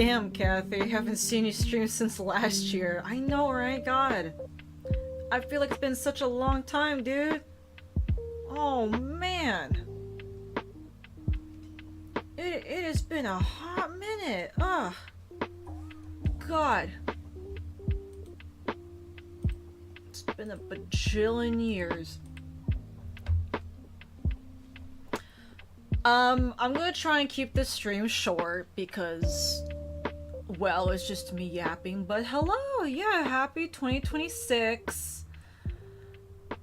Damn, Kathy, haven't seen you stream since last year. I know, right? God. I feel like it's been such a long time, dude. Oh, man. It has been a hot minute. Ugh. God. It's been a bajillion years. I'm gonna try and keep this stream short because, well, it's just me yapping. But hello, yeah, happy 2026.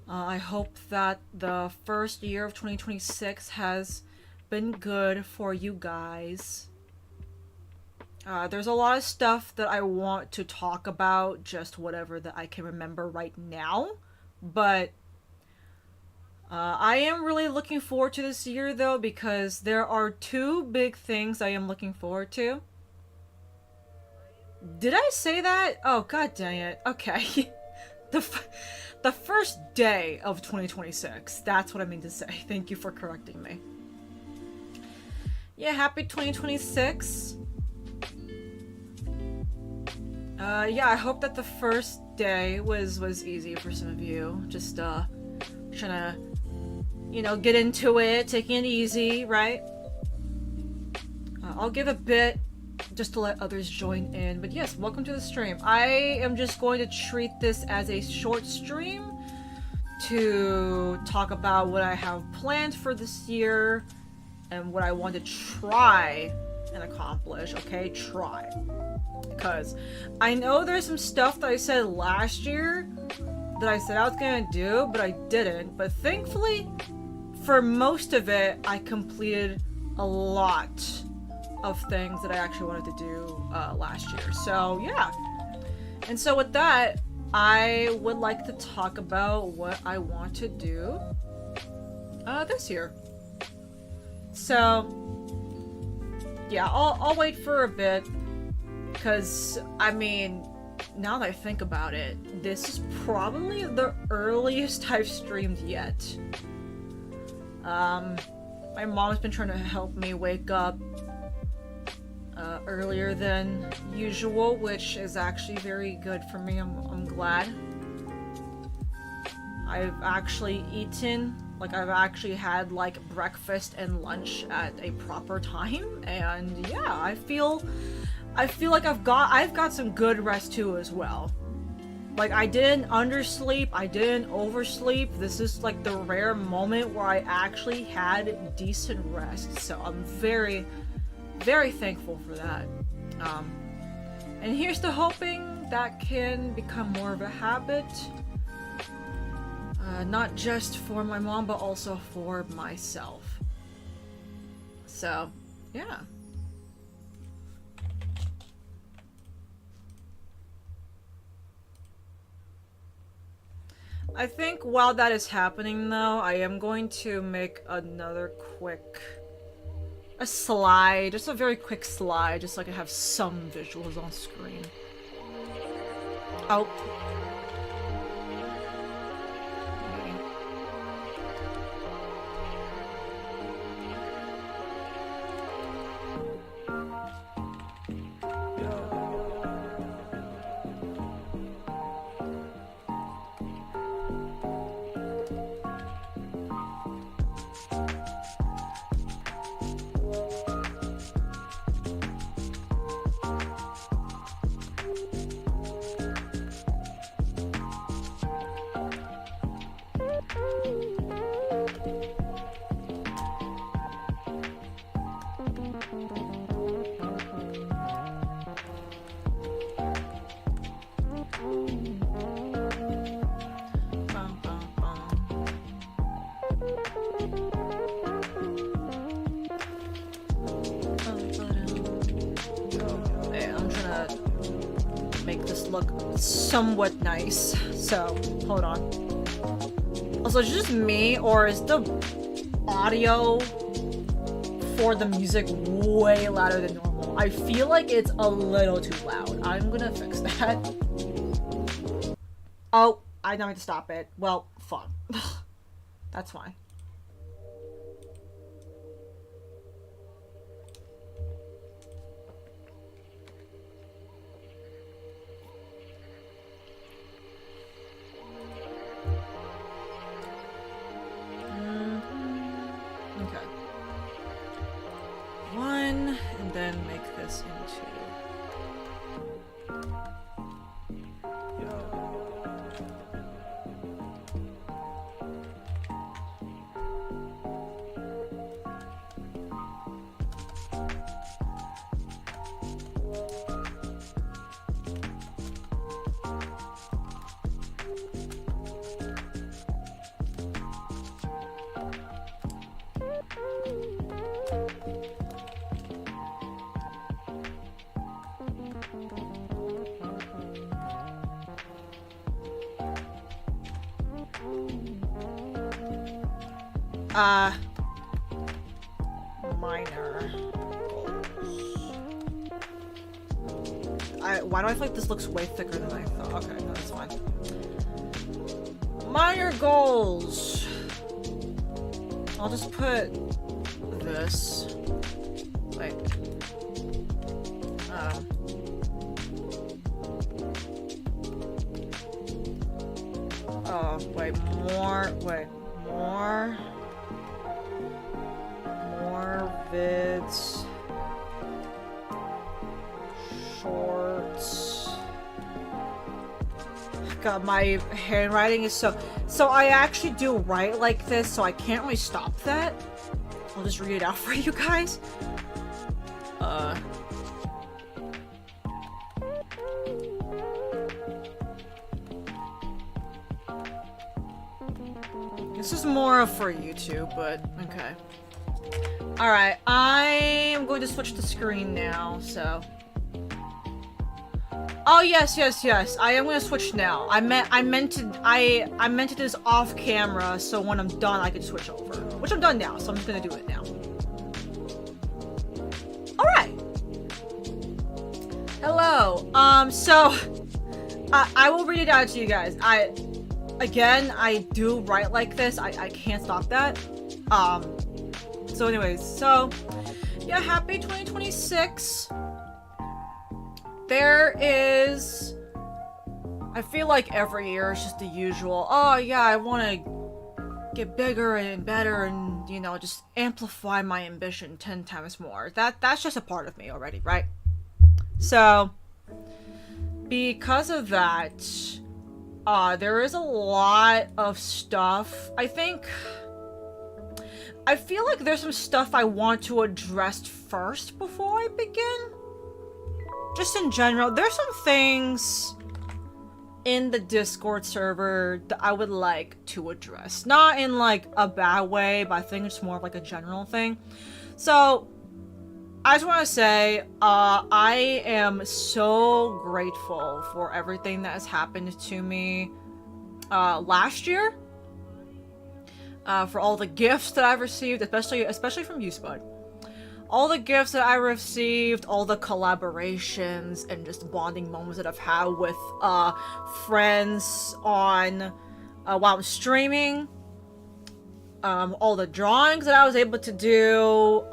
I hope that the first year of 2026 has been good for you guys. There's a lot of stuff that I want to talk about, just whatever that I can remember right now. But I am really looking forward to this year, though, because there are two big things I am looking forward to. Did I say that? Oh, god dang it. Okay. The first day of 2026. That's what I mean to say. Thank you for correcting me. Yeah, happy 2026. Yeah, I hope that the first day was easy for some of you. Just, trying to, you know, get into it, taking it easy, right? I'll give a bit just to let others join in. But yes, welcome to the stream. I am just going to treat this as a short stream to talk about what I have planned for this year and what I want to try and accomplish, okay? Try. Because I know there's some stuff that I said last year that I said I was gonna do, but I didn't. But thankfully, for most of it, I completed a lot of things that I actually wanted to do last year. So yeah. And so with that, I would like to talk about what I want to do this year. So yeah, I'll wait for a bit because I mean, now that I think about it, this is probably the earliest I've streamed yet. My mom's been trying to help me wake up earlier than usual, which is actually very good for me. I'm glad. I've actually eaten, like I've actually had like breakfast and lunch at a proper time, and yeah, I feel like I've got some good rest too as well. Like I didn't undersleep, I didn't oversleep. This is like the rare moment where I actually had decent rest. So I'm very, very thankful for that. And here's to hoping that can become more of a habit. Not just for my mom, but also for myself. So, yeah. I think while that is happening, though, I am going to make another quick... a slide, just a very quick slide, just so I can have some visuals on screen. Oh. Somewhat nice. So, hold on. Also, is it just me, or is the audio for the music way louder than normal? I feel like it's a little too loud. I'm gonna fix that. Oh, I don't have to stop it. Well, fuck. That's fine. this into... Minor goals. Why do I feel like this looks way thicker than I thought? Okay, no, that's fine. Minor goals. I'll just put this. Wait. Oh, wait, more vids, shorts. God, my handwriting is so I actually do write like this, so I can't really stop that. I'll just read it out for you guys. This is more for YouTube, but okay. Alright, I am going to switch the screen now, so... Oh, yes. I am going to switch now. I meant to do this off camera, so when I'm done, I can switch over. Which I'm done now, so I'm just going to do it now. Alright. Hello. So... I will read it out to you guys. Again, I do write like this. I can't stop that. So anyways, so yeah, happy 2026. There is, I feel like every year is just the usual, oh yeah, I want to get bigger and better and, you know, just amplify my ambition 10 times more. That's just a part of me already, right? So, because of that, there is a lot of stuff. I feel like there's some stuff I want to address first before I begin. Just in general, there's some things in the Discord server that I would like to address. Not in like a bad way, but I think it's more of like a general thing. So, I just want to say, I am so grateful for everything that has happened to me last year. For all the gifts that I've received, especially from you, Spud. All the gifts that I received, all the collaborations, and just bonding moments that I've had with friends on while I'm streaming. All the drawings that I was able to do.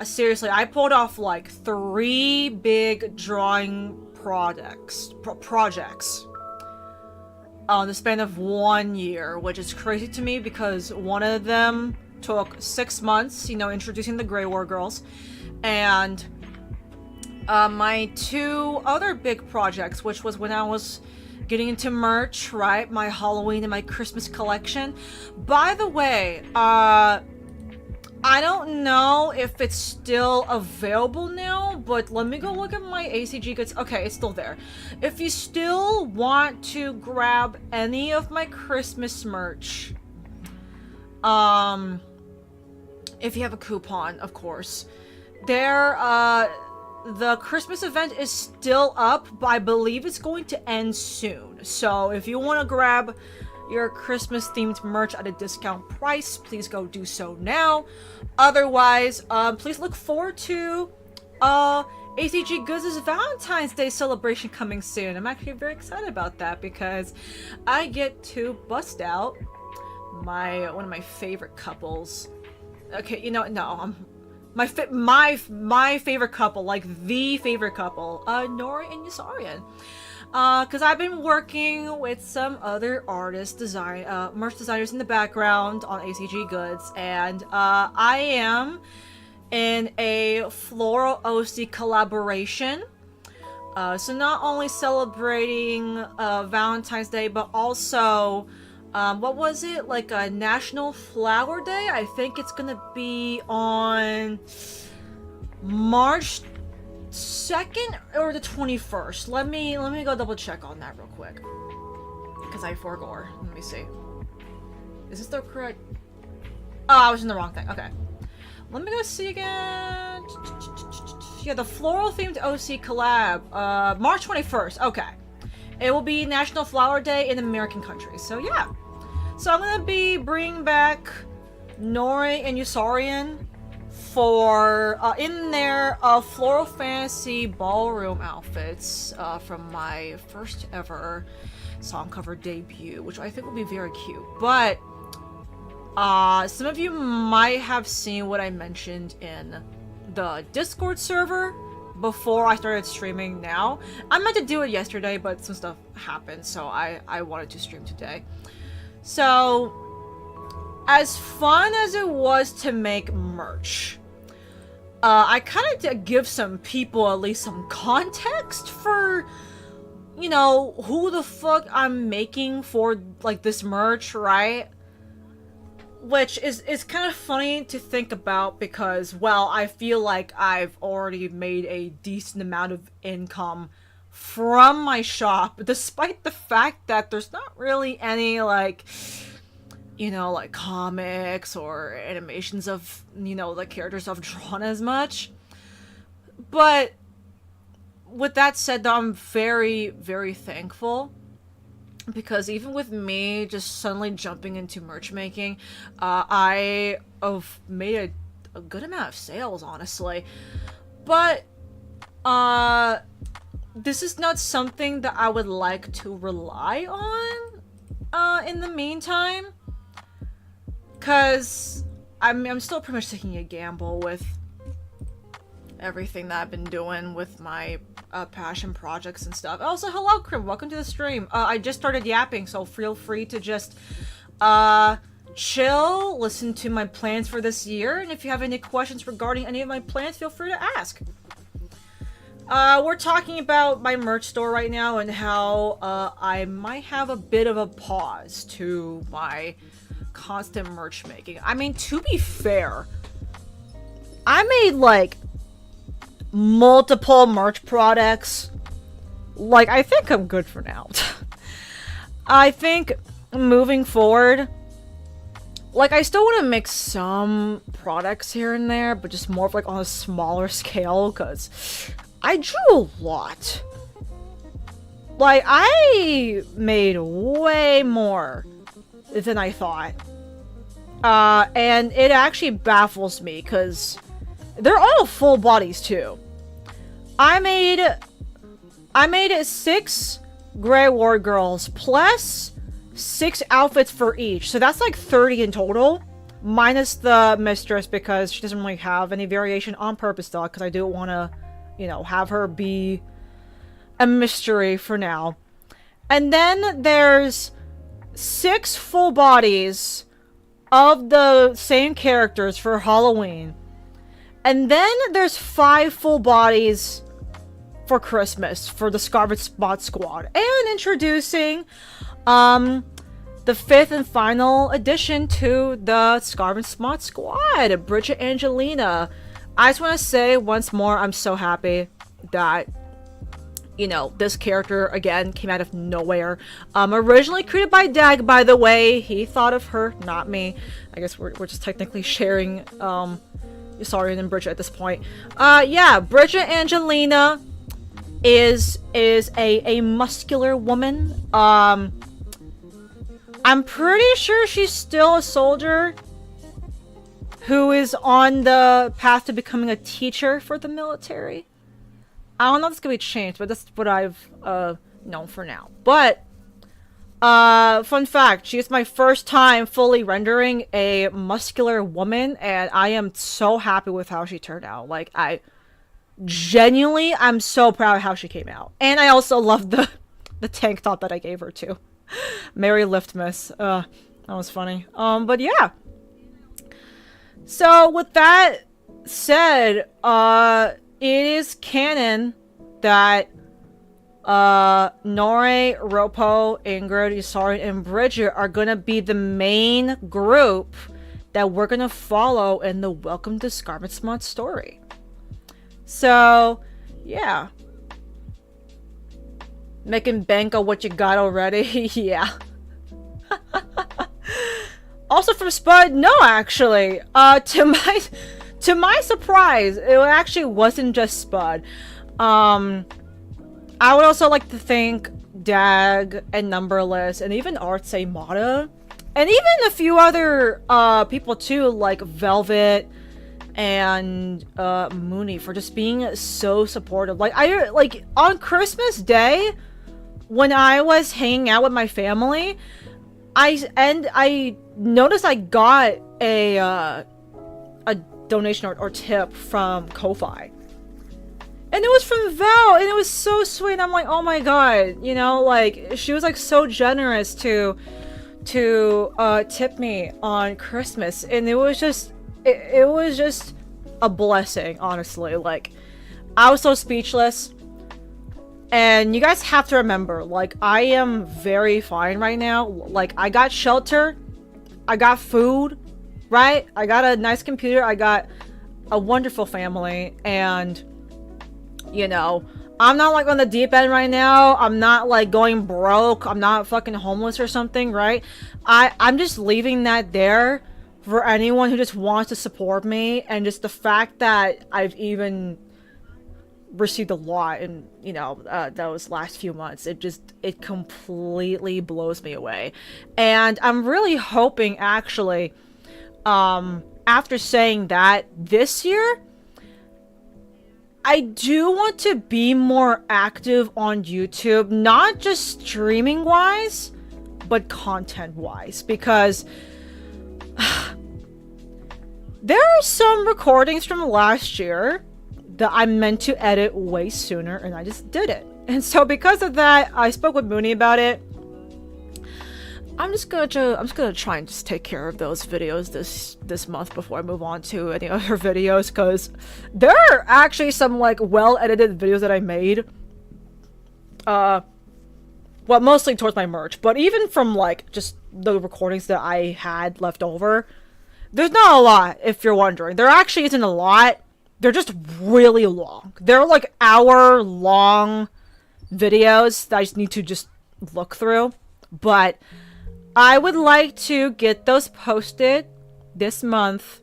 Seriously, I pulled off like 3 big drawing projects. On the span of 1 year, which is crazy to me because one of them took 6 months, you know, introducing the Grey War girls, and my 2 other big projects, which was when I was getting into merch, right, my Halloween and my Christmas collection. By the way, I don't know if it's still available now, but let me go look at my ACG goods. Okay, it's still there. If you still want to grab any of my Christmas merch, if you have a coupon, of course, the Christmas event is still up, but I believe it's going to end soon. So if you want to grab your Christmas themed merch at a discount price, please go do so now. Otherwise, please look forward to ACG Goods' Valentine's Day celebration coming soon. I'm actually very excited about that because I get to bust out one of my favorite couples. Okay, you know, no, my favorite couple, like the favorite couple, Nori and Yusarian. Because I've been working with some other artists, merch designers in the background on ACG Goods, and I am in a Floral OC collaboration. So not only celebrating Valentine's Day, but also, what was it? Like a National Flower Day? I think it's gonna be on March 2nd or the 21st. Let me go double check on that real quick. Because I forgot. Let me see. Is this the correct? Oh, I was in the wrong thing. Okay. Let me go see again. Yeah, the floral themed OC collab. March 21st. Okay. It will be National Flower Day in American countries. So yeah. So I'm gonna be bringing back Nori and Yusarian for in their floral fantasy ballroom outfits from my first ever song cover debut, which I think will be very cute. But some of you might have seen what I mentioned in the Discord server before I started streaming now. I meant to do it yesterday, but some stuff happened, so I wanted to stream today. So, as fun as it was to make merch, I kind of did give some people at least some context for, you know, who the fuck I'm making for, like, this merch, right? Which is kind of funny to think about because, well, I feel like I've already made a decent amount of income from my shop, despite the fact that there's not really any, like, you know, like, comics or animations of, you know, the characters I've drawn as much. But with that said, though, I'm very, very thankful. Because even with me just suddenly jumping into merch making, I have made a good amount of sales, honestly. But, this is not something that I would like to rely on, in the meantime. Because I'm still pretty much taking a gamble with everything that I've been doing with my passion projects and stuff. Also, hello, Krim. Welcome to the stream. I just started yapping, so feel free to just chill, listen to my plans for this year, and if you have any questions regarding any of my plans, feel free to ask. We're talking about my merch store right now and how I might have a bit of a pause to my constant merch making. I mean, to be fair, I made like multiple merch products. Like, I think I'm good for now. I think moving forward, like, I still want to make some products here and there, but just more of like on a smaller scale, because I drew a lot. Like, I made way more than I thought. And it actually baffles me, because they're all full bodies too. I made 6 Grey Ward girls plus 6 outfits for each, so that's like 30 in total, minus the mistress because she doesn't really have any variation on purpose though, because I do want to, you know, have her be a mystery for now. And then there's 6 full bodies of the same characters for Halloween. And then there's 5 full bodies for Christmas for the Scarlet Spot Squad. And introducing the 5th and final addition to the Scarlet Spot Squad, Bridget Angelina. I just want to say once more, I'm so happy that, you know, this character, again, came out of nowhere. Originally created by Dag, by the way. He thought of her, not me. I guess we're just technically sharing, Yusarian and Bridget at this point. Yeah, Bridget Angelina is a muscular woman. I'm pretty sure she's still a soldier who is on the path to becoming a teacher for the military. I don't know if it's gonna be changed, but that's what I've known for now. But fun fact, she is my first time fully rendering a muscular woman, and I am so happy with how she turned out. Like, I'm so proud of how she came out. And I also love the tank top that I gave her too. Mary Liftmas. That was funny. But yeah. So with that said, it is canon that Nore, Ropo, Ingrid, Isari, and Bridget are gonna be the main group that we're gonna follow in the Welcome to Scarlet's Mod story. So, yeah. Making bank on what you got already? Yeah. Also from Spud, no, actually. To my surprise, it actually wasn't just Spud. I would also like to thank Dag and Numberless and even Artsy Mata and even a few other people too, like Velvet and Mooney, for just being so supportive. Like on Christmas Day when I was hanging out with my family, I noticed I got a donation or tip from Ko-Fi. And it was from Val, and it was so sweet. I'm like, oh my god, you know, like, she was like so generous to tip me on Christmas, and it was just a blessing, honestly. Like, I was so speechless. And you guys have to remember, like, I am very fine right now. Like, I got shelter, I got food, right? I got a nice computer, I got a wonderful family, and you know, I'm not like on the deep end right now. I'm not like going broke. I'm not fucking homeless or something, right? I'm just leaving that there for anyone who just wants to support me, and just the fact that I've even received a lot in, you know, those last few months, it completely blows me away. And I'm really hoping, actually, after saying that, this year I do want to be more active on YouTube, not just streaming wise, but content wise, because there are some recordings from last year that I meant to edit way sooner, and I just did it. And so because of that, I spoke with Mooney about it. I'm just gonna try and just take care of those videos this month before I move on to any other videos, because there are actually some like well edited videos that I made. Well, mostly towards my merch, but even from like just the recordings that I had left over, there's not a lot. If you're wondering, there actually isn't a lot. They're just really long. They're like hour-long videos that I just need to just look through, but I would like to get those posted this month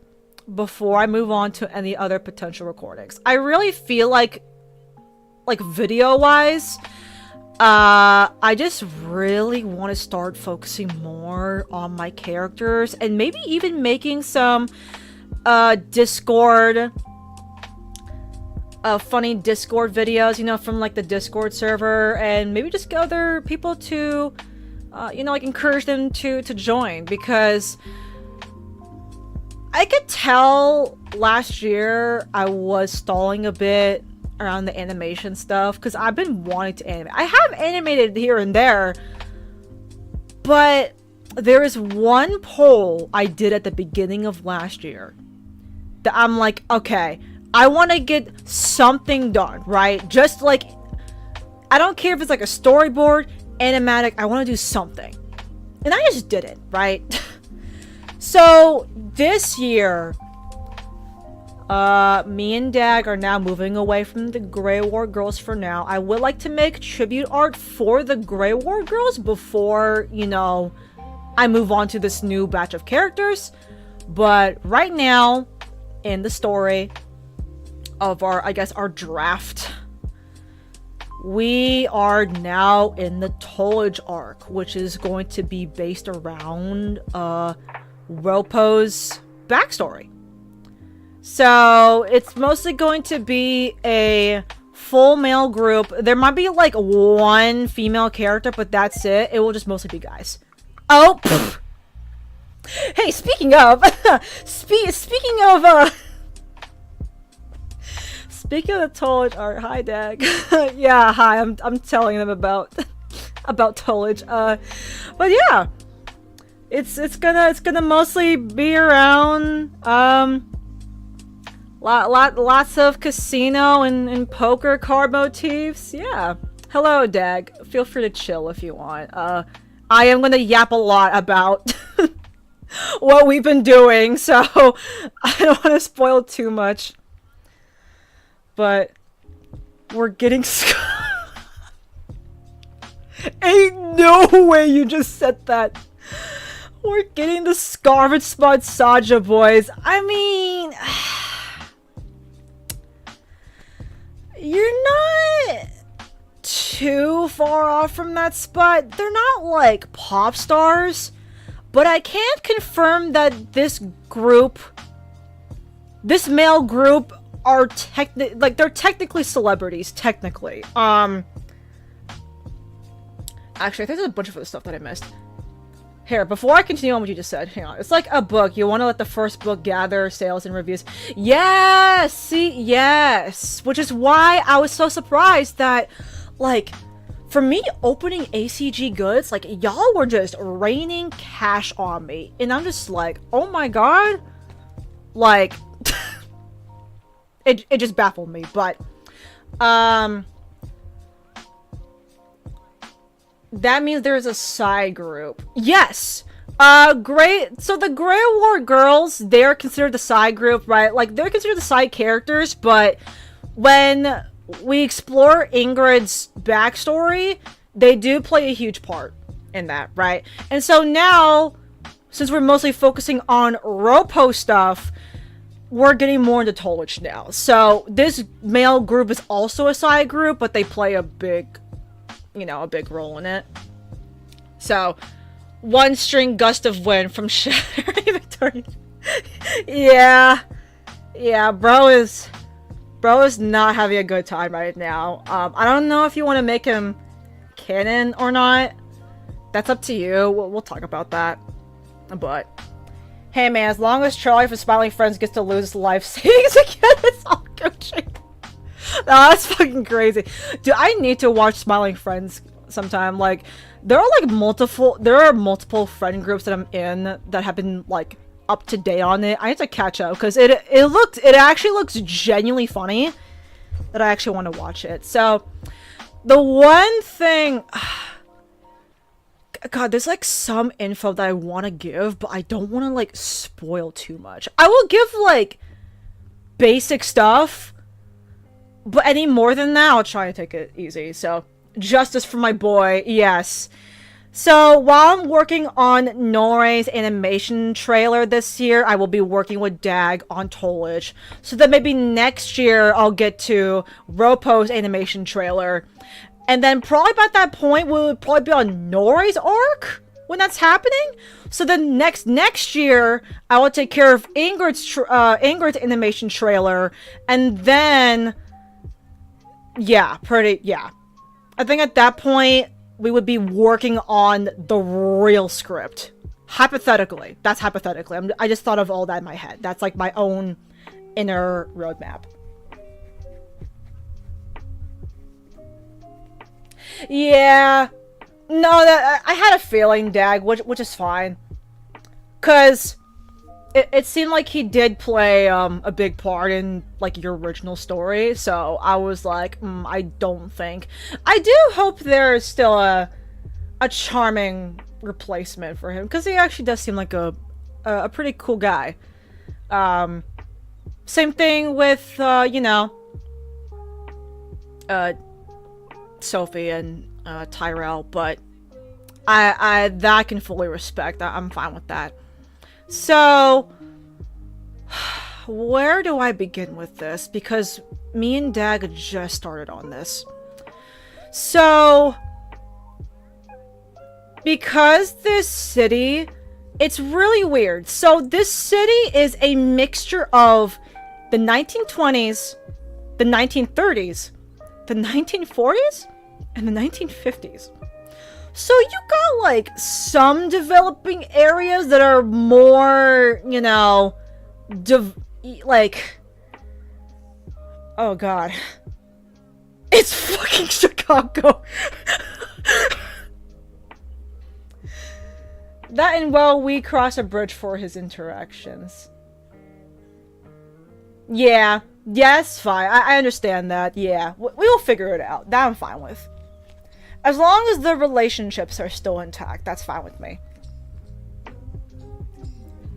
before I move on to any other potential recordings. I really feel like video-wise, I just really want to start focusing more on my characters, and maybe even making some Discord, funny Discord videos, you know, from like the Discord server, and maybe just get other people to you know, like encourage them to join, because I could tell last year I was stalling a bit around the animation stuff, because I've been wanting to animate. I have animated here and there, but there is one poll I did at the beginning of last year that I'm like, okay, I want to get something done, right? Just like, I don't care if it's like a storyboard, animatic, I want to do something. And I just did it, right? So this year, me and Dag are now moving away from the Grey War Girls for now. I would like to make tribute art for the Grey War Girls before, you know, I move on to this new batch of characters. But right now, in the story of our, I guess, our draft, we are now in the Tollage arc, which is going to be based around Ropo's backstory. So it's mostly going to be a full male group. There might be like one female character, but that's it. It will just mostly be guys. Oh, pfft. Hey, speaking of, speaking of the Tollage art, hi Dag. Yeah, hi. I'm telling them about Tollage. But yeah, it's gonna mostly be around Lots of casino and poker card motifs. Yeah. Hello, Dag. Feel free to chill if you want. I am gonna yap a lot about what we've been doing, so I don't want to spoil too much. But we're getting ain't no way you just said that. We're getting the Scarlet Spot Saja boys. I mean, you're not too far off from that spot. They're not like pop stars, but I can't confirm that this male group are they're technically celebrities, technically. Actually, I think there's a bunch of other stuff that I missed. Here, before I continue on what you just said, hang on. It's like a book. You want to let the first book gather sales and reviews. Yes! See? Yes! Which is why I was so surprised that, like, for me opening ACG goods, like, y'all were just raining cash on me. And I'm just like, oh my god. Like, it just baffled me. But, that means there's a side group. Yes! Great. So the Grey War girls, they're considered the side group, right? Like, they're considered the side characters, but when we explore Ingrid's backstory, they do play a huge part in that, right? And so now, since we're mostly focusing on Ropo stuff, we're getting more into Tolich now. So this male group is also a side group, but they play a big role in it. So, one string gust of wind from Shattering Victoria. Yeah, bro is not having a good time right now. I don't know if you want to make him canon or not. That's up to you. We'll talk about that. But, hey man, as long as Charlie from Smiling Friends gets to lose his life savings again, it's all coaching. No, that's fucking crazy. Dude, I need to watch Smiling Friends sometime. Like, there are multiple friend groups that I'm in that have been, like, up to date on it. I need to catch up, because it actually looks genuinely funny that I actually want to watch it. So, the one thing... God, there's, like, some info that I want to give, but I don't want to, like, spoil too much. I will give, like, basic stuff, but any more than that, I'll try to take it easy. So, justice for my boy, yes. So, while I'm working on Nore's animation trailer this year, I will be working with Dag on Tolich. So that maybe next year, I'll get to Ropo's animation trailer. And then probably about that point, we'll probably be on Nore's arc when that's happening. So then next year, I will take care of Ingrid's animation trailer. And then... yeah, I think at that point, we would be working on the real script. Hypothetically. That's hypothetically. I just thought of all that in my head. That's like my own inner roadmap. Yeah. No, I had a feeling, Dag, which is fine. Because... It seemed like he did play a big part in, like, your original story, so I was like, I don't think. I do hope there's still a charming replacement for him, because he actually does seem like a pretty cool guy. Same thing with, Sophie and Tyrell, but that I can fully respect. I'm fine with that. So, where do I begin with this? Because me and Dag just started on this. So, because this city, it's really weird. So, this city is a mixture of the 1920s, the 1930s, the 1940s, and the 1950s. So you got, like, some developing areas that are more, like... oh god. It's fucking Chicago! That and, well, we cross a bridge for his interactions. Yeah. Yeah, it's fine. I understand that. Yeah. We'll figure it out. That I'm fine with. As long as the relationships are still intact, that's fine with me.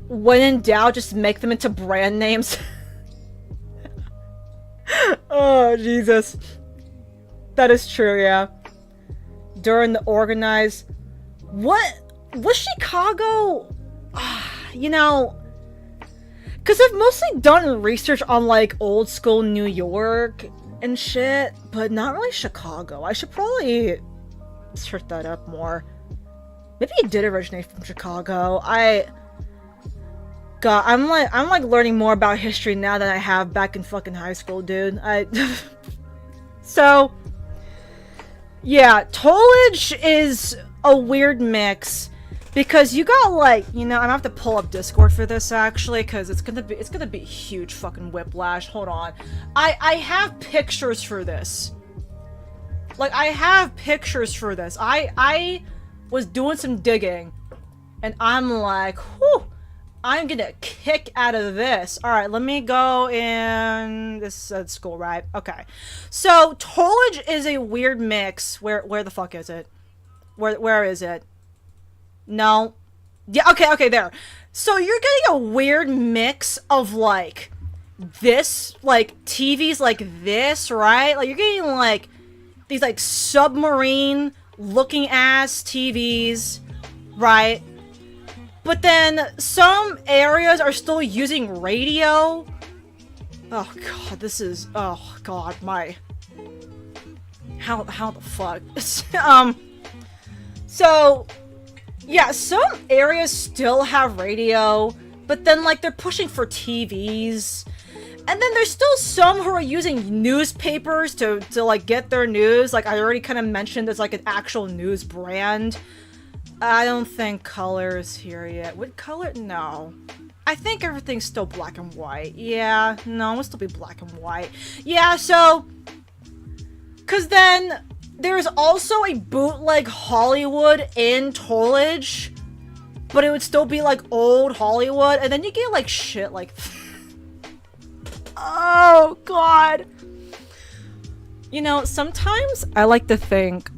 When in doubt, just make them into brand names. Oh, Jesus. That is true, yeah. During the organized... What? Was Chicago... You know... Because I've mostly done research on, like, old school New York and shit, but not really Chicago. I should probably search that up more. Maybe it did originate from Chicago. God, I'm like learning more about history now than I have back in fucking high school, dude. So, yeah, Tollage is a weird mix because you got like, you know, I'm gonna have to pull up Discord for this actually because it's gonna be huge fucking whiplash. Hold on, I have pictures for this. Like I have pictures for this. I was doing some digging, and I'm like, whew. I'm gonna kick out of this. Alright, let me go in... This is school, right? Okay. So, Tollage is a weird mix. Where the fuck is it? Where is it? No. Yeah, okay, there. So, you're getting a weird mix of, like, this, like, TVs like this, right? Like, you're getting, like, these, like, submarine-looking-ass TVs, right? But then some areas are still using radio. Oh god, this is... Oh god, my... How the fuck? So... Yeah, some areas still have radio, but then, like, they're pushing for TVs. And then there's still some who are using newspapers to like, get their news. Like, I already kind of mentioned there's, like, an actual news brand. I don't think color is here yet. Would color? No. I think everything's still black and white. Yeah, no, it'll still be black and white. Yeah, so... Because then, there's also a bootleg Hollywood in Tollage, but it would still be, like, old Hollywood, and then you get, like, shit like... Oh, God! You know, sometimes I like to think,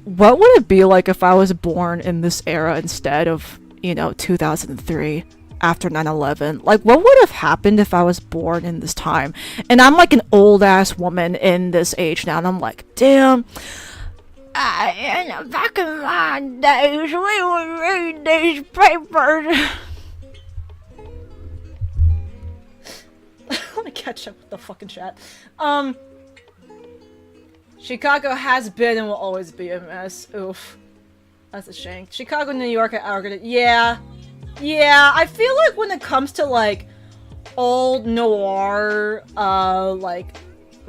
what would it be like if I was born in this era instead of, you know, 2003 after 9/11? Like, what would have happened if I was born in this time? And I'm like an old ass woman in this age now, and I'm like, damn. Back in my days, we would read these papers. Let me catch up with the fucking chat. Chicago has been and will always be a mess. Oof. That's a shame. Chicago, New York, yeah. Yeah, I feel like when it comes to, like, old noir, like,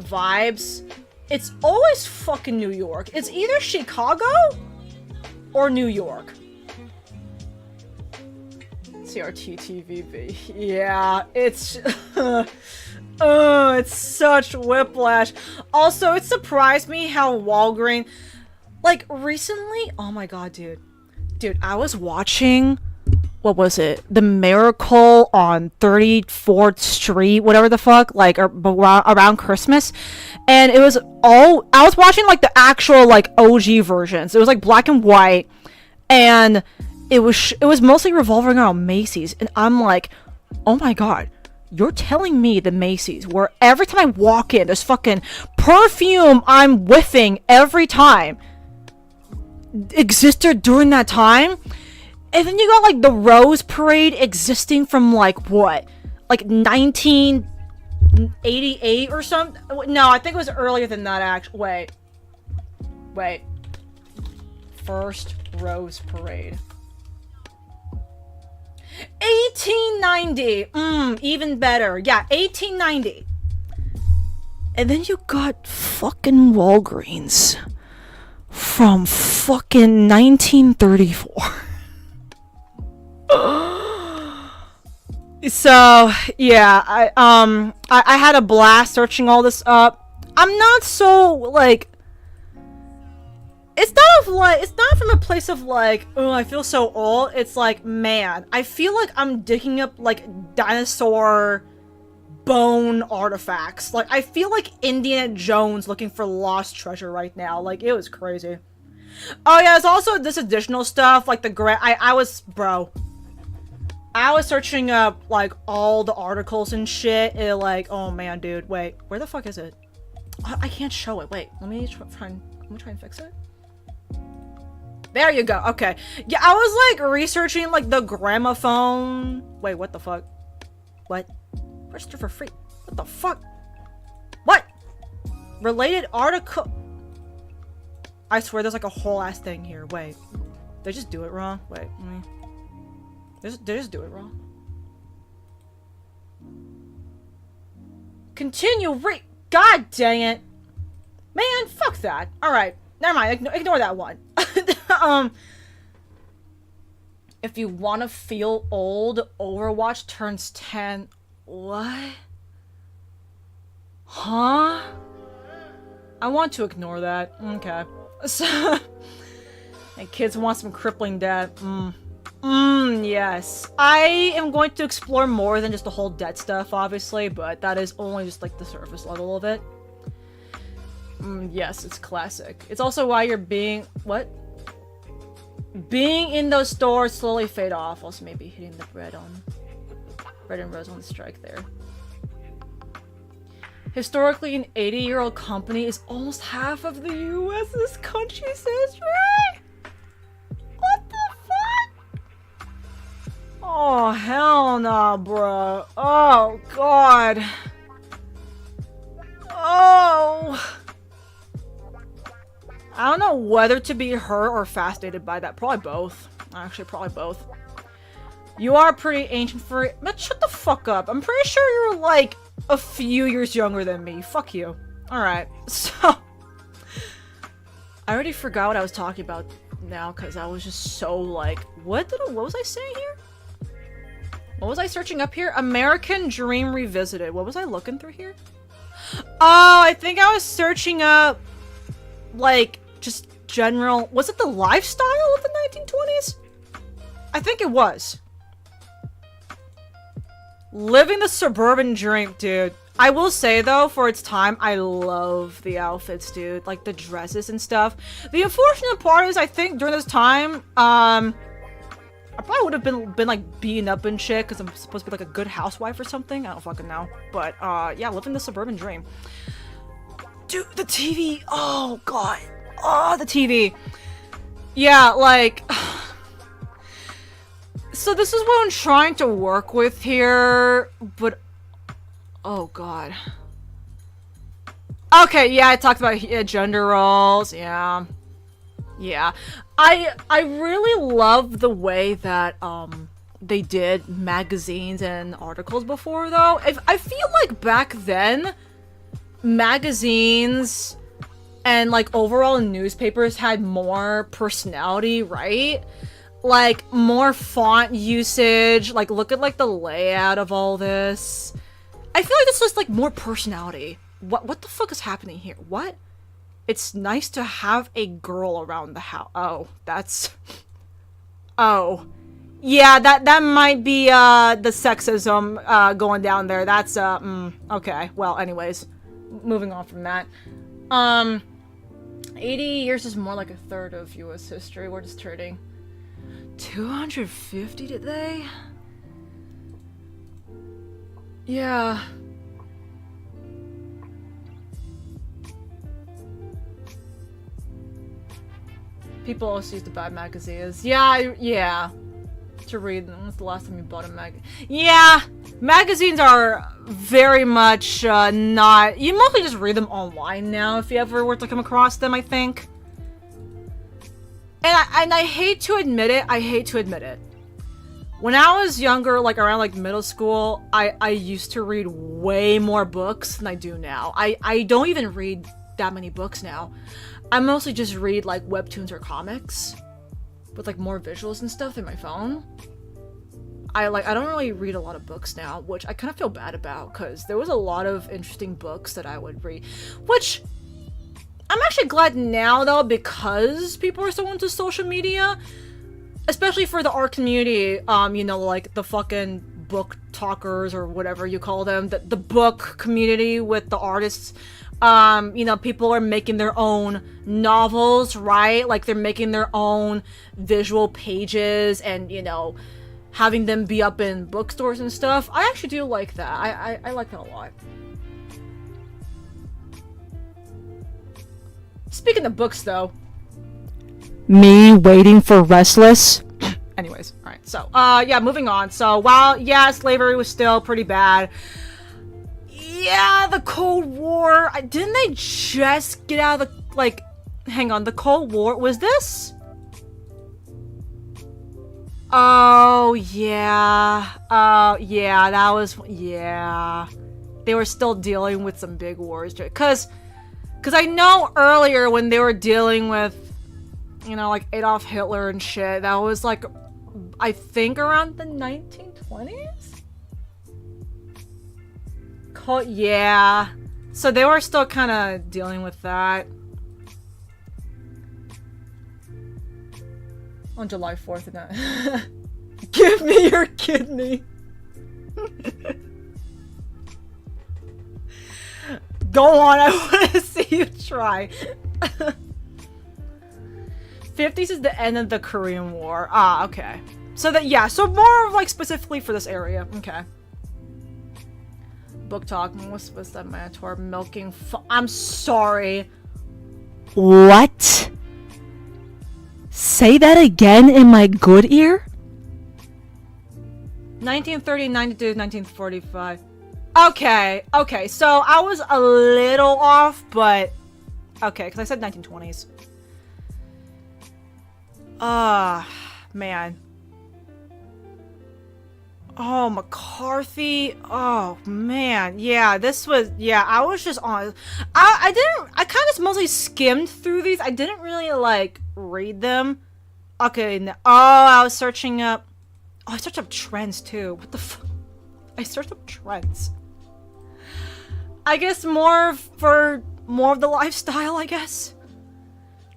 vibes, it's always fucking New York. It's either Chicago or New York. CRT TVB. Yeah, it's... Oh, it's such whiplash. Also, it surprised me how Walgreens... Like, recently... Oh my god, dude. Dude, I was watching... What was it? The Miracle on 34th Street, whatever the fuck, like, around Christmas. And it was all... I was watching, like, the actual, like, OG versions. It was, like, black and white. And it was mostly revolving around Macy's. And I'm like, oh my god. You're telling me the Macy's, where every time I walk in, there's fucking perfume I'm whiffing every time, existed during that time? And then you got, like, the Rose Parade existing from, like, what? Like, 1988 or something? No, I think it was earlier than that, actually. Wait. First Rose Parade. 1890! Even better. Yeah, 1890. And then you got fucking Walgreens from fucking 1934. So, yeah, I had a blast searching all this up. I'm not so, like... It's not from a place of, like, oh, I feel so old. It's like, man, I feel like I'm digging up, like, dinosaur bone artifacts. Like, I feel like Indiana Jones looking for lost treasure right now. Like, it was crazy. Oh yeah, there's also this additional stuff, like I was searching up, like, all the articles and shit, and like, oh man, dude, wait, where the fuck is it? I can't show it, wait, let me try and fix it. There you go, okay. Yeah, I was, like, researching, like, the gramophone. Wait, what the fuck? What? Register for free. What the fuck? What? Related article. I swear there's, like, a whole ass thing here. Wait. They just do it wrong? Wait, they just do it wrong. Continue God dang it. Man, fuck that. Alright. Never mind. Ignore that one. If you want to feel old, Overwatch turns 10. What? Huh? I want to ignore that. Okay. So, and kids want some crippling debt. Yes. I am going to explore more than just the whole debt stuff, obviously, but that is only just, like, the surface level of it. Yes, it's classic. It's also why you're being in those stores slowly fade off, also maybe hitting the bread and rose on the strike there. Historically, an 80-year-old company is almost half of the U.S.'s country's history? What the fuck? Oh, hell no, bro. Oh, God. Oh. I don't know whether to be hurt or fascinated by that. Probably both. Actually, probably both. You are pretty ancient for it. Man, shut the fuck up. I'm pretty sure you're, like, a few years younger than me. Fuck you. Alright, so... I already forgot what I was talking about now, because I was just so, like... What was I saying here? What was I searching up here? American Dream Revisited. What was I looking through here? Oh, I think I was searching up... like, just general... Was it the lifestyle of the 1920s? I think it was. Living the suburban dream, dude. I will say, though, for its time, I love the outfits, dude. Like, the dresses and stuff. The unfortunate part is, I think, during this time, I probably would have been like, beaten up and shit, because I'm supposed to be, like, a good housewife or something. I don't fucking know. But, yeah, living the suburban dream. Dude, the TV! Oh, God. Oh, the TV. Yeah, like... So this is what I'm trying to work with here, but... Oh, God. Okay, yeah, I talked about gender roles, yeah. Yeah. I really love the way that, they did magazines and articles before, though. I feel like back then, magazines and, like, overall newspapers had more personality, right? Like, more font usage, like, look at, like, the layout of all this. I feel like this was, like, more personality. What the fuck is happening here? What? It's nice to have a girl around the house. Oh, that's... Oh. Yeah, that might be, the sexism, going down there. That's, okay. Well, anyways. Moving on from that. 80 years is more like a third of U.S. history. We're just turning 250 today? Yeah. People also used to buy magazines. Yeah, to read them. When's the last time you bought a magazine? Yeah! Magazines are very much, not... You mostly just read them online now, if you ever were to come across them, I think. And I hate to admit it, When I was younger, like, around, like, middle school, I used to read way more books than I do now. I don't even read that many books now. I mostly just read, like, webtoons or comics with, like, more visuals and stuff in my phone. I don't really read a lot of books now, which I kind of feel bad about, because there was a lot of interesting books that I would read, which I'm actually glad now, though, because people are so into social media, especially for the art community, you know, like, the fucking book talkers or whatever you call them, the book community with the artists. You know, people are making their own novels, right? Like they're making their own visual pages and, you know, having them be up in bookstores and stuff. I actually do like that. I like that a lot. Speaking of books, though, me waiting for Restless. Anyways, alright, so, yeah, moving on. So, while, yeah, slavery was still pretty bad, yeah, the Cold War, didn't they just get out of the, like, hang on, the Cold War, was this? Oh, yeah, yeah, that was, yeah, they were still dealing with some big wars, because I know earlier when they were dealing with, you know, like Adolf Hitler and shit, that was like, I think around the 1920s? Yeah. So they were still kind of dealing with that. On July 4th, give me your kidney. Go on, I want to see you try. 50s is the end of the Korean War. Ah, okay. So that, yeah, so more like specifically for this area. Okay. Book talk. What's that Minotaur milking? I'm sorry. What? Say that again in my good ear? 1939 to 1945. Okay, okay, so I was a little off, but okay, because I said 1920s. Man. Oh, McCarthy. Oh, man. Yeah, this was, yeah, I was just on. I kind of mostly skimmed through these. I didn't really, like, read them. Okay, no, I was searching up. Oh, I searched up trends, too. What the fuck? I searched up trends. I guess more of the lifestyle, I guess.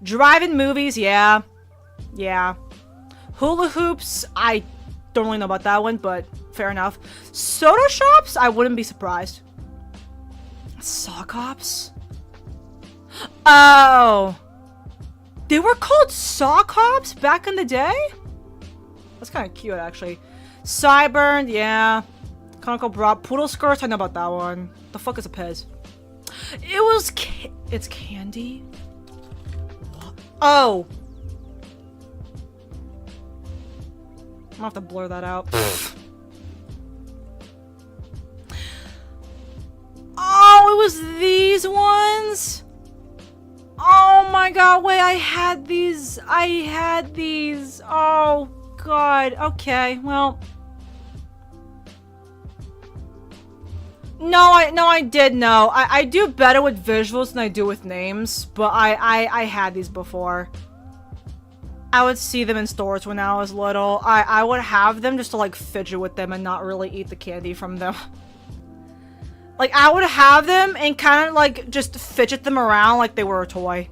Drive-in movies, yeah. Yeah. Hula hoops, I don't really know about that one, but fair enough. Soda shops, I wouldn't be surprised. Sock hops? Oh. They were called sock hops back in the day? That's kind of cute, actually. Sideburn, yeah. Conical bra. Poodle skirts, I know about that one. The fuck is a Pez? It was it's candy? Oh. I'm gonna have to blur that out. Oh, it was these ones? Oh my god, wait, I had these. Oh god, okay, well. No, I did know. I do better with visuals than I do with names, but I had these before. I would see them in stores when I was little. I would have them just to like fidget with them and not really eat the candy from them. Like I would have them and kind of like just fidget them around like they were a toy.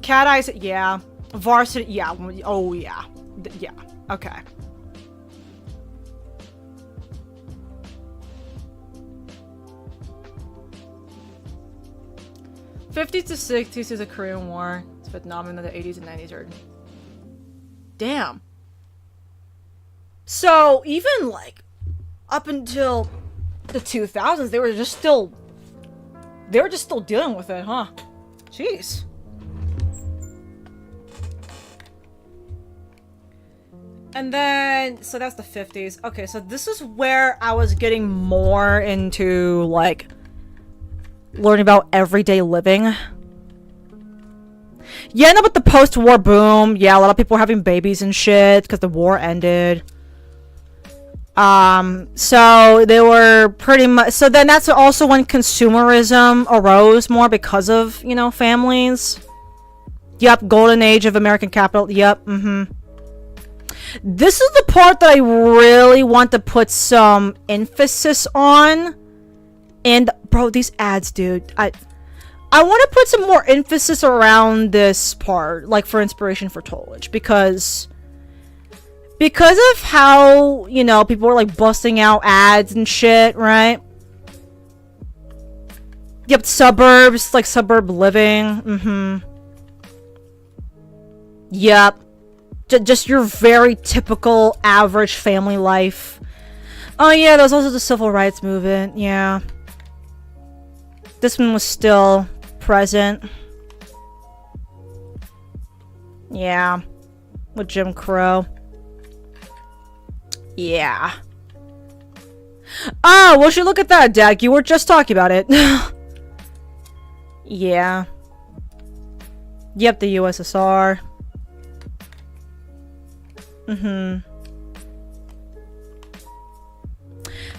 Cat Eyes, yeah. Varsity, yeah. Oh yeah. Yeah, okay. '50s to '60s is a Korean War. It's Vietnam, and then the '80s and '90s are. Damn. So even like up until the 2000s, they were just still dealing with it, huh? Jeez. And then, so that's the 50s. Okay, so this is where I was getting more into like learning about everyday living. Yeah, no, but the post-war boom. Yeah, a lot of people were having babies and shit because the war ended. So they were pretty much. So then that's also when consumerism arose more because of, you know, families. Yep, golden age of American capital. Yep, This is the part that I really want to put some emphasis on. And bro, these ads, dude, I want to put some more emphasis around this part, like for inspiration for Tollage, because because of how, you know, people were like busting out ads and shit, right? Yep, suburbs, like suburb living. Yep. Just your very typical average family life. Oh yeah, there was also the civil rights movement, yeah. This one was still present. Yeah. With Jim Crow. Yeah. Oh, well, you look at that, Dak. You were just talking about it. Yeah. Yep, the USSR.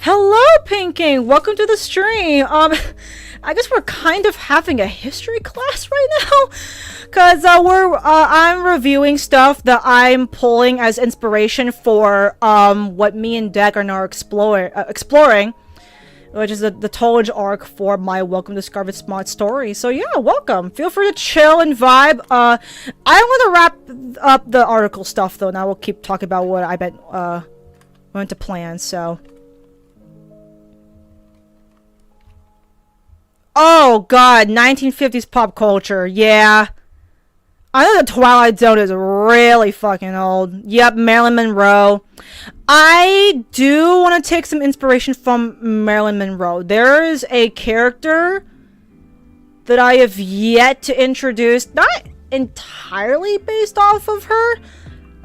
Hello, Pinking! Welcome to the stream! I guess we're kind of having a history class right now, cause I'm reviewing stuff that I'm pulling as inspiration for what me and Deck are now exploring, which is the Tollage arc for my Welcome to Scarlet Spot story. So yeah, welcome. Feel free to chill and vibe. I'm gonna wrap up the article stuff though, and I will keep talking about what I went to plan. So. Oh god, 1950s pop culture, yeah. I know the Twilight Zone is really fucking old. Yep, Marilyn Monroe. I do want to take some inspiration from Marilyn Monroe. There is a character that I have yet to introduce, not entirely based off of her,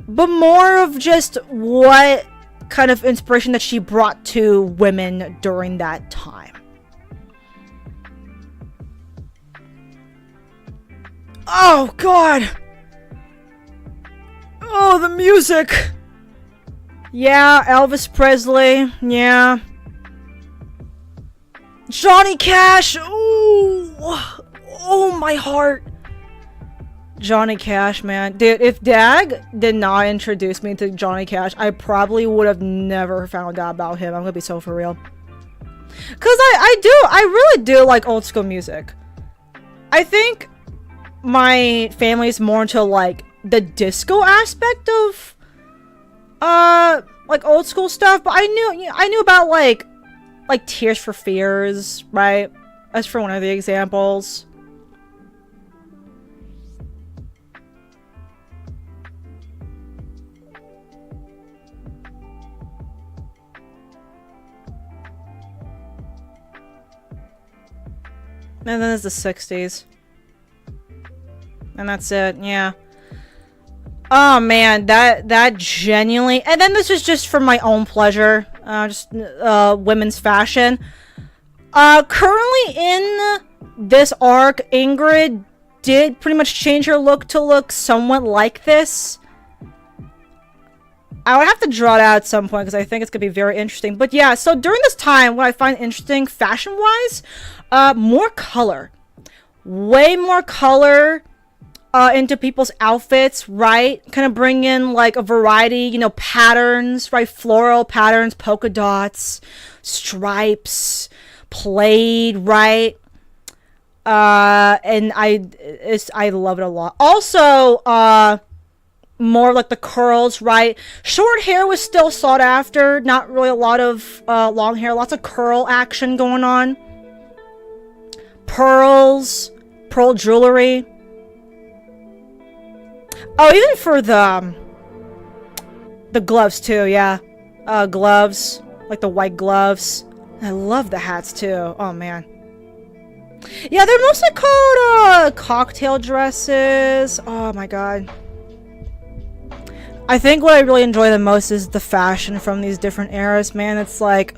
but more of just what kind of inspiration that she brought to women during that time. Oh, God! Oh, the music! Yeah, Elvis Presley, yeah. Johnny Cash! Ooh! Oh, my heart! Johnny Cash, man. Dude, if Dag did not introduce me to Johnny Cash, I probably would have never found out about him. I'm gonna be so for real. Cause I really do like old school music. I think my family's more into like the disco aspect of like old school stuff, but I knew about like Tears for Fears, right? As for one of the examples. And then there's the 60s. And that's it, yeah. Oh man, that genuinely... And then this is just for my own pleasure. Just women's fashion. Currently in this arc, Ingrid did pretty much change her look to look somewhat like this. I would have to draw it out at some point because I think it's going to be very interesting. But yeah, so during this time, what I find interesting fashion-wise, more color. Way more color into people's outfits, right? Kind of bring in like a variety, you know, patterns, right? Floral patterns, polka dots, stripes, plaid, right? And I love it a lot. Also, more like the curls, right? Short hair was still sought after. Not really a lot of long hair. Lots of curl action going on. Pearls, pearl jewelry. Oh, even for the gloves too, yeah. Gloves, like the white gloves. I love the hats too. Oh man. Yeah, they're mostly called cocktail dresses. Oh my god. I think what I really enjoy the most is the fashion from these different eras, man. It's like,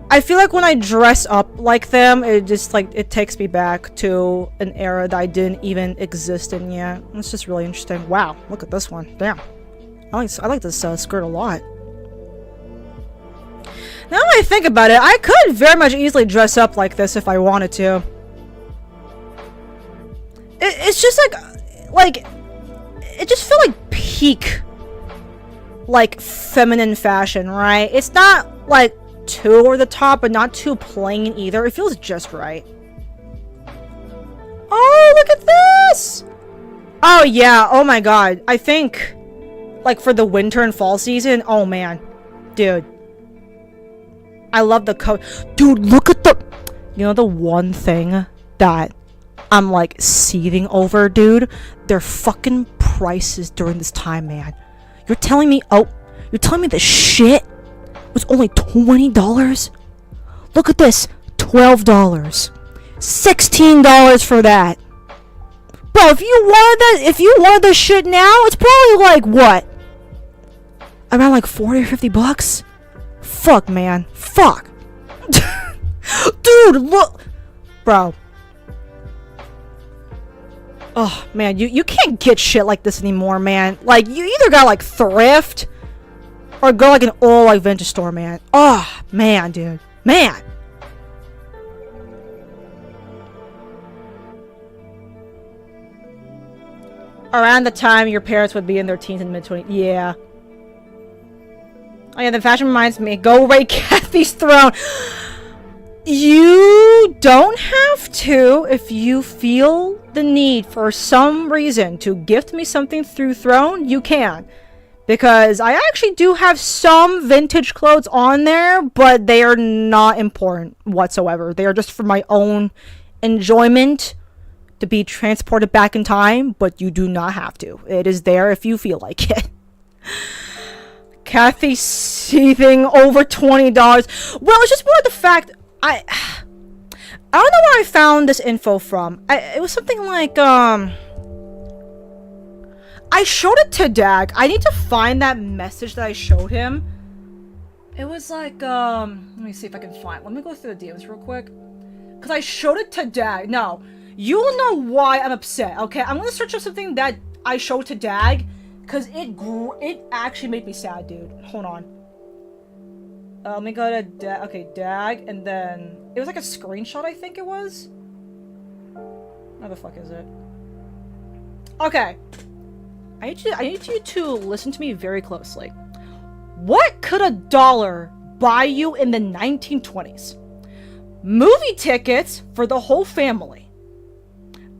I feel like when I dress up like them, it just like, it takes me back to an era that I didn't even exist in yet. It's just really interesting. Wow, look at this one. Damn. I like this skirt a lot. Now that I think about it, I could very much easily dress up like this if I wanted to. It's just like, it just feels like peak, like, feminine fashion, right? It's not, like, too over the top, but not too plain either. It feels just right. Oh, look at this! Oh, yeah. Oh, my God. I think like for the winter and fall season. Oh man, dude, I love the coat. Dude, look at the, you know, the one thing that I'm like seething over, dude, their fucking prices during this time, man. You're telling me, oh, you're telling me the shit was only $20? Look at this, $12, $16 for that. Bro, if you wanted this shit now, it's probably like what? Around like 40 or 50 bucks? Fuck, man. Fuck. Dude, look. Bro. Oh, man, you can't get shit like this anymore, man. Like, you either gotta like thrift or go like an old like vintage store, man. Oh, man, dude. Man. Around the time your parents would be in their teens and mid-20s. Yeah. Oh yeah, the fashion reminds me. Go raid Kathy's throne. You don't have to if you feel the need for some reason to gift me something through Throne. You can. Because I actually do have some vintage clothes on there, but they are not important whatsoever. They are just for my own enjoyment, to be transported back in time, but you do not have to. It is there if you feel like it. Kathy seething over $20. Well, it's just more the fact I don't know where I found this info from. It was something like I showed it to Dag. I need to find that message that I showed him. It was like let me see if I can find. Let me go through the DMs real quick. Cause I showed it to Dag. No. You'll know why I'm upset, okay? I'm gonna search up something that I showed to Dag, cause it actually made me sad, dude. Hold on. Let me go to Dag. Okay, Dag, and then it was like a screenshot, I think it was. Where the fuck is it? Okay. I need you to listen to me very closely. What could $1 buy you in the 1920s? Movie tickets for the whole family.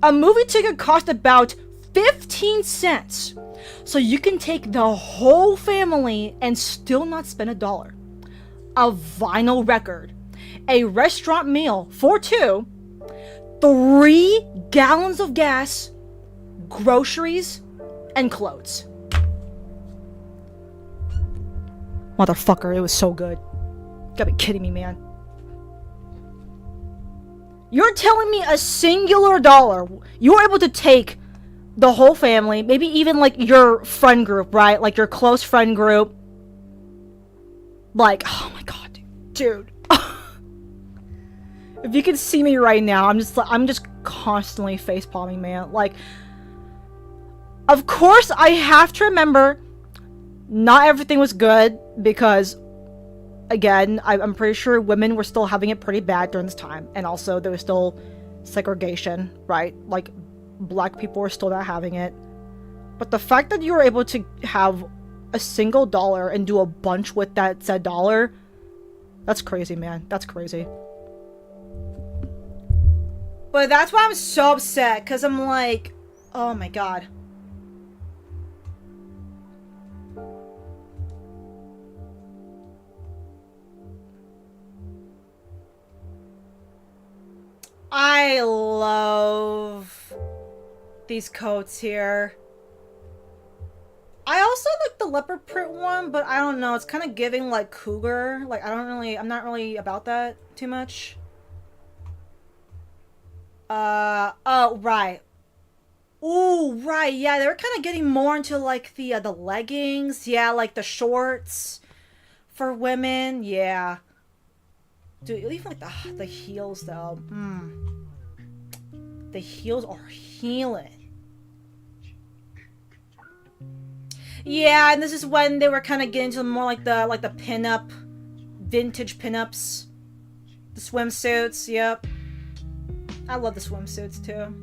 A movie ticket cost about 15 cents. So you can take the whole family and still not spend $1. A vinyl record. A restaurant meal for 2. 3 gallons of gas. Groceries. And clothes. Motherfucker, it was so good. You gotta be kidding me, man. You're telling me a singular dollar, you were able to take the whole family, maybe even like your friend group, right? Like your close friend group. Like, oh my god, dude. If you can see me right now, I'm just constantly face palming, man. Like, of course I have to remember not everything was good because, again, I'm pretty sure women were still having it pretty bad during this time. And also, there was still segregation, right? Like, black people were still not having it. But the fact that you were able to have a single dollar and do a bunch with that said dollar, that's crazy, man. That's crazy. But that's why I'm so upset, because I'm like, oh my god. I love these coats here. I also like the leopard print one, but I don't know. It's kind of giving like cougar. Like I'm not really about that too much. Oh, right. Ooh, right. Yeah, they were kind of getting more into like the leggings. Yeah, like the shorts for women. Yeah. Dude, even like the heels though. The heels are healing. Yeah, and this is when they were kind of getting to more like the pinup, vintage pinups, the swimsuits. Yep, I love the swimsuits too.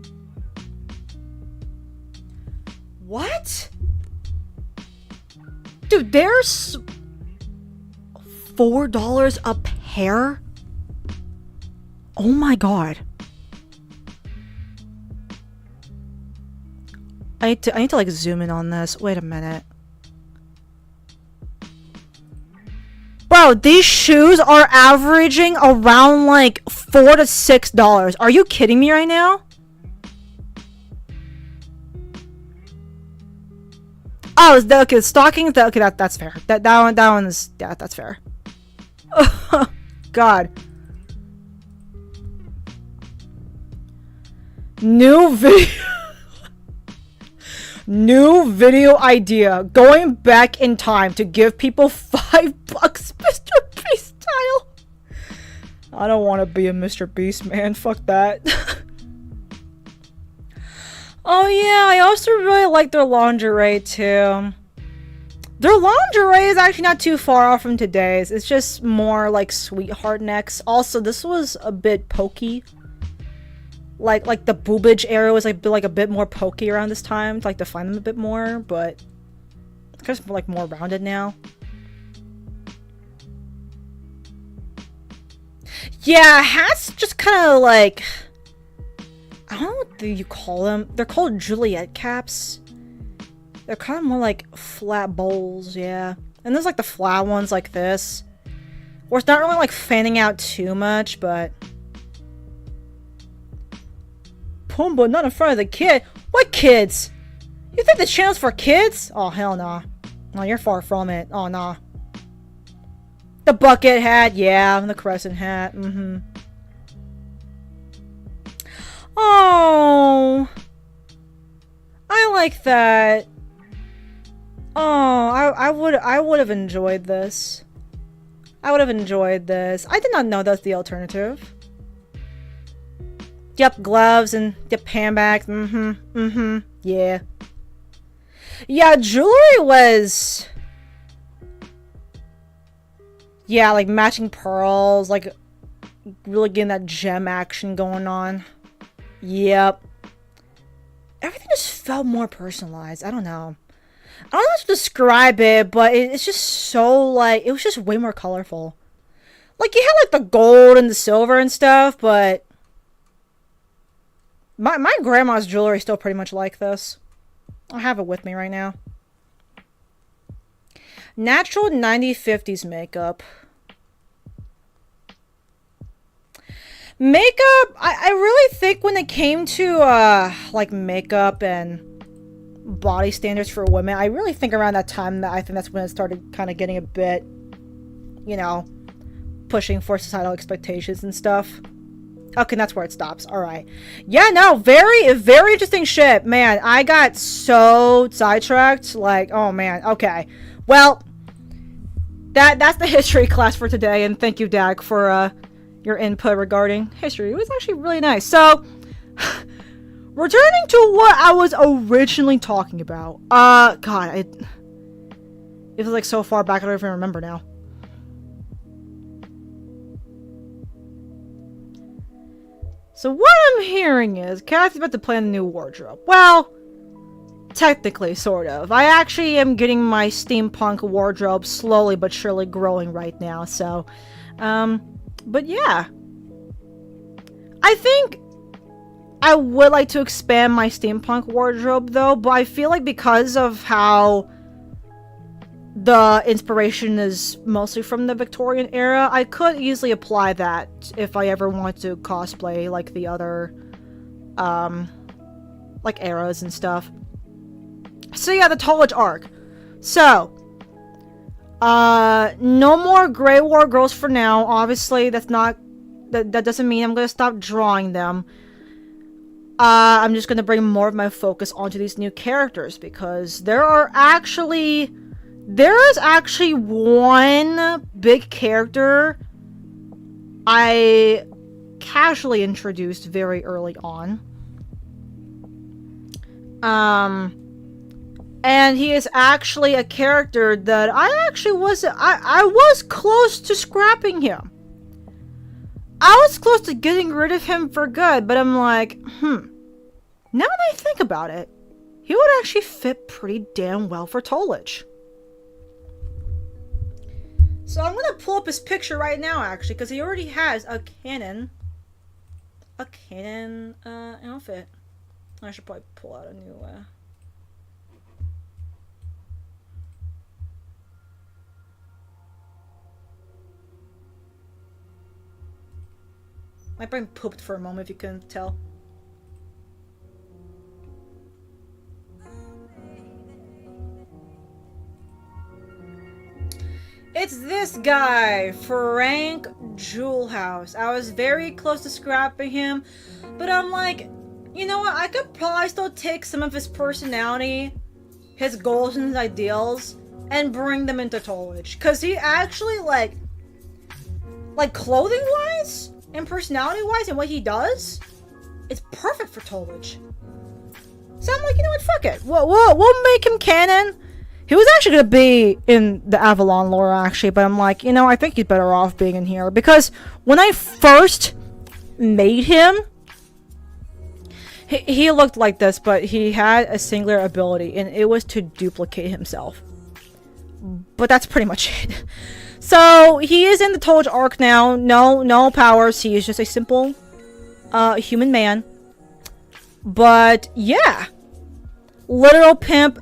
What? Dude, there's $4 a pair? Oh my god. I need to like zoom in on this. Wait a minute. Bro, these shoes are averaging around like $4 to $6. Are you kidding me right now? Oh, okay, stockings. Okay, that's fair. That one is, yeah, that's fair. God. New video. New video idea. Going back in time to give people $5, Mr. Beast style. I don't want to be a Mr. Beast, man. Fuck that. Oh yeah, I also really like their lingerie too. Their lingerie is actually not too far off from today's. It's just more like sweetheart necks. Also, this was a bit pokey. Like the boobage area was like a bit more pokey around this time to like define them a bit more, but it's kind of like more rounded now. Yeah, hats just kind of like, I don't know what you call them. They're called Juliet caps. They're kind of more like flat bowls, yeah. And there's like the flat ones like this, where it's not really like fanning out too much, but Pumbaa, not in front of the kid. What kids? You think the channel's for kids? Oh, hell nah. No, you're far from it. Oh, nah. The bucket hat, yeah. The crescent hat, Oh. I like that. Oh, I would have enjoyed this. I would have enjoyed this. I did not know that's the alternative. Yep, gloves and yep, handbags. Yeah. Yeah, jewelry was... Yeah, like matching pearls, like really getting that gem action going on. Yep. Everything just felt more personalized. I don't know. I don't know how to describe it, but it's just so like, it was just way more colorful. Like you had like the gold and the silver and stuff, but my grandma's jewelry is still pretty much like this. I have it with me right now. Natural 90s-50s makeup. Makeup, I really think when it came to like makeup and body standards for women, I really think around that time that I think that's when it started kind of getting a bit, you know, pushing for societal expectations and stuff. Okay, that's where it stops. All right. Yeah, no, very, very interesting shit. Man, I got so sidetracked. Like, oh man. Okay. Well, that's the history class for today. And thank you, Dak, for your input regarding history. It was actually really nice. So, returning to what I was originally talking about. God, it was like so far back I don't even remember now. So what I'm hearing is Kathy's about to plan a new wardrobe. Well, technically, sort of. I actually am getting my steampunk wardrobe slowly but surely growing right now, so, but yeah. I think I would like to expand my steampunk wardrobe, though, but I feel like because of how the inspiration is mostly from the Victorian era, I could easily apply that if I ever want to cosplay, like, the other, like, eras and stuff. So yeah, the Tollage arc. So, no more Grey War girls for now. Obviously, that doesn't mean I'm gonna stop drawing them. I'm just gonna bring more of my focus onto these new characters, because there is actually one big character I casually introduced very early on. And he is actually a character that I was close to scrapping him. I was close to getting rid of him for good, but I'm like, now that I think about it, he would actually fit pretty damn well for Tollage. So I'm gonna pull up his picture right now, actually, because he already has a canon outfit. I should probably pull out a new, My brain pooped for a moment, if you couldn't tell. It's this guy, Frank Jewelhouse. I was very close to scrapping him, but I'm like, you know what? I could probably still take some of his personality, his goals and his ideals, and bring them into Tollwitch. Because he actually, like clothing-wise and personality-wise and what he does, it's perfect for Tollwitch. So I'm like, you know what? Fuck it. We'll make him canon. He was actually going to be in the Avalon lore, actually, but I'm like, you know, I think he's better off being in here. Because when I first made him, he looked like this, but he had a singular ability, and it was to duplicate himself. But that's pretty much it. So, he is in the Tollwitch arc now. No powers. He is just a simple human man. But, yeah. Literal pimp.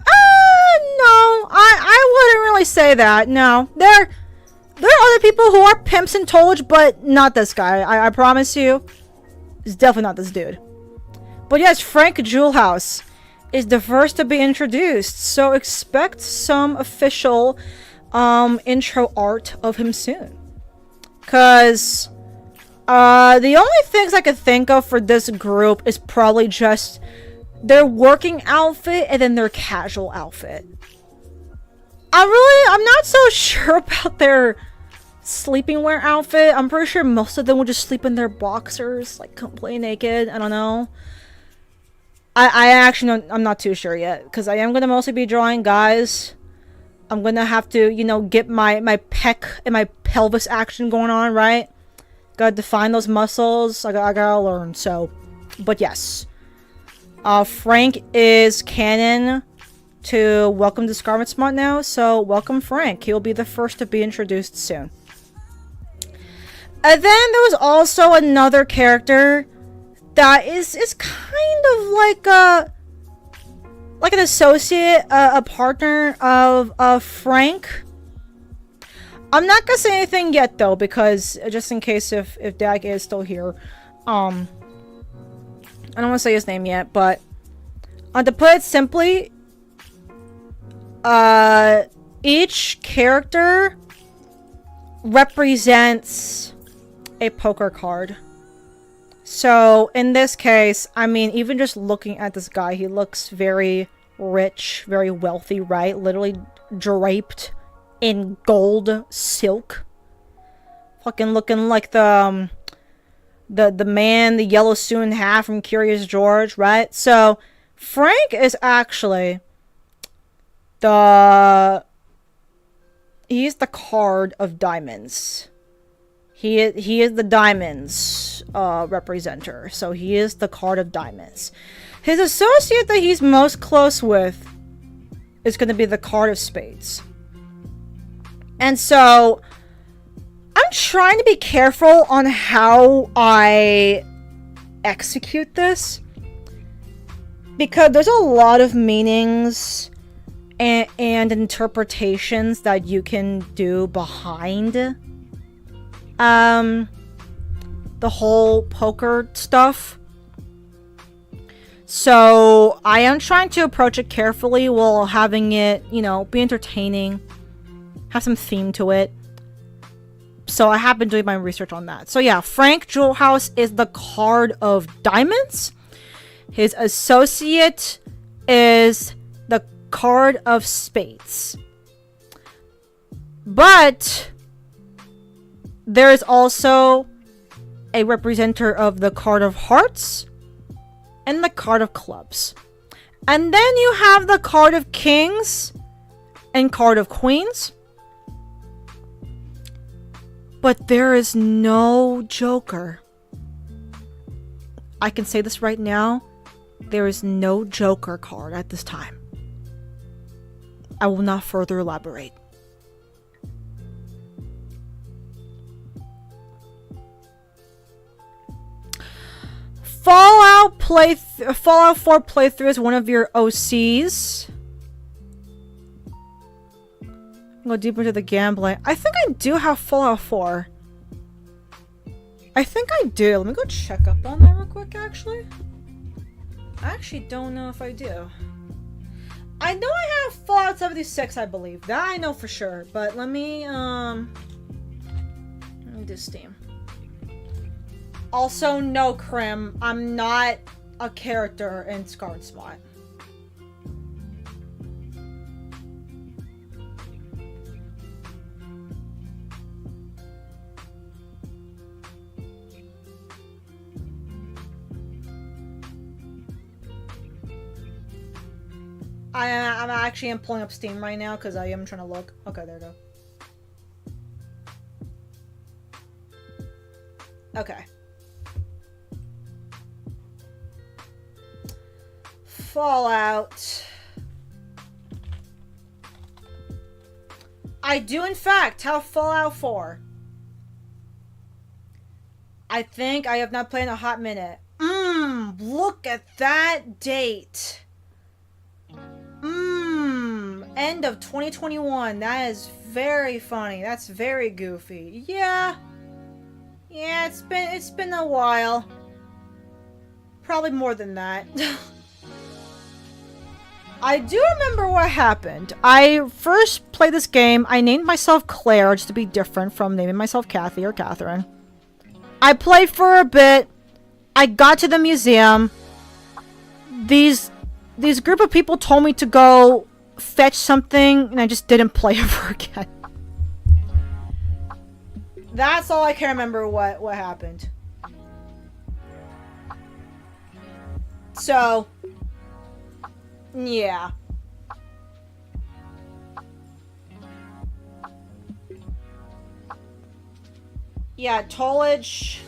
No, I wouldn't really say that. No, there are other people who are pimps in Tollwitch, but not this guy. I promise you, it's definitely not this dude. But yes, Frank Jewelhouse is the first to be introduced, so expect some official intro art of him soon. Cause the only things I could think of for this group is probably just their working outfit and then their casual outfit. I'm not so sure about their sleeping wear outfit. I'm pretty sure most of them will just sleep in their boxers, like completely naked. I don't know. I actually I'm not too sure yet, because I am gonna mostly be drawing guys. I'm gonna have to, you know, get my pec and my pelvis action going on, right? Gotta define those muscles. I gotta learn. So, but yes. Frank is canon to Welcome to Scarlet Smart now, so welcome Frank. He'll be the first to be introduced soon. And then there was also another character that is kind of like an associate, a partner of Frank. I'm not gonna say anything yet though, because just in case if Dag is still here, I don't want to say his name yet, but to put it simply, each character represents a poker card. So in this case, I mean, even just looking at this guy, he looks very rich, very wealthy, right? Literally draped in gold silk. Fucking looking like the man, the yellow suit and hat from Curious George, right? So Frank is actually he's the card of diamonds. He is the diamonds representer. So he is the card of diamonds. His associate that he's most close with is going to be the card of spades. And so I'm trying to be careful on how I execute this, because there's a lot of meanings and interpretations that you can do behind the whole poker stuff. So I am trying to approach it carefully while having it, you know, be entertaining, have some theme to it. So I have been doing my research on that. So yeah, Frank Jewelhouse is the card of diamonds. His associate is the card of spades. But there is also a representer of the card of hearts and the card of clubs. And then you have the card of kings and card of queens. But there is no Joker. I can say this right now. There is no Joker card at this time. I will not further elaborate. Fallout 4 playthrough is one of your OCs. Go deeper into the gambling. I think I do have Fallout 4. I think I do. Let me go check up on that real quick, actually. I actually don't know if I do. I know I have Fallout 76, I believe. That I know for sure. But let me do Steam. Also, no, Krim. I'm not a character in Scarlet Spot. I'm actually pulling up Steam right now because I am trying to look. Okay, there we go. Okay. Fallout. I do, in fact, have Fallout 4. I think I have not played in a hot minute. Look at that date. End of 2021. That is very funny. That's very goofy. Yeah. Yeah, it's been a while. Probably more than that. I do remember what happened. I first played this game. I named myself Claire just to be different from naming myself Kathy or Catherine. I played for a bit. I got to the museum. These group of people told me to go fetch something, and I just didn't play ever again. That's all I can remember what happened. So, yeah. Yeah, Tollage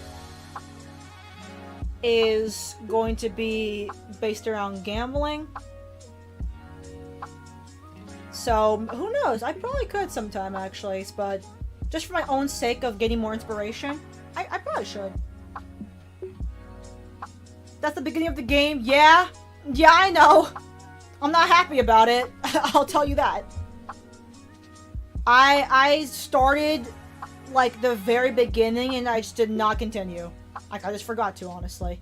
is going to be based around gambling. So, who knows? I probably could sometime, actually, but just for my own sake of getting more inspiration, I probably should. That's the beginning of the game? Yeah? Yeah, I know. I'm not happy about it. I'll tell you that. I started, like, the very beginning, and I just did not continue. Like, I just forgot to, honestly.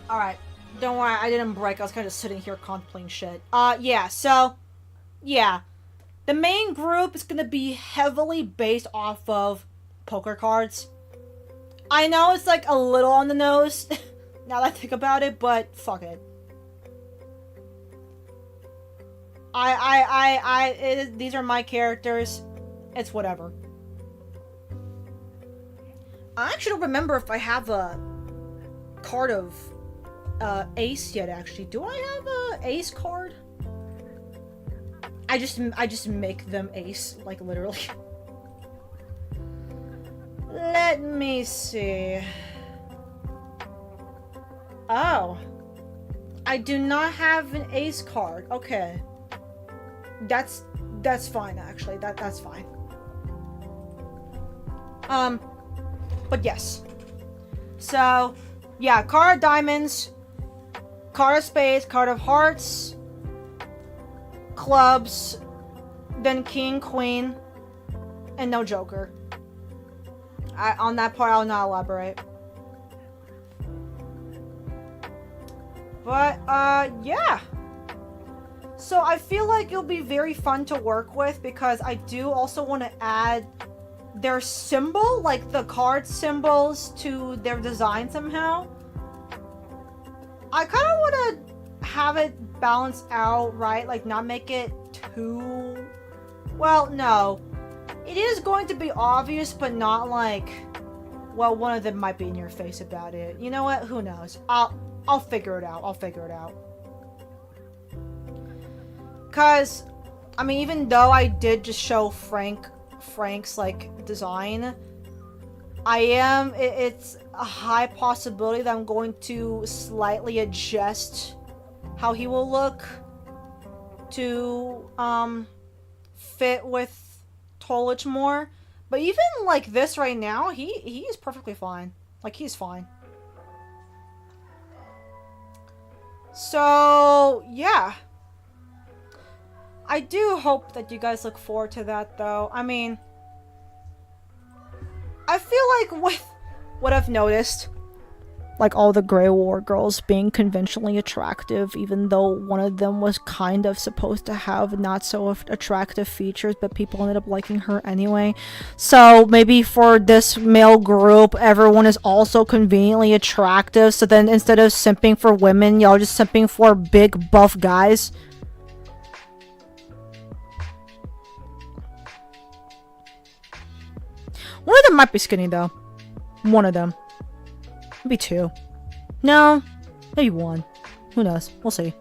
Alright, don't worry, I didn't break. I was kind of sitting here contemplating shit. Yeah, so, yeah. The main group is gonna be heavily based off of poker cards. I know it's like a little on the nose, now that I think about it, but fuck it. These are my characters. It's whatever. I actually don't remember if I have a card of Ace yet, actually. Do I have a Ace card? I just make them Ace, like, literally. Let me see. Oh. I do not have an Ace card. Okay. That's fine, actually. That's fine. But yes. So, yeah, card of diamonds, card of spades, card of hearts, clubs, then king, queen, and no joker. On that part, I'll not elaborate. But, yeah. So I feel like it'll be very fun to work with because I do also want to add their symbol, like the card symbols, to their design somehow. I kind of want to have it balance out, right? Like, not make it too... Well, no. It is going to be obvious, but not, like, Well, one of them might be in your face about it. You know what? Who knows? I'll figure it out. I'll figure it out. Cause, I mean, even though I did just show Frank's like design, it's a high possibility that I'm going to slightly adjust how he will look to fit with Tolich more. But even like this right now, he is perfectly fine. Like, he's fine. So yeah, I do hope that you guys look forward to that, though. I mean, I feel like with what I've noticed, like all the Grey War girls being conventionally attractive, even though one of them was kind of supposed to have not so attractive features, but people ended up liking her anyway. So maybe for this male group, everyone is also conveniently attractive, so then instead of simping for women, y'all just simping for big buff guys. One of them might be skinny, though. One of them. Maybe two. No. Maybe one. Who knows? We'll see.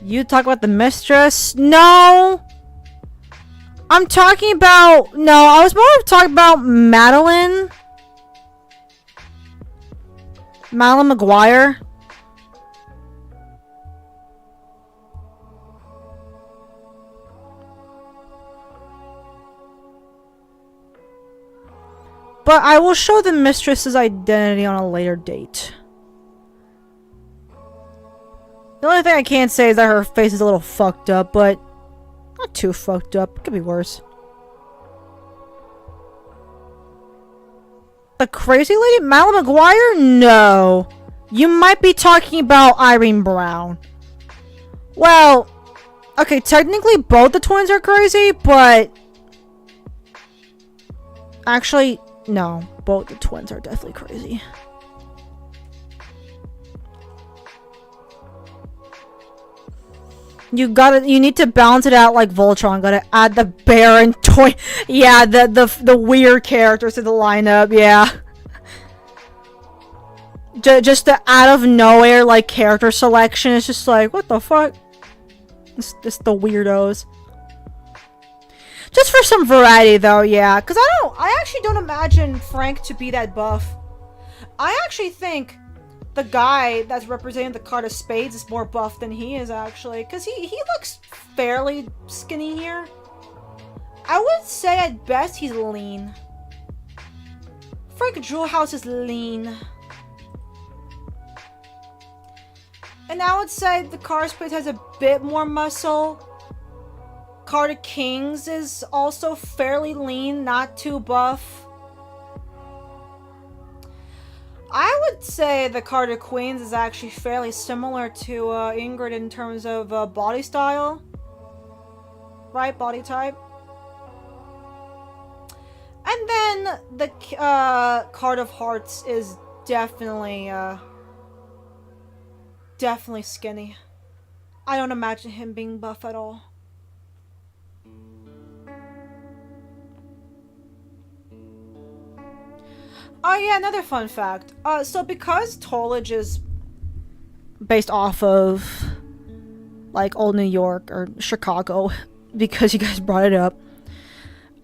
You talk about the mistress? No! I'm talking about... No, I was more talking about Madeline. Madeline McGuire. But I will show the mistress's identity on a later date. The only thing I can't say is that her face is a little fucked up, but not too fucked up. It could be worse. The crazy lady? Madeline McGuire? No. You might be talking about Irene Brown. Well, okay, technically both the twins are crazy, but... Actually... No, both the twins are definitely crazy. You need to balance it out like Voltron. Gotta add the bear and toy. Yeah, the weird characters to the lineup. Yeah. Just the out of nowhere like character selection is just like, what the fuck? It's just the weirdos. Just for some variety, though, yeah. Because I actually don't imagine Frank to be that buff. I actually think the guy that's representing the card of spades is more buff than he is, actually. Because he looks fairly skinny here. I would say at best he's lean. Frank Jewelhouse is lean. And I would say the card of spades has a bit more muscle. Card of Kings is also fairly lean, not too buff. I would say the card of Queens is actually fairly similar to Ingrid in terms of body style. Right, body type. And then the card of Hearts is definitely skinny. I don't imagine him being buff at all. Oh yeah, another fun fact. So because Tolich is based off of like old New York or Chicago, because you guys brought it up,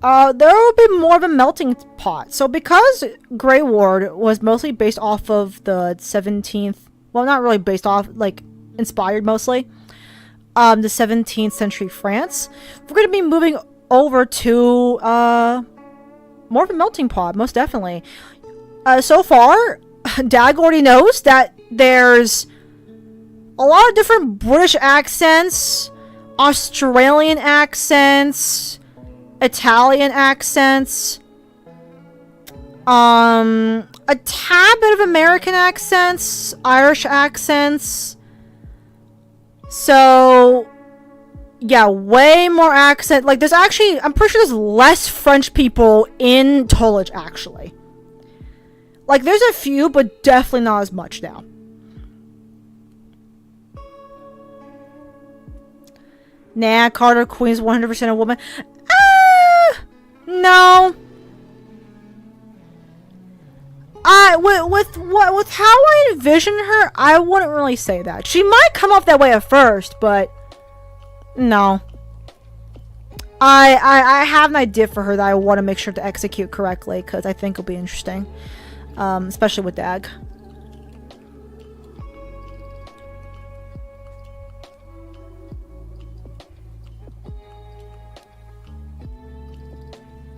there will be more of a melting pot. So because Grey Ward was mostly based off of the 17th, well, not really based off, like inspired mostly, the 17th century France, we're going to be moving over to more of a melting pot, most definitely. So far, Dag already knows that there's a lot of different British accents, Australian accents, Italian accents, a tad bit of American accents, Irish accents. So, yeah, way more accent. Like, there's actually, I'm pretty sure there's less French people in Tolich, actually. Like, there's a few, but definitely not as much now. Nah, Carter Queen's 100% a woman. No. With how I envision her, I wouldn't really say that. She might come off that way at first, but no. I have an idea for her that I want to make sure to execute correctly, because I think it'll be interesting. Especially with Dag.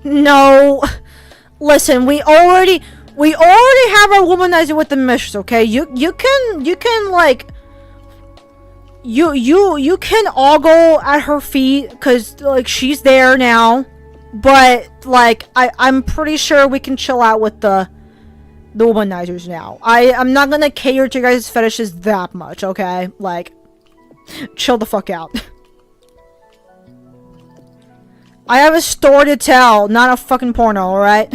No. Listen, we already have our womanizer with the mistress, okay? You can like you can all go at her feet because like she's there now, but like I'm pretty sure we can chill out with the womanizers now. I'm not gonna cater to your guys' fetishes that much, okay? Like, chill the fuck out. I have a story to tell, not a fucking porno, alright?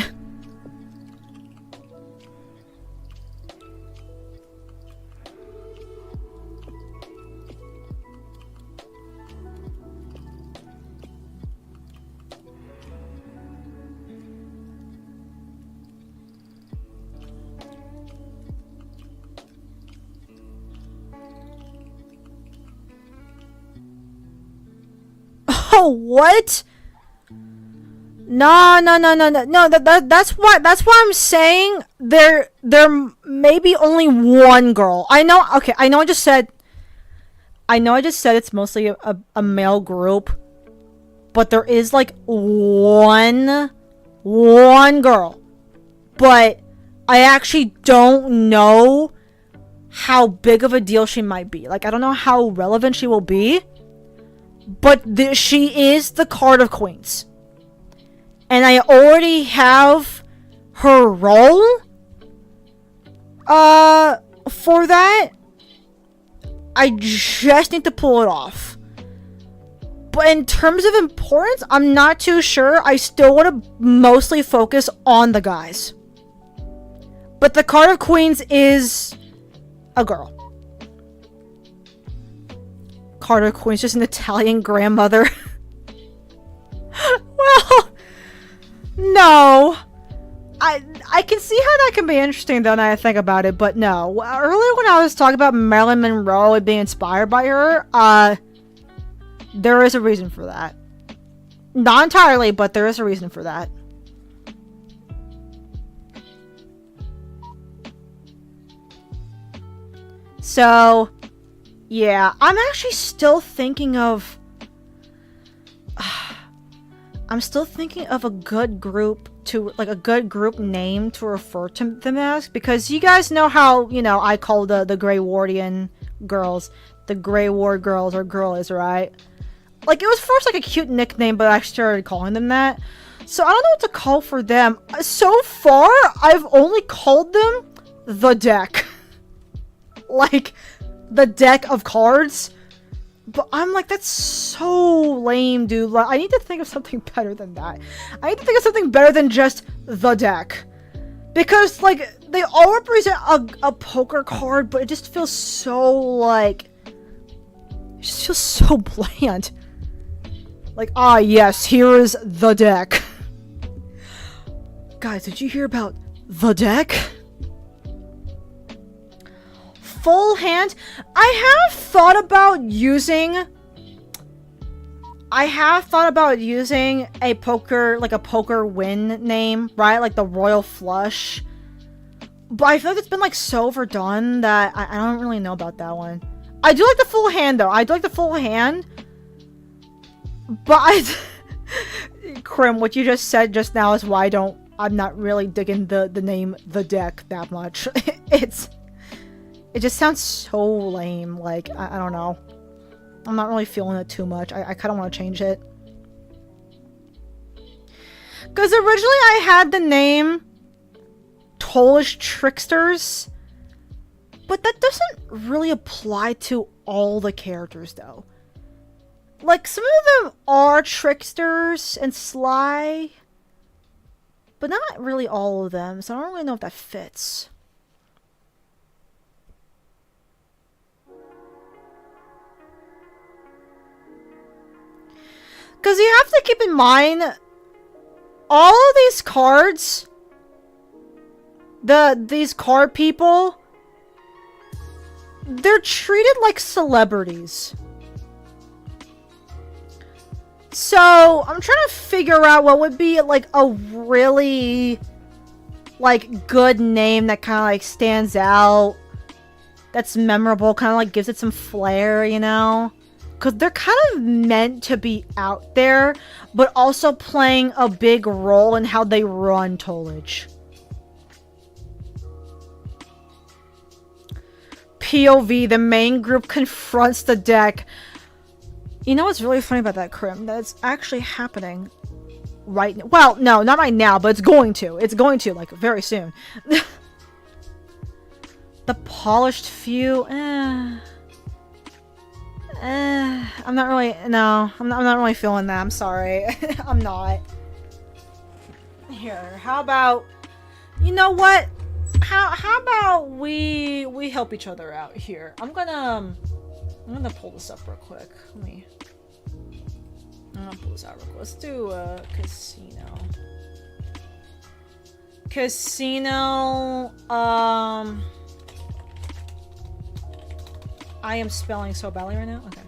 Oh, what? No. That's why I'm saying there may be only one girl. I know. Okay, I know. I just said it's mostly a male group, but there is like one girl. But I actually don't know how big of a deal she might be. Like, I don't know how relevant she will be. But she is the Card of Queens. And I already have her role for that. I just need to pull it off. But in terms of importance, I'm not too sure. I still want to mostly focus on the guys. But the Card of Queens is a girl. Carter Queen's just an Italian grandmother. Well, no. I can see how that can be interesting though now I think about it, but no. Earlier when I was talking about Marilyn Monroe and being inspired by her, there is a reason for that. Not entirely, but there is a reason for that. So, yeah, I'm actually still thinking of... I'm still thinking of a good group to... Like, a good group name to refer to them as. Because you guys know how, you know, I call the Grey Wardian girls. The Grey Ward girls or girlies, right? Like, it was first, like, a cute nickname, but I started calling them that. So, I don't know what to call for them. So far, I've only called them the deck. Like... the deck of cards, but I'm like, that's so lame, dude. Like, I need to think of something better than that. I need to think of something better than just the deck, because like they all represent a poker card, but it just feels so like, it just feels so bland. Like, ah, yes, here is the deck. Guys, did you hear about the deck? Full hand. I have thought about using a poker, like a poker win name, right? Like the Royal Flush. But I feel like it's been like so overdone that I don't really know about that one. I do like the full hand though. I do like the full hand. But Krim, what you just said just now is why I'm not really digging the name The Deck that much. It just sounds so lame. Like, I don't know. I'm not really feeling it too much. I kind of want to change it. Because originally I had the name Polish Tricksters. But that doesn't really apply to all the characters, though. Like, some of them are tricksters and sly. But not really all of them. So I don't really know if that fits. Because you have to keep in mind, all of these cards, these card people, they're treated like celebrities. So, I'm trying to figure out what would be, like, a really, like, good name that kind of, like, stands out. That's memorable, kind of, like, gives it some flair, you know? Because they're kind of meant to be out there, but also playing a big role in how they run Tollage. POV, the main group confronts the deck. You know what's really funny about that, Krim? That it's actually happening right now. Well, no, not right now, but it's going to. It's going to, like, very soon. The polished few, I'm not really, no, I'm not really feeling that. I'm sorry. I'm not. Here, how about, you know what? How about we help each other out here? I'm gonna pull this up real quick. I'm gonna pull this out real quick. Let's do casino. Casino. I am spelling so badly right now. Okay.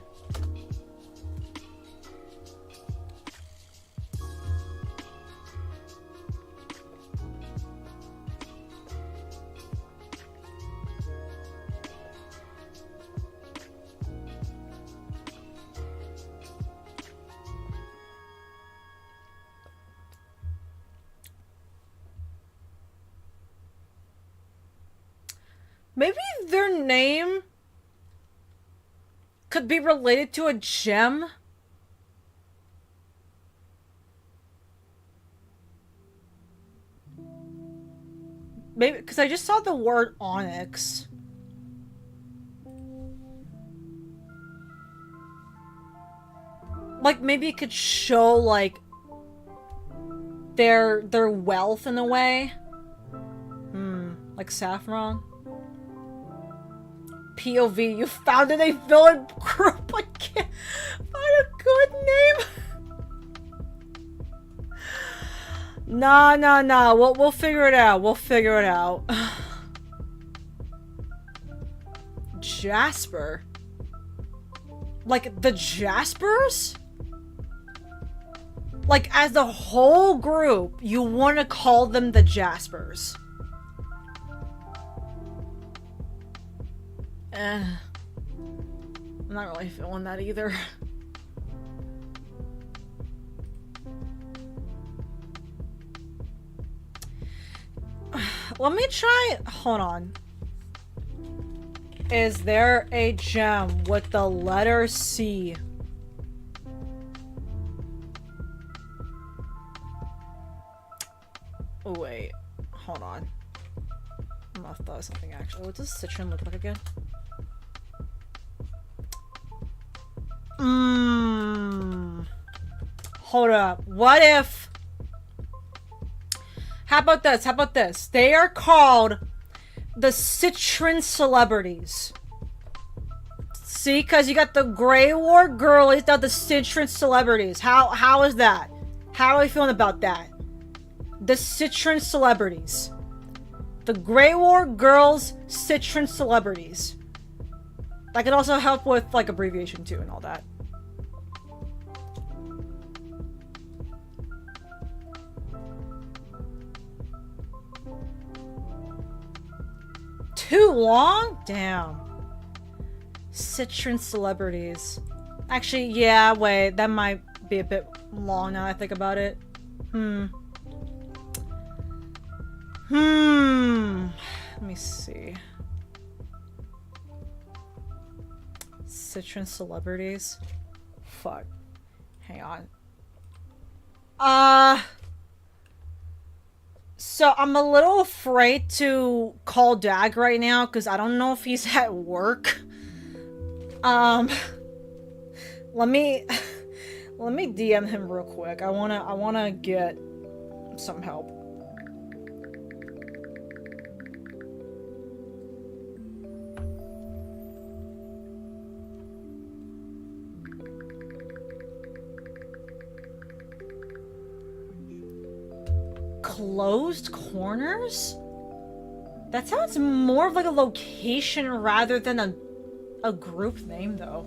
Maybe their name could be related to a gem? Maybe, because I just saw the word onyx. Like, maybe it could show, like, their wealth in a way. Like saffron. POV, you founded a villain group. I can't find a good name. Nah. We'll figure it out. We'll figure it out. Jasper. Like the Jaspers? Like as the whole group, you want to call them the Jaspers. I'm not really feeling that either. Let me try. Hold on. Is there a gem with the letter C? Oh, wait. Hold on. I must have thought of something actually. What does citron look like again? Hold up. What if... How about this? How about this? They are called the Citron Celebrities. See? Because you got the Grey War Girlies, now the Citron Celebrities. How is that? How are we feeling about that? The Citron Celebrities. The Grey War Girls Citron Celebrities. That could also help with, like, abbreviation, too, and all that. Too long? Damn. Citron Celebrities. Actually, yeah, wait. That might be a bit long now that I think about it. Let me see. Citron Celebrities. Fuck. Hang on. So I'm a little afraid to call Dag right now because I don't know if he's at work. Let me DM him real quick. I wanna get some help. Closed Corners? That sounds more of like a location rather than a group name, though.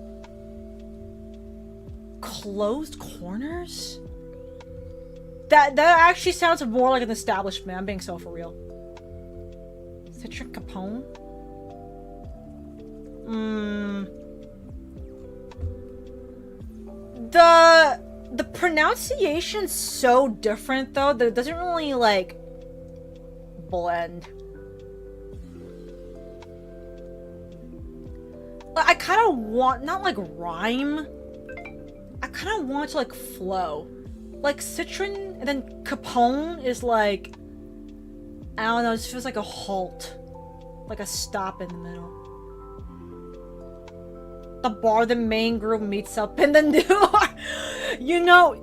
Closed Corners? That actually sounds more like an establishment. I'm being so for real. Citron Capone? The pronunciation's so different though that it doesn't really like blend. I kind of want, not like rhyme, I kind of want to like flow. Like Citron and then Capone is like, I don't know, it just feels like a halt. Like a stop in the middle. The bar the main group meets up in the new you know,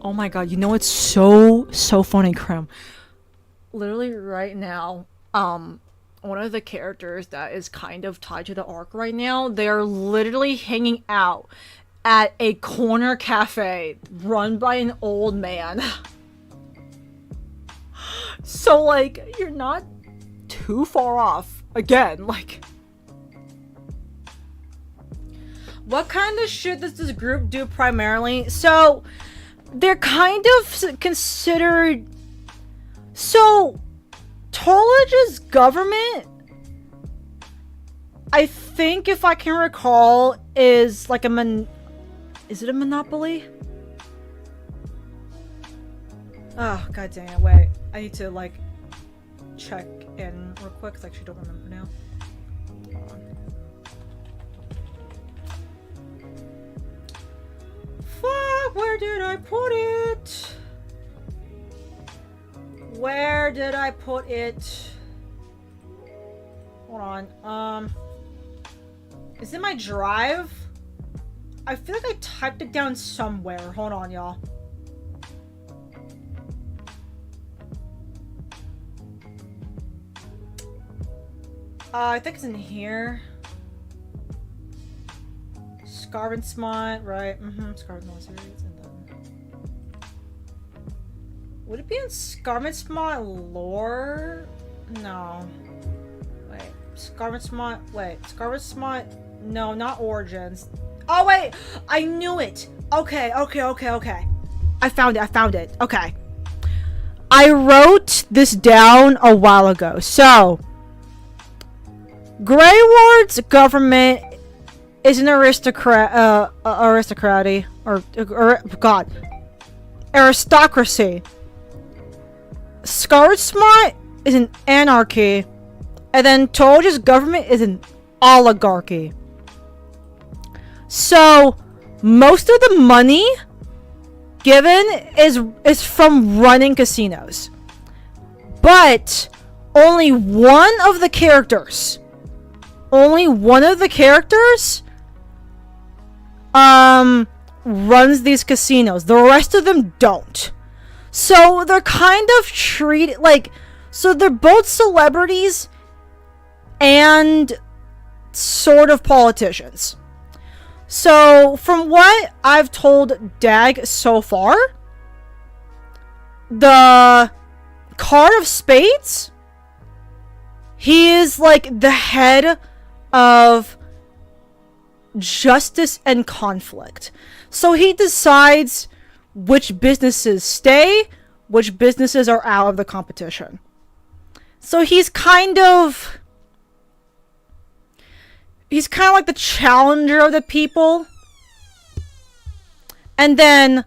oh my god, you know it's so funny, Krim. Literally right now, one of the characters that is kind of tied to the arc right now, they're literally hanging out at a corner cafe run by an old man. So like, you're not too far off. Again, like, what kind of shit does this group do primarily? So they're kind of considered, so Tollige's government, I think if I can recall, is like is it a monopoly? Oh, god dang it, wait. I need to, like, check in real quick, because I actually don't remember now. Hold on. Fuck, where did I put it? Where did I put it? Hold on, is it my drive? I feel like I typed it down somewhere. Hold on, y'all. I think it's in here. Scarven Smart, right? Scarven series, and then would it be in Scarven Smart lore? No. Wait, Scarven Smart. Wait, Scarven Smart. No, not Origins. Oh wait, I knew it. Okay. I found it. Okay. I wrote this down a while ago. So, Grey Ward's government is an aristocracy, aristocracy. Scarlet Smart is an anarchy, and then Tollige's government is an oligarchy. So, most of the money given is from running casinos. But only one of the characters runs these casinos. The rest of them don't. So they're kind of treated like, so they're both celebrities and sort of politicians. So, from what I've told Dag so far, the Card of Spades, he is like the head of justice and conflict. So he decides which businesses stay, which businesses are out of the competition. So he's kind of like the challenger of the people. And then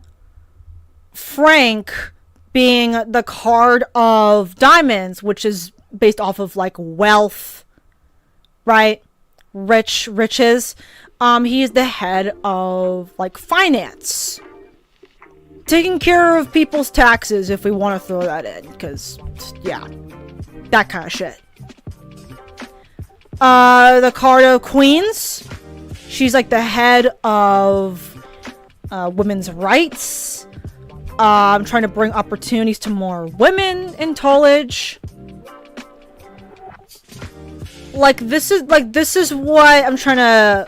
Frank being the card of diamonds, which is based off of like wealth, right? Riches. He's the head of like finance. Taking care of people's taxes, if we want to throw that in, because yeah, that kind of shit. The card of Queens. She's like the head of women's rights. I'm trying to bring opportunities to more women in Tollige. This is what I'm trying to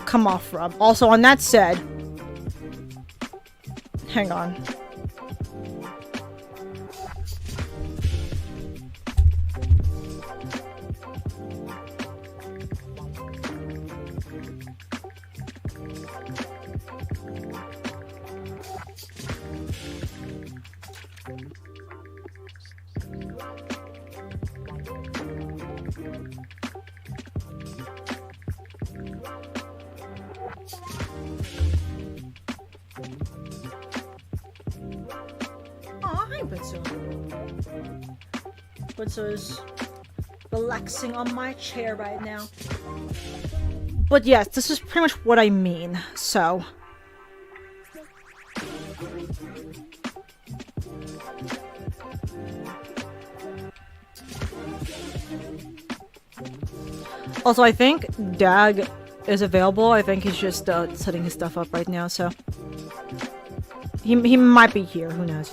come off from. Also, on that said, hang on. hi, Butsu. Butsu is relaxing on my chair right now. But yes, this is pretty much what I mean, so... Also, I think Dag is available. I think he's just setting his stuff up right now, so... He might be here, who knows.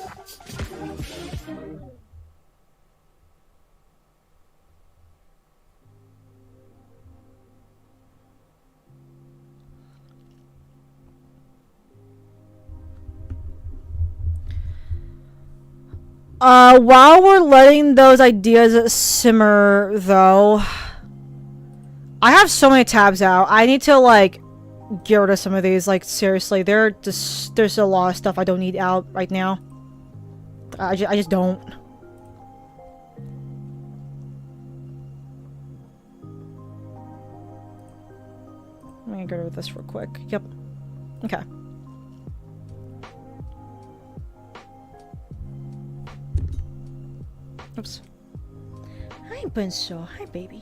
While we're letting those ideas simmer, though... I have so many tabs out. I need to, like, get rid of some of these. Like, seriously, there's a lot of stuff I don't need out right now. I just don't. Let me get rid of this real quick. Yep. Okay. Oops. Hi, Bunso. Hi, baby.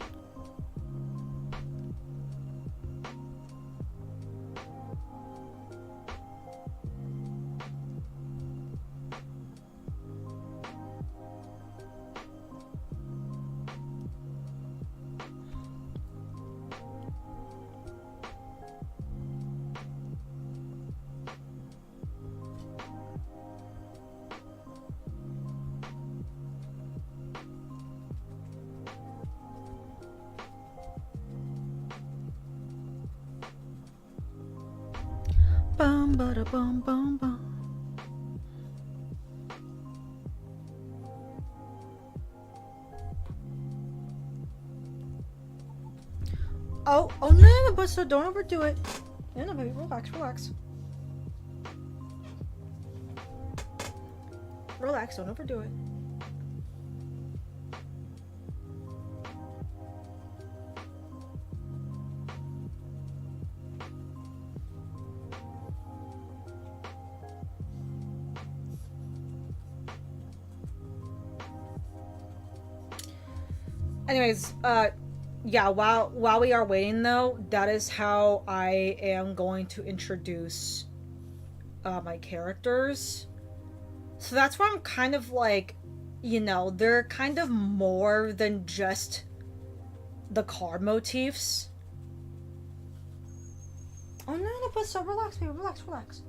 Bum ba da bum bum bum. Oh no, but so don't overdo it. No, baby, relax, relax. Relax, don't overdo it. Anyways, yeah, while we are waiting though, that is how I am going to introduce my characters. So that's why I'm kind of like, you know, they're kind of more than just the card motifs. Oh no, but so relax, baby, relax, relax.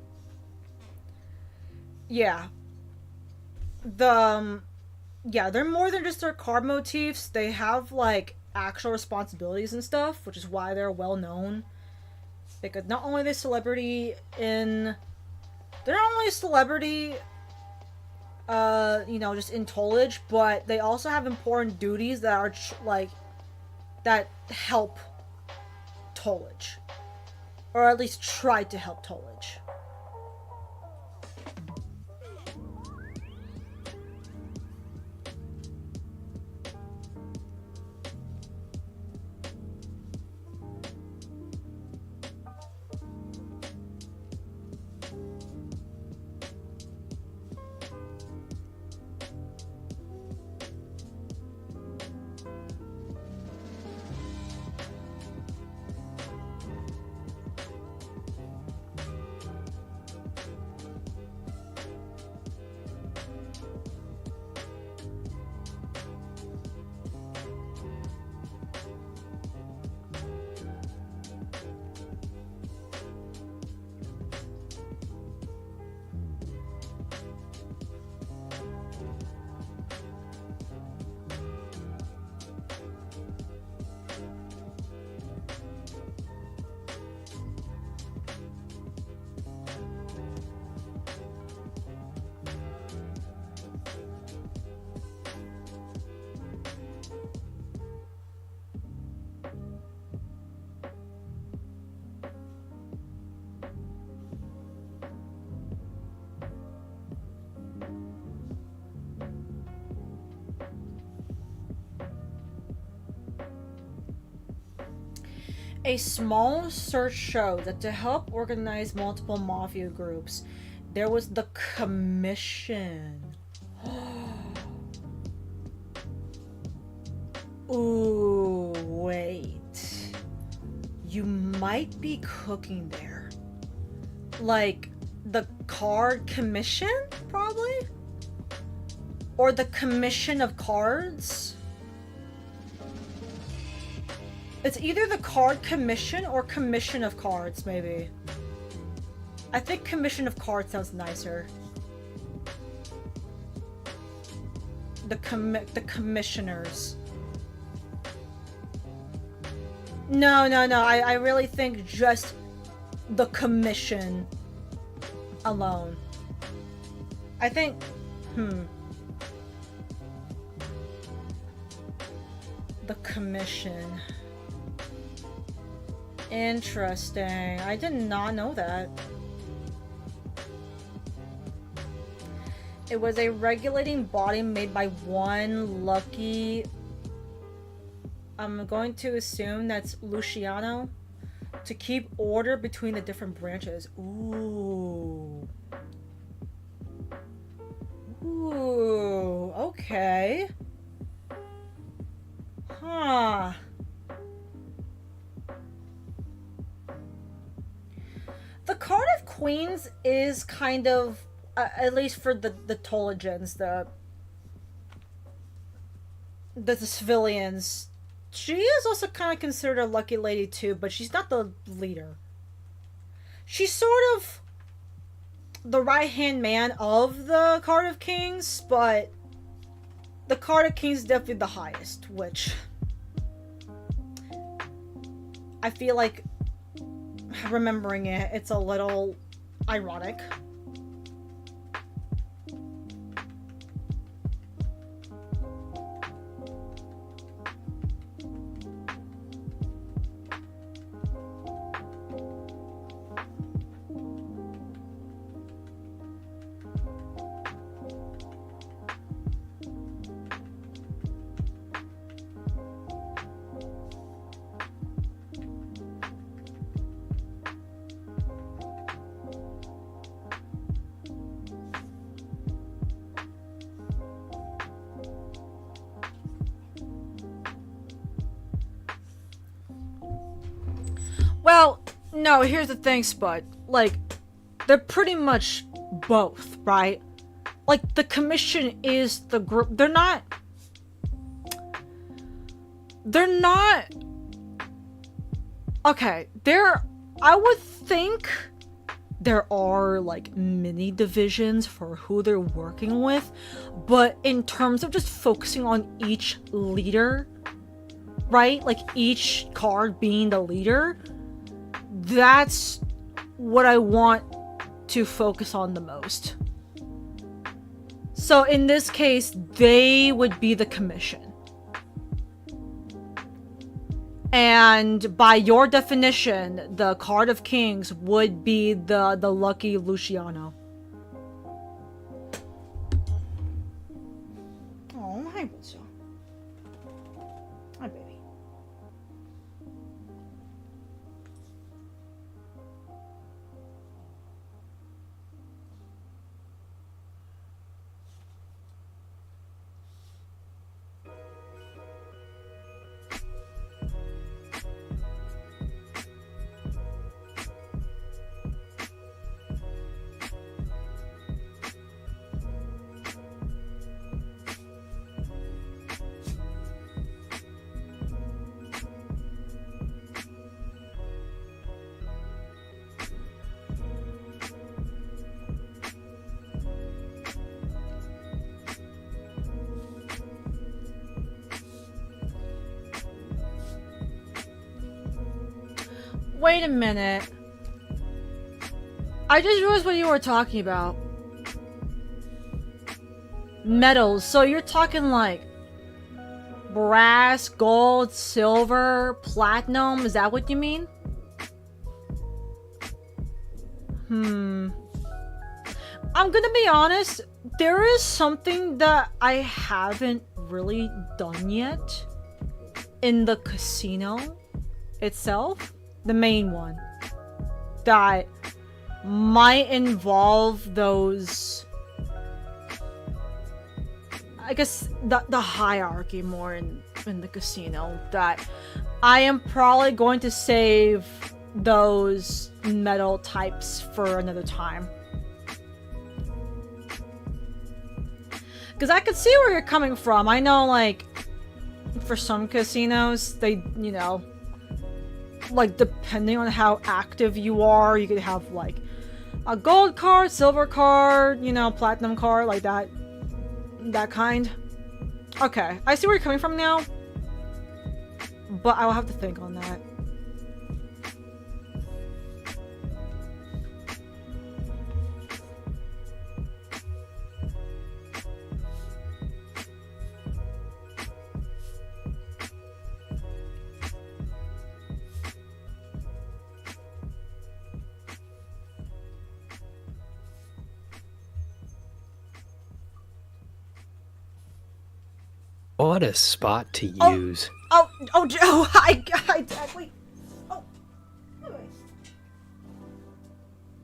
Yeah. Yeah, they're more than just their card motifs. They have, like, actual responsibilities and stuff, which is why they're well known. Because not only are they celebrity in... They're not only a celebrity, you know, just in Tollage, but they also have important duties that are, like, that help Tollage. Or at least try to help Tollage. A small search showed that to help organize multiple mafia groups, there was the Commission. Ooh, wait. You might be cooking there. Like, the card commission, probably? Or the commission of cards? It's either the card commission or commission of cards, maybe. I think commission of cards sounds nicer. The commissioners. No, I really think just the commission alone. I think, the commission. Interesting. I did not know that. It was a regulating body made by one lucky... I'm going to assume that's Luciano. To keep order between the different branches. Ooh. Ooh, okay. Huh. The Card of Queens is kind of, at least for the Toligens, the civilians, she is also kind of considered a lucky lady too, but she's not the leader. She's sort of the right-hand man of the Card of Kings, but the Card of Kings is definitely the highest, which I feel like, remembering it, it's a little ironic. Well, no, here's the thing, Spud. Like, they're pretty much both, right? Like, the commission is the group. They're not... Okay, I would think there are, like, mini divisions for who they're working with, but in terms of just focusing on each leader, right? Like, each card being the leader, that's what I want to focus on the most. So in this case, they would be the commission. And by your definition, the Card of Kings would be the lucky Luciano. Oh, hi, Wilson. Hi, baby. Wait a minute. I just realized what you were talking about. Metals. So you're talking like brass, gold, silver, platinum. Is that what you mean? I'm gonna be honest. There is something that I haven't really done yet in the casino itself. The main one that might involve those, I guess, the hierarchy more in the casino that I am probably going to save those metal types for another time. Because I can see where you're coming from. I know, like, for some casinos, they, you know, like, depending on how active you are, you could have, like, a gold card, silver card, you know, platinum card, like that kind. Okay, I see where you're coming from now, but I will have to think on that. What a spot to use. Oh, hi, Dad, wait. Oh,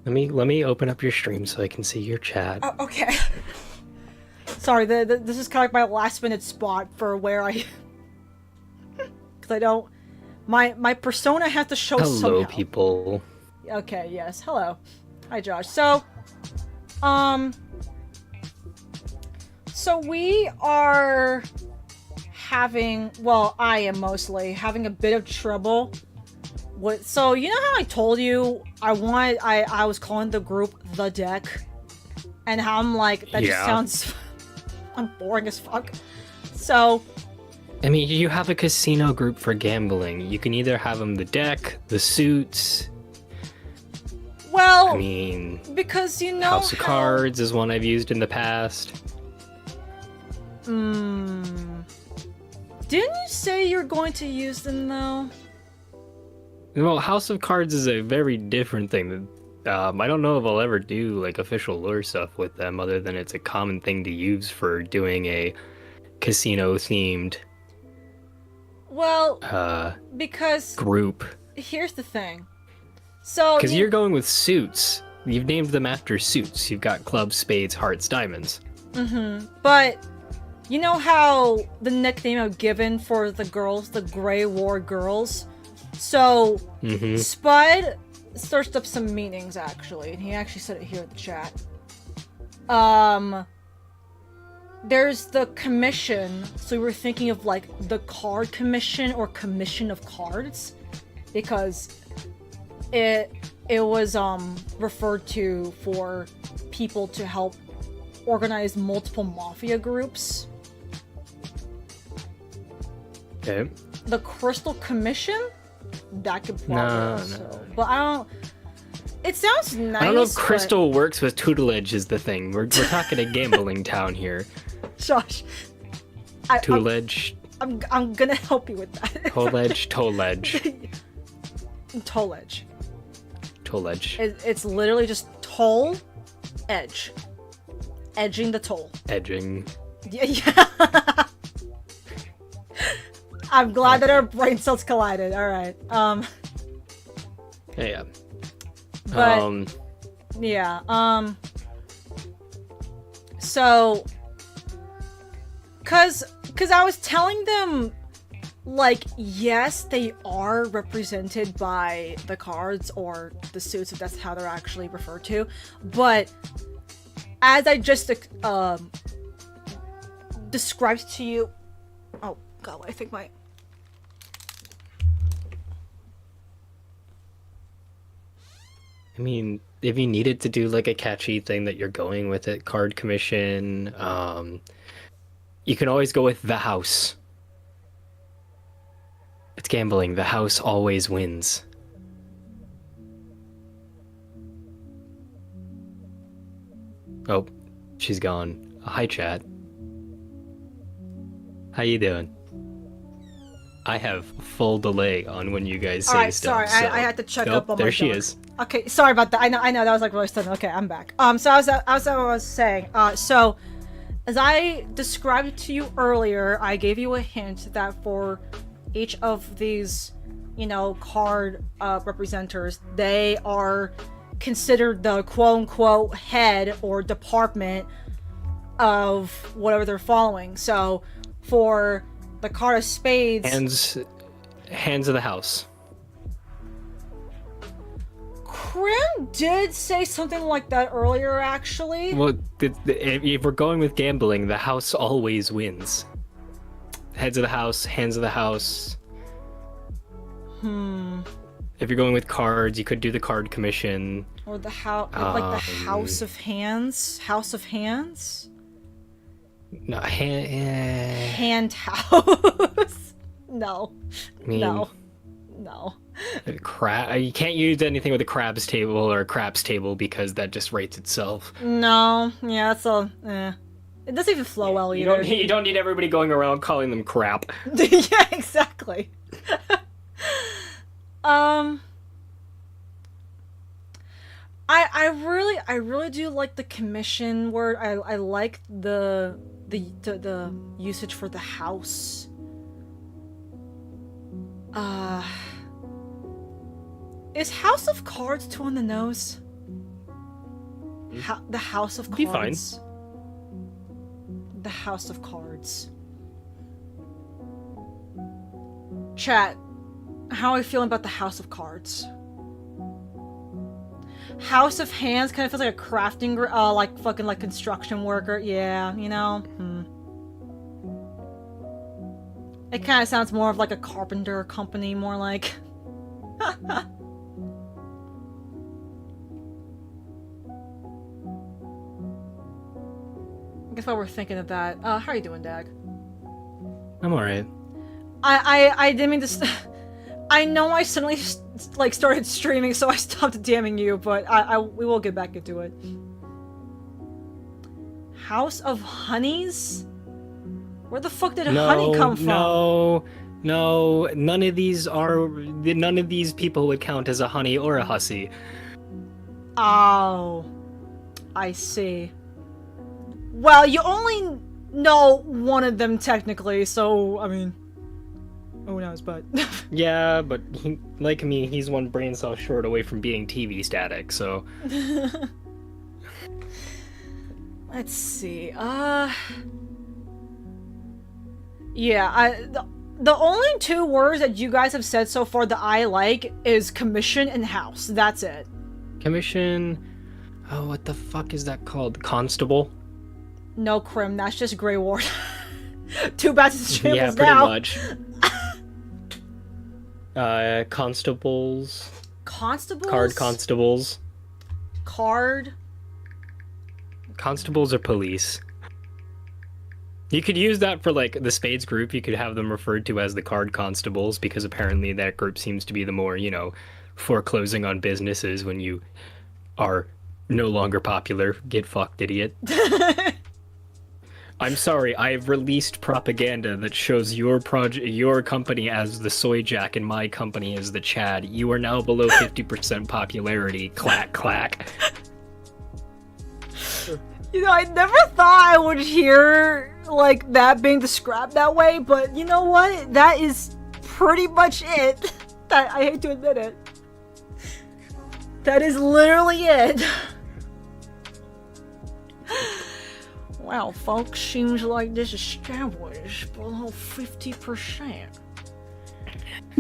Let me open up your stream so I can see your chat. oh okay. Sorry, this is kind of like my last minute spot for where I... Because I don't... My persona has to show somehow. Hello, people. Okay, yes, hello. Hi, Josh. So we are having, well, I am mostly having a bit of trouble with, so you know how I told you I was calling the group The Deck, and how I'm like, that just sounds I'm boring as fuck. So I mean, you have a casino group for gambling. You can either have them the deck, the suits. Well, I mean, because you know House of Cards is one I've used in the past. Didn't you say you're going to use them though? Well, House of Cards is a very different thing. I don't know if I'll ever do like official lure stuff with them, other than it's a common thing to use for doing a casino-themed. Well, because group. Here's the thing. So because you're going with suits. You've named them after suits. You've got clubs, spades, hearts, diamonds. But you know how the nickname I've given for the girls, the Grey War girls? So Spud searched up some meanings, actually, and he actually said it here in the chat. There's the commission, so we were thinking of like the card commission or commission of cards, because it was referred to for people to help organize multiple mafia groups. Okay. The Crystal Commission? That could probably also. But I don't... It sounds nice, I don't know if Crystal works with tutelage is the thing. We're talking a gambling town here. Josh. Tutelage. I'm gonna help you with that. Tollage. Tollage. It's literally just toll, edge. Edging the toll. Edging. Yeah. I'm glad that our brain cells collided. Alright. Yeah. But, yeah, so, cause I was telling them, like, yes, they are represented by the cards or the suits, if that's how they're actually referred to, but as I just, described to you, oh god, I think my... I mean, if you needed to do like a catchy thing that you're going with it, card commission, you can always go with the house. It's gambling. The house always wins. Oh, she's gone. Hi, chat. How you doing? I have full delay on when you guys say stuff. Sorry, I had to check up on my there she dog. is. Okay, sorry about that. I know that was like really sudden. Okay, I'm back. So I was saying. So as I described to you earlier, I gave you a hint that for each of these, you know, card representers, they are considered the quote-unquote head or department of whatever they're following. So for The card of spades. Hands of the house. Krim did say something like that earlier, actually. Well, if we're going with gambling, the house always wins. Heads of the house, hands of the house. If you're going with cards, you could do the card commission. Or the house, like the House of Hands? House of Hands? No, Hand house. No. I mean, No. You can't use anything with a crabs table or a craps table because that just rates itself. No. Yeah, that's all. It doesn't even flow well either. You don't need everybody going around calling them crap. Yeah, exactly. I really do like the commission word. I like the usage for the house. Is House of Cards too on the nose? The House of Cards. Be fine. The House of Cards. Chat, how are you feeling about the House of Cards? House of Hands kind of feels like a crafting, like fucking like construction worker. Yeah, you know. It kind of sounds more of like a carpenter company, more like. I guess while we're thinking of that, how are you doing, Dag? I'm alright. I didn't mean to. I know I suddenly like started streaming, so I stopped DMing you, but we will get back into it. House of Honeys? Where the fuck did honey come from? No, none of these people would count as a honey or a hussy. Oh, I see. Well, you only know one of them technically, so I mean, who knows? But yeah, but he, like me, he's one brain cell short away from being TV static. So let's see. Yeah, the only two words that you guys have said so far that I like is commission and house. That's it. Commission. Oh, what the fuck is that called? Constable? No, Krim. That's just Grey Ward. Too bad it's streamers yeah, pretty now. much. Constables. Constables. Card constables. Card. Constables are police. You could use that for, like, the Spades group. You could have them referred to as the card constables, because apparently that group seems to be the more, you know, foreclosing on businesses when you are no longer popular. Get fucked, idiot. I'm sorry, I've released propaganda that shows your company as the Soy Jack and my company as the Chad. You are now below 50% popularity. Clack, clack. You know, I never thought I would hear, like, that being described that way, but you know what? That is pretty much it. I hate to admit it. That is literally it. Wow, folks, seems like this established below 50%.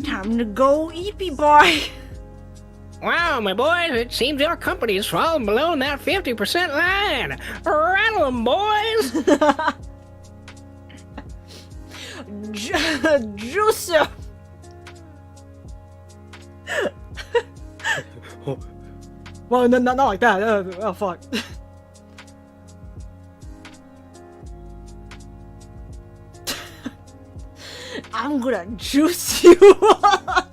Time to go eepy boy. Wow, my boys, it seems our company is falling below that 50% line. Rattle 'em, boys. Juicer. Well, no, not like that. Oh, fuck. I'm gonna juice you up.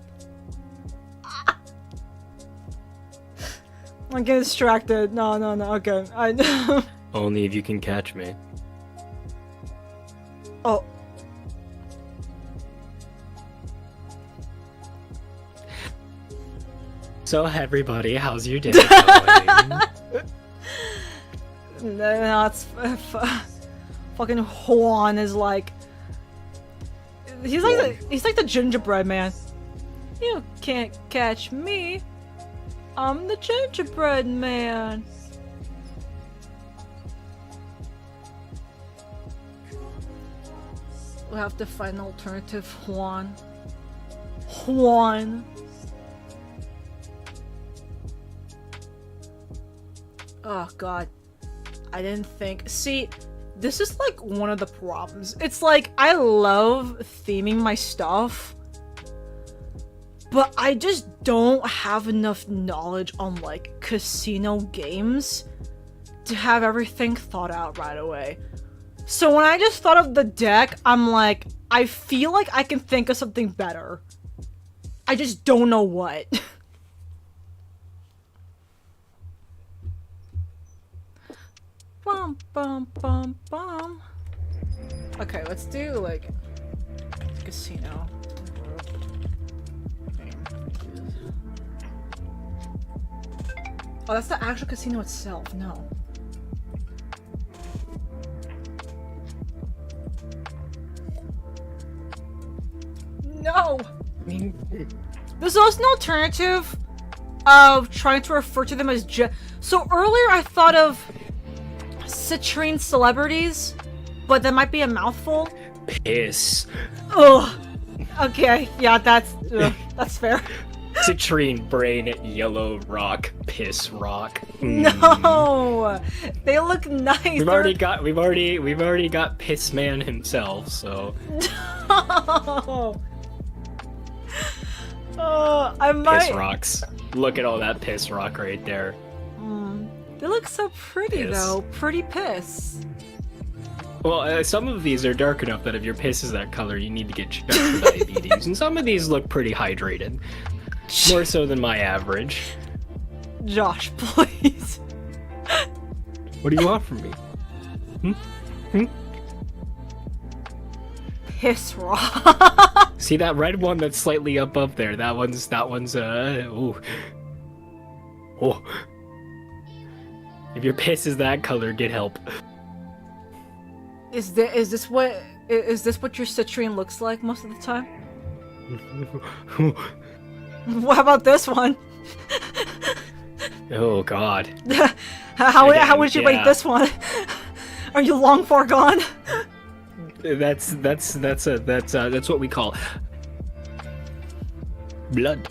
I'm getting distracted. No, okay. Only if you can catch me. Oh. So, everybody, how's your day going? No, it's fucking Juan is like he's like the gingerbread man. You can't catch me. I'm the gingerbread man. We have to find an alternative Juan. Juan. Oh god. I didn't think. See, this is like one of the problems. It's like I love theming my stuff, but I just don't have enough knowledge on like casino games to have everything thought out right away. So when I just thought of the deck, I'm like, I feel like I can think of something better. I just don't know what. Bum bum bum bum. Okay, let's do like casino. Oh, that's the actual casino itself. No. No! There's also an alternative of trying to refer to them as so earlier I thought of citrine celebrities, but that might be a mouthful. Piss. Ugh. Okay, yeah, that's fair. Citrine brain, yellow rock, piss rock. No, they look nice. We've already got Piss Man himself, so. No. I might. Piss rocks. Look at all that piss rock right there. They look so pretty Piss. though. Pretty piss. Well, some of these are dark enough that if your piss is that color, you need to get checked for diabetes. And some of these look pretty hydrated. More so than my average. Josh, please. What do you want from me? Piss rock. See that red one that's slightly above there? That one's ooh. Oh. If your piss is that color, get help. Is this what your citrine looks like most of the time? What about this one? Oh god. How would you rate this one? Are you long far gone? That's what we call blood.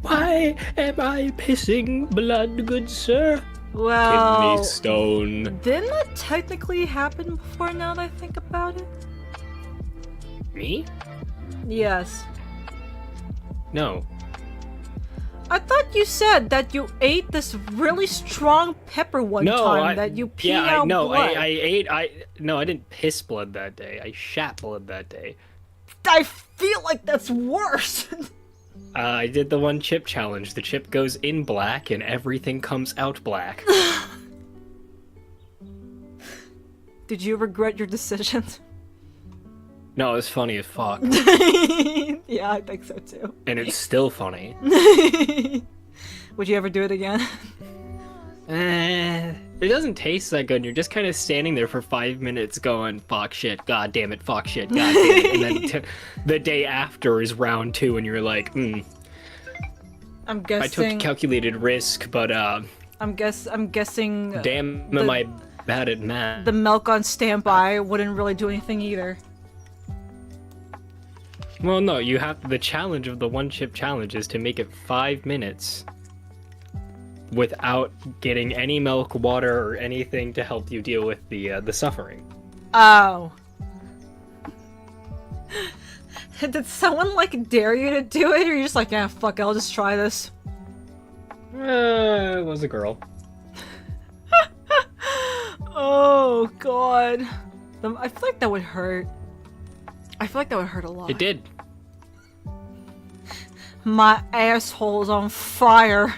Why am I pissing blood, good sir? Well, Kidney stone. Didn't that technically happen before now that I think about it? Me? Yes. No. I thought you said that you ate this really strong pepper one time that you pee out blood. I didn't piss blood that day. I shat blood that day. I feel like that's worse. I did the one chip challenge. The chip goes in black and everything comes out black. Did you regret your decisions? No, it was funny as fuck. Yeah, I think so too. And it's still funny. Would you ever do it again? It doesn't taste that good. You're just kind of standing there for 5 minutes going, fuck shit, god damn it, fuck shit, god damn it. And then the day after is round 2 and you're like, I'm guessing... I took a calculated risk, but I'm guessing... damn, am I bad at math. The milk on standby wouldn't really do anything either. Well, no, you have the challenge of the one chip challenge is to make it 5 minutes without getting any milk, water, or anything to help you deal with the suffering. Oh. Did someone like dare you to do it, or you're just like, yeah, fuck it, I'll just try this? It was a girl. Oh god. I feel like that would hurt. I feel like that would hurt a lot. It did. My asshole is on fire.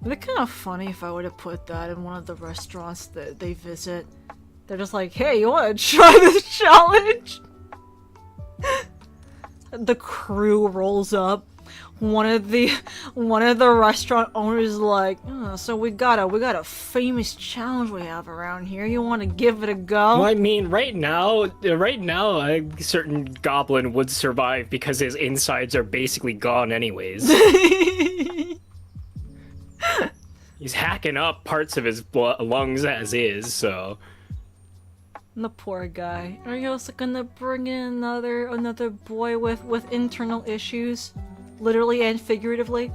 It'd be kind of funny if I would have put that in one of the restaurants that they visit. They're just like, hey, you want to try this challenge? The crew rolls up. One of the restaurant owners is like, oh, so we got a famous challenge we have around here. You want to give it a go? Well, I mean, right now, a certain goblin would survive because his insides are basically gone anyways. He's backing up parts of his lungs as is, so... The poor guy. Are you also gonna bring in another boy with internal issues? Literally and figuratively?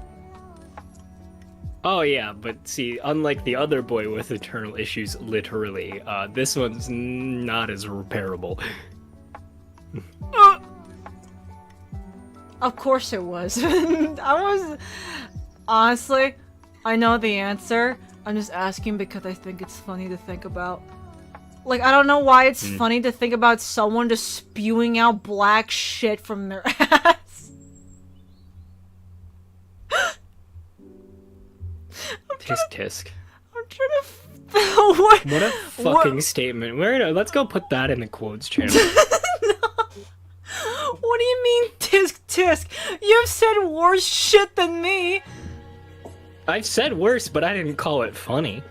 Oh yeah, but see, unlike the other boy with internal issues, literally, this one's not as repairable. Of course it was. Honestly, I know the answer. I'm just asking because I think it's funny to think about. Like, I don't know why it's funny to think about someone just spewing out black shit from their ass. Tisk. I'm trying to... what a fucking statement. Let's go put that in the quotes channel. What do you mean, tisk? You've said worse shit than me. I've said worse, but I didn't call it funny.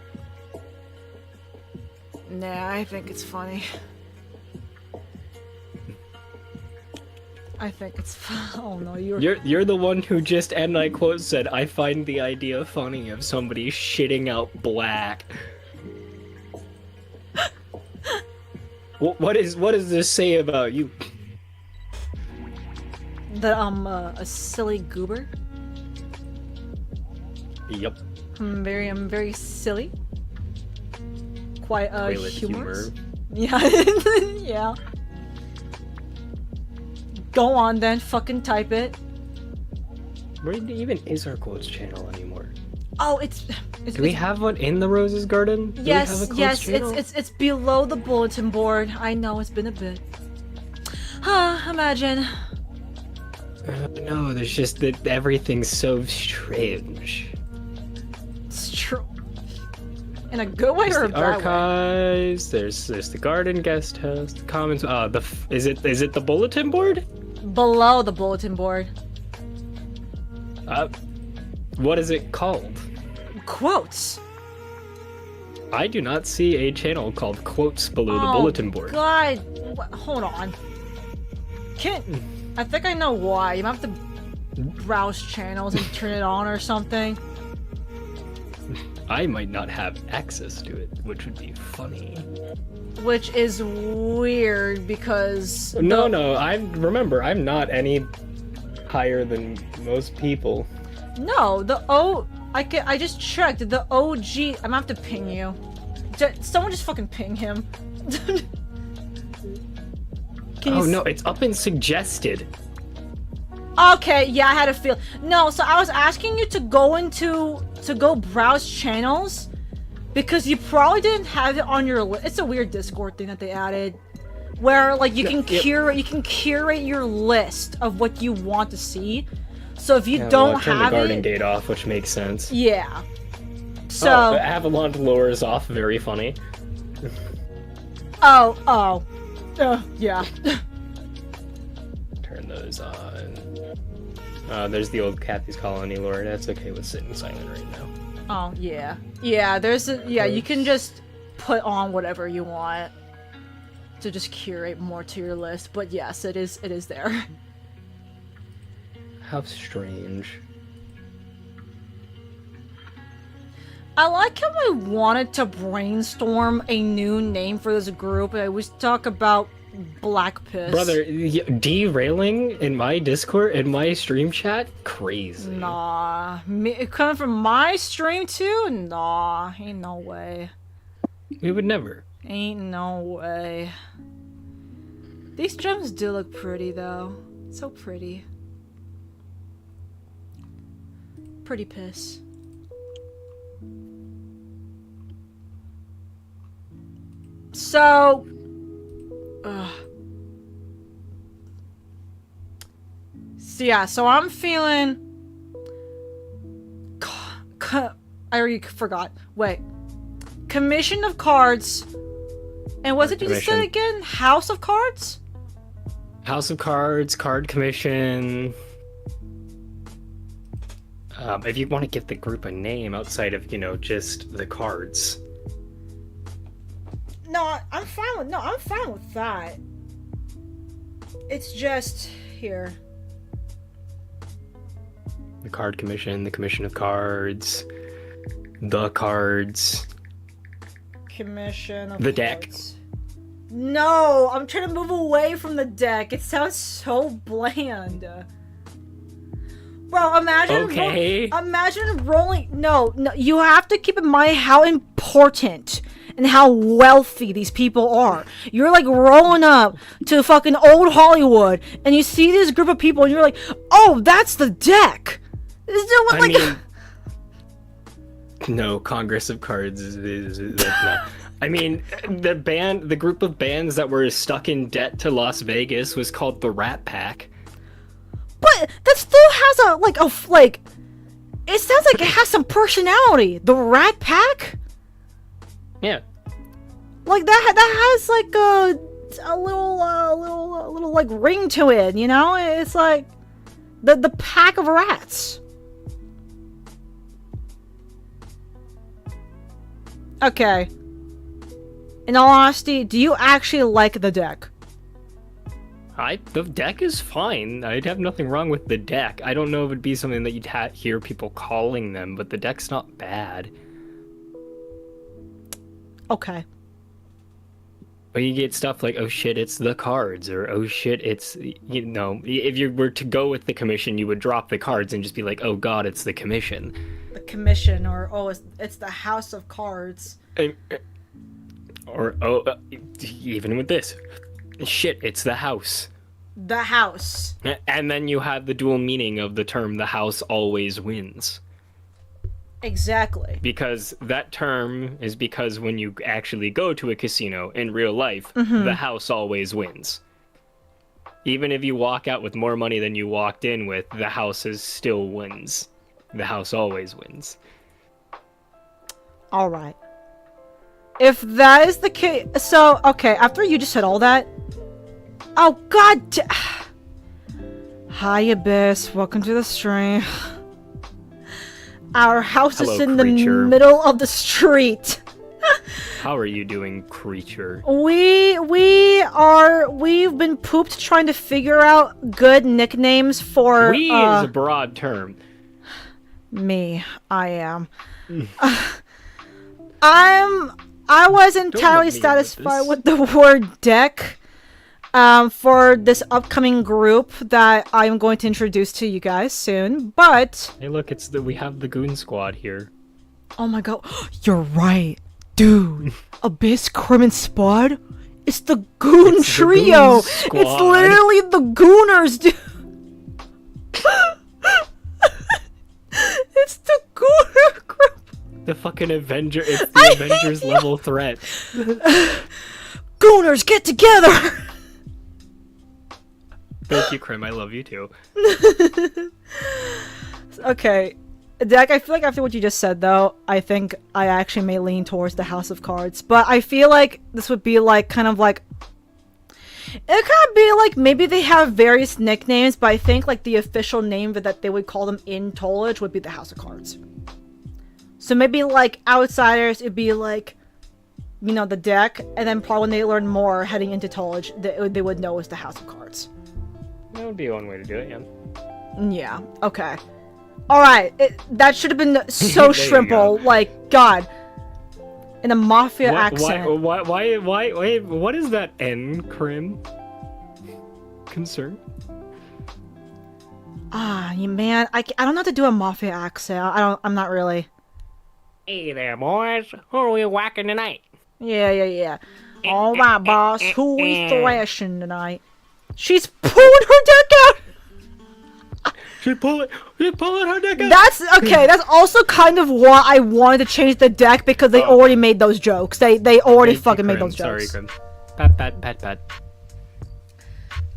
Nah, I think it's funny. I think it's oh no, you're the one who just, and I quote, said, "I find the idea funny of somebody shitting out black." What does this say about you? That I'm a silly goober. Yep. I'm very silly. Quite humorous. Yeah. Yeah. Go on then, fucking type it. Where even is our quotes channel anymore? Oh, it's Do we have one in the Roses Garden? Yes, it's below the bulletin board. I know it's been a bit. Imagine. No, there's just that everything's so strange. It's true. In a good way or a bad way? Archives. There's the garden guest house. The comments. Is it the bulletin board? Below the bulletin board. What is it called? Quotes. I do not see a channel called Quotes below the bulletin board. God, hold on. I think I know why. You might have to browse channels and turn it on or something. I might not have access to it, which would be funny. Which is weird because... No, I'm not any higher than most people. No, I just checked. The OG... I'm gonna have to ping you. Someone just fucking ping him. No, it's up and suggested. Okay, yeah, I had a feel. No, so I was asking you to go browse channels because you probably didn't have it on your list. It's a weird Discord thing that they added where like you can curate your list of what you want to see. So if you don't turn have the garden gate off, which makes sense. Yeah. So Avalanche lure is off, very funny. Yeah. Turn those on. There's the old Kathy's Colony lore. That's okay with sitting silent right now. Oh, yeah. Yeah, you can just put on whatever you want to just curate more to your list. But yes, it is there. How strange. I like how I wanted to brainstorm a new name for this group. I always talk about Black Piss. Brother, derailing in my Discord, in my stream chat? Crazy. Nah. It coming from my stream too? Nah. Ain't no way. We would never. Ain't no way. These gems do look pretty though. So pretty. Pretty piss. So... So I'm feeling... I already forgot. Wait. Commission of Cards. And what did you say again? House of Cards? House of Cards, Card Commission... if you want to give the group a name outside of, just the cards. No, I'm fine with that. It's just here. The Card Commission, the Commission of Cards, the cards, Commission of the deck. cards. No, I'm trying to move away from the deck. It sounds so bland. Bro, imagine rolling. No, you have to keep in mind how important and how wealthy these people are. You're like rolling up to fucking old Hollywood, and you see this group of people, and you're like, "Oh, that's the deck." No, Congress of Cards is no. I mean, the group of bands that were stuck in debt to Las Vegas was called the Rat Pack. But that still has it sounds like it has some personality. The Rat Pack? Yeah. Like that has like a little like ring to it, you know? It's like the pack of rats. Okay. In all honesty, do you actually like the deck? The deck is fine. I'd have nothing wrong with the deck. I don't know if it'd be something that you'd hear people calling them, but the deck's not bad. Okay. But you get stuff like, oh shit, it's the cards, or oh shit, it's, you know, if you were to go with the commission, you would drop the cards and just be like, oh god, it's the commission. The commission, or oh, it's the House of Cards. Or, even with this, shit, it's the house. The house. And then you have the dual meaning of the term, the house always wins. Exactly. Because that term is because when you actually go to a casino in real life, Mm-hmm. the house always wins. Even if you walk out with more money than you walked in with, the house still wins. The house always wins. All right. If that is the case, so okay. After you just said all that, oh god. Hi Abyss, welcome to the stream. Our house Hello, is in creature. the middle of the street. How are you doing, creature? We've been pooped trying to figure out good nicknames for We is a broad term. me. I am. I was entirely satisfied with the word deck for this upcoming group that I'm going to introduce to you guys soon, but Hey look, we have the Goon Squad here. oh my god, you're right, dude. Abyss, Crim, and Spud? It's the Goon It's the Trio! Goon Squad. It's literally the Gooners, dude! It's the Gooner group! The fucking Avenger, it's the Avengers level threat. Gooners, get together! Thank you, Krim, I love you too. Okay, Dak, I feel like after what you just said, though, I think I actually may lean towards the House of Cards. But I feel like this would be like, kind of like... It could be like, maybe they have various nicknames, but I think like the official name that they would call them in Tollage would be the House of Cards. So maybe like outsiders, it'd be like, you know, the deck, and then probably when they learn more heading into Tollage, they would know it's the House of Cards. That would be one way to do it, yeah. Yeah, okay. Alright, that should have been so There you shrimple, go. like, God. In a mafia Why, accent. what is that N, Krim? Concern? Ah, you man, I don't know how to do a mafia accent. I'm not really. Hey there, boys. Who are we whacking tonight? Yeah. Alright, boss, who we thrashing tonight? She's pulling her deck out! She's pulling her deck out! That's, okay, that's also kind of why I wanted to change the deck, because they already made those jokes. They already fucking made those Sorry, jokes. Krim. Pat.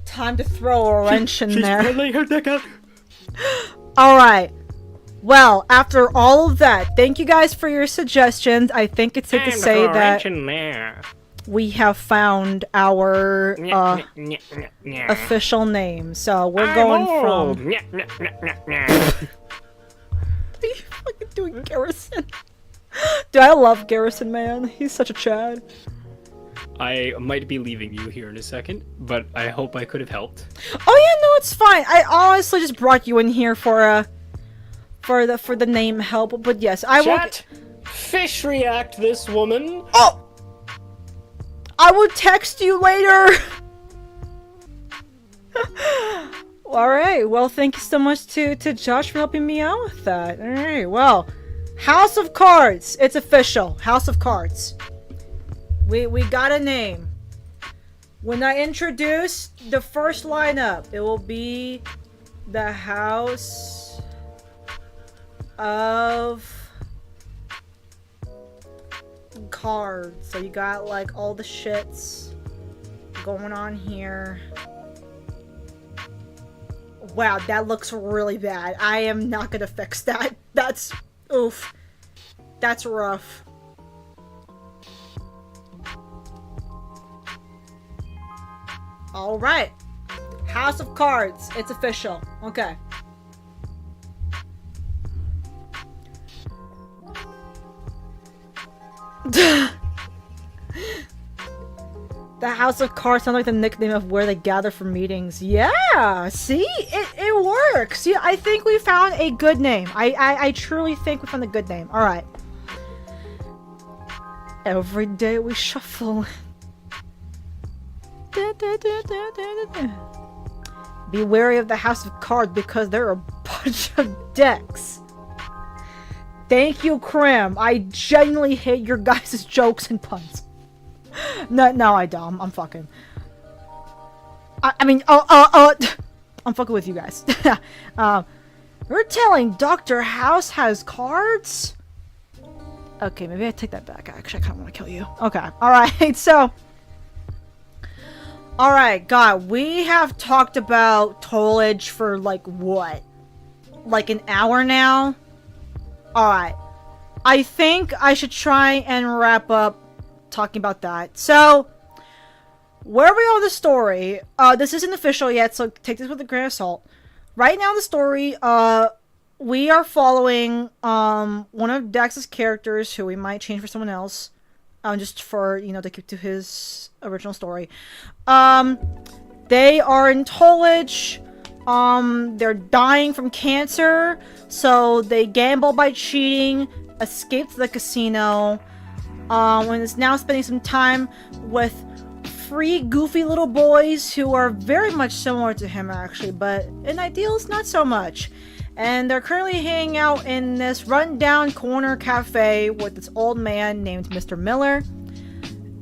Time to throw a wrench in there. She's pulling her deck out! Alright. Well, after all of that, thank you guys for your suggestions. I think it's safe to say that There. we have found our official name. So we're going from... Are you fucking doing Garrison? Dude, I love Garrison, man. He's such a Chad. I might be leaving you here in a second, but I hope I could have helped. Oh yeah, no, it's fine. I honestly just brought you in here for the name help. But yes, I will. Chat, fish react, this woman? Oh! I will text you later! Alright, well, thank you so much to Josh for helping me out with that. Alright, well, House of Cards. It's official. House of Cards. We got a name. When I introduce the first lineup, it will be the House of Cards. So you got like all the shits going on here. Wow, that looks really bad. I am not gonna fix that. That's oof. That's rough. Alright. House of Cards. It's official. Okay. The House of Cards sounds like the nickname of where they gather for meetings. Yeah! See? It works! Yeah, I think we found a good name. I truly think we found a good name. Alright. Every day we shuffle. Be wary of the House of Cards because there are a bunch of decks. Thank you, Krim. I genuinely hate your guys' jokes and puns. No, I don't. I'm fucking. I mean, I'm fucking with you guys. We're telling Dr. House has cards? Okay, maybe I take that back. Actually, I kind of want to kill you. Okay, alright, so. Alright, God, we have talked about Tollage for, like, what? Like an hour now? Alright. I think I should try and wrap up talking about that. So, where we are with the story, this isn't official yet, so take this with a grain of salt. Right now in the story, we are following, one of Dax's characters, who we might change for someone else. Just for, you know, to keep to his original story. They are in Tollage. They're dying from cancer. So they gamble by cheating, escape to the casino, and is now spending some time with three goofy little boys who are very much similar to him, actually, but in Ideals, not so much. And they're currently hanging out in this run-down corner cafe with this old man named Mr. Miller.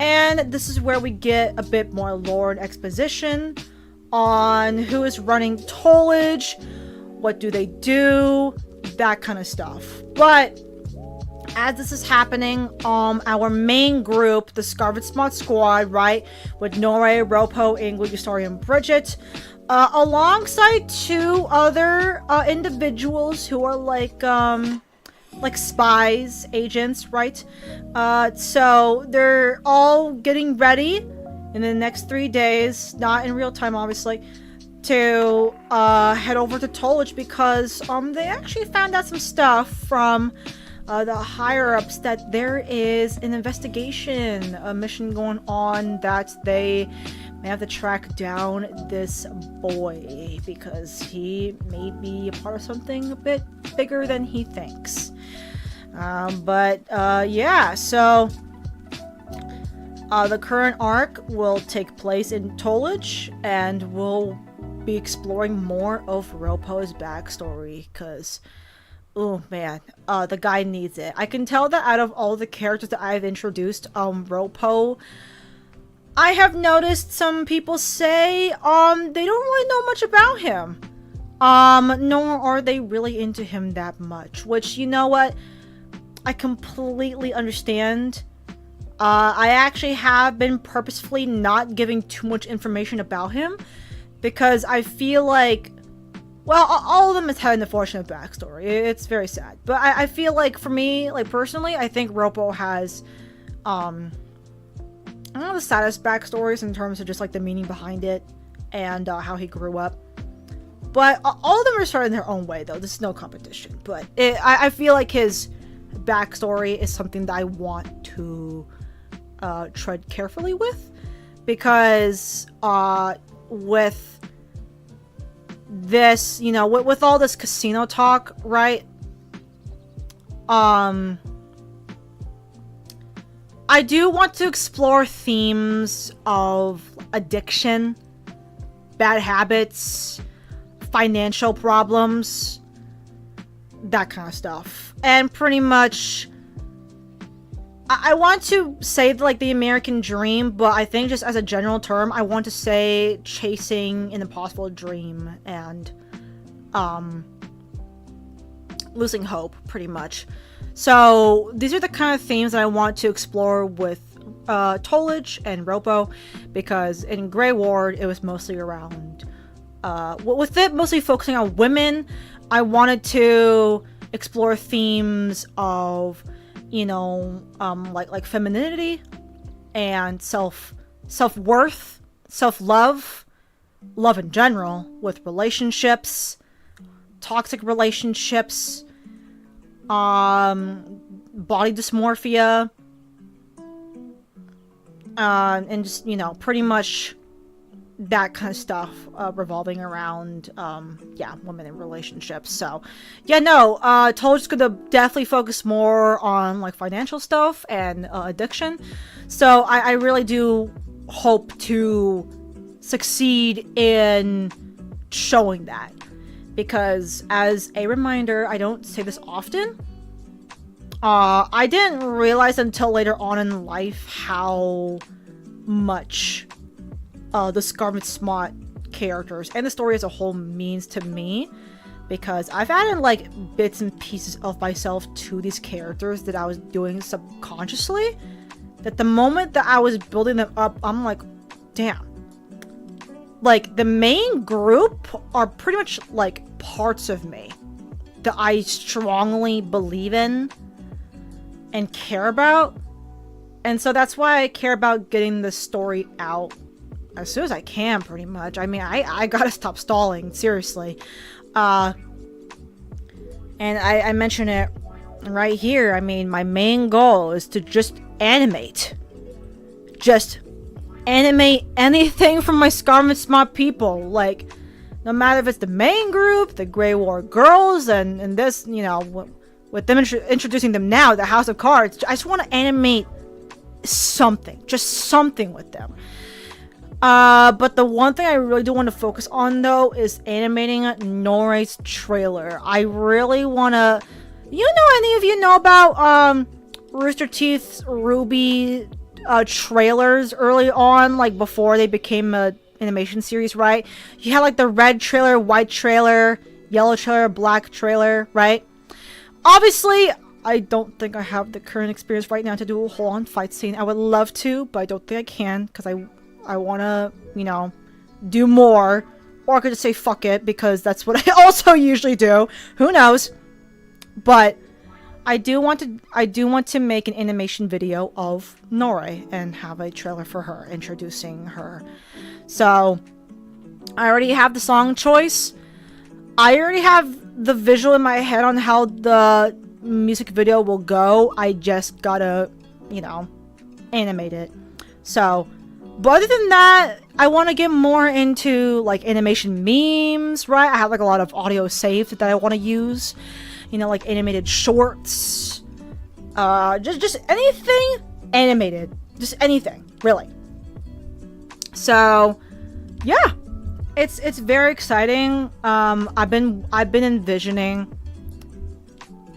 And this is where we get a bit more lore and exposition on who is running Tollage, what do they do, that kind of stuff. But as this is happening, our main group, the Scarlet Spot Squad, right, with Norre, Ropo, Ingrid, Yustori, and Bridget, alongside two other individuals who are like spies, agents, right? So they're all getting ready in the next 3 days, not in real time, obviously, to head over to Tollage because they actually found out some stuff from the higher-ups that there is an investigation, a mission going on that they may have to track down this boy because he may be a part of something a bit bigger than he thinks. Yeah, so the current arc will take place in Tollage, and we'll be exploring more of Ropo's backstory because, oh man, the guy needs it. I can tell that out of all the characters that I've introduced, Ropo, I have noticed some people say, they don't really know much about him. Nor are they really into him that much, which, you know what? I completely understand. I actually have been purposefully not giving too much information about him because I feel like, well, all of them has had an unfortunate backstory. It's very sad. But I feel like, for me, like, personally, I think Ropo has, I don't know, the saddest backstories in terms of just, like, the meaning behind it and how he grew up. But all of them are starting in their own way, though. This is no competition. But I feel like his backstory is something that I want to tread carefully with. Because with this, you know, with all this casino talk, right? I do want to explore themes of addiction, bad habits, financial problems, that kind of stuff. And pretty much, I want to say like the American dream, but I think just as a general term, I want to say chasing an impossible dream and losing hope, pretty much. So these are the kind of themes that I want to explore with Tolage and Ropo, because in Grey Ward it was mostly around with it mostly focusing on women. I wanted to explore themes of, you know, like femininity and self-worth, self-love, love in general, with relationships, toxic relationships, body dysmorphia, and just, you know, pretty much that kind of stuff, revolving around, women in relationships. So, yeah, no, Toad's gonna definitely focus more on, like, financial stuff and, addiction. So, I really do hope to succeed in showing that. Because, as a reminder, I don't say this often, I didn't realize until later on in life how much the Scarlet Smot characters and the story as a whole means to me, because I've added like bits and pieces of myself to these characters that I was doing subconsciously, that the moment that I was building them up, I'm like, damn, like the main group are pretty much like parts of me that I strongly believe in and care about. And so that's why I care about getting this story out as soon as I can, pretty much. I mean, I gotta stop stalling, seriously. And I mention it right here. I mean, my main goal is to just animate. Just animate anything from my Scarlet Smot people. Like, no matter if it's the main group, the Grey War girls, and this, you know, with them introducing them now, the House of Cards, I just want to animate something. Just something with them. But the one thing I really do want to focus on, though, is animating Nore's trailer. I really want to... any of you know about, Rooster Teeth's Ruby, trailers early on, like, before they became a animation series, right? You had, like, the red trailer, white trailer, yellow trailer, black trailer, right? Obviously, I don't think I have the current experience right now to do a whole-on fight scene. I would love to, but I don't think I can, because I want to, do more. Or I could just say fuck it, because that's what I also usually do. Who knows? But I do want to make an animation video of Nore and have a trailer for her, introducing her. So, I already have the song choice. I already have the visual in my head on how the music video will go. I just gotta, animate it. So, but other than that, I want to get more into, like, animation memes, right? I have, like, a lot of audio saved that I want to use. Like, animated shorts. Just anything animated. Just anything, really. So, yeah. It's very exciting. I've been envisioning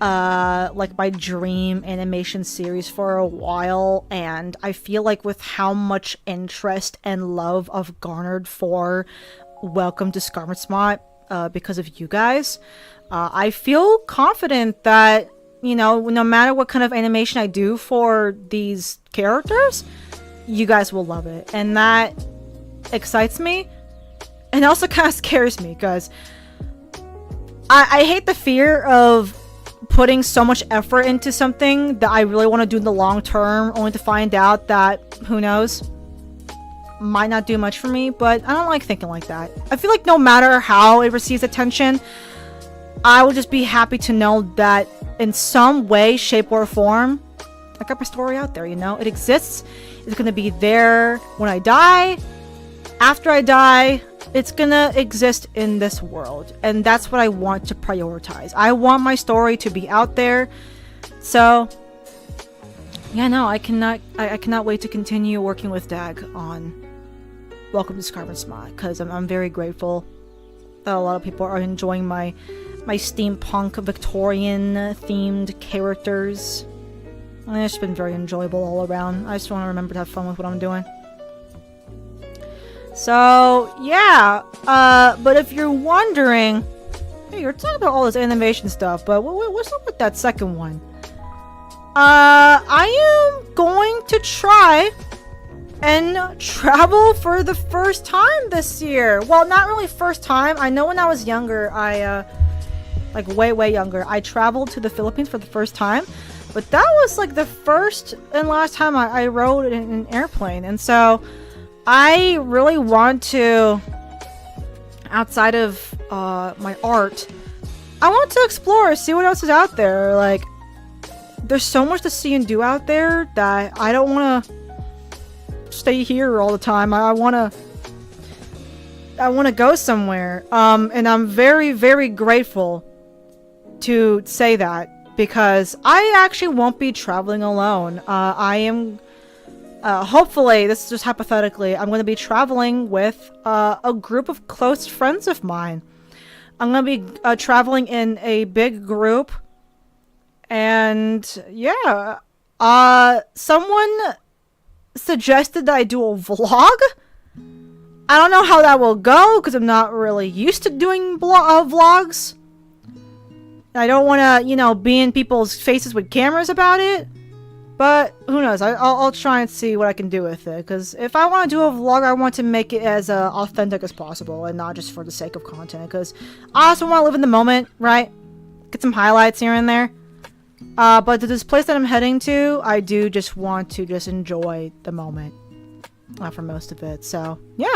like my dream animation series for a while, and I feel like with how much interest and love I've garnered for Welcome to Scarlet Smot, because of you guys, I feel confident that, no matter what kind of animation I do for these characters, you guys will love it. And that excites me, and also kind of scares me, because I hate the fear of putting so much effort into something that I really want to do in the long term, only to find out that, who knows, might not do much for me. But I don't like thinking like that. I feel like no matter how it receives attention, I will just be happy to know that in some way, shape, or form, I got my story out there, it exists. It's gonna be there when I die. After I die, it's gonna exist in this world, and that's what I want to prioritize. I want my story to be out there. So yeah, no, I cannot wait to continue working with Dag on Welcome to Scarlet's Mod, because I'm very grateful that a lot of people are enjoying my steampunk Victorian themed characters. And it's been very enjoyable all around. I just want to remember to have fun with what I'm doing. So, yeah, but if you're wondering, hey, you're talking about all this animation stuff, but what's up with that second one? I am going to try and travel for the first time this year. Well, not really first time. I know when I was younger, like way younger, I traveled to the Philippines for the first time. But that was like the first and last time I rode in an airplane. And so I really want to, outside of my art, I want to explore, see what else is out there. Like, there's so much to see and do out there that I don't want to stay here all the time. I want to go somewhere. And I'm very, very grateful to say that, because I actually won't be traveling alone. I am, hopefully, this is just hypothetically, I'm going to be traveling with a group of close friends of mine. I'm going to be traveling in a big group. And yeah, someone suggested that I do a vlog. I don't know how that will go, because I'm not really used to doing vlogs. I don't want to, you know, be in people's faces with cameras about it. But who knows? I'll try and see what I can do with it. Because if I want to do a vlog, I want to make it as authentic as possible, and not just for the sake of content. Because I also want to live in the moment, right? Get some highlights here and there. But to this place that I'm heading to, I do just want to just enjoy the moment for most of it. So, yeah.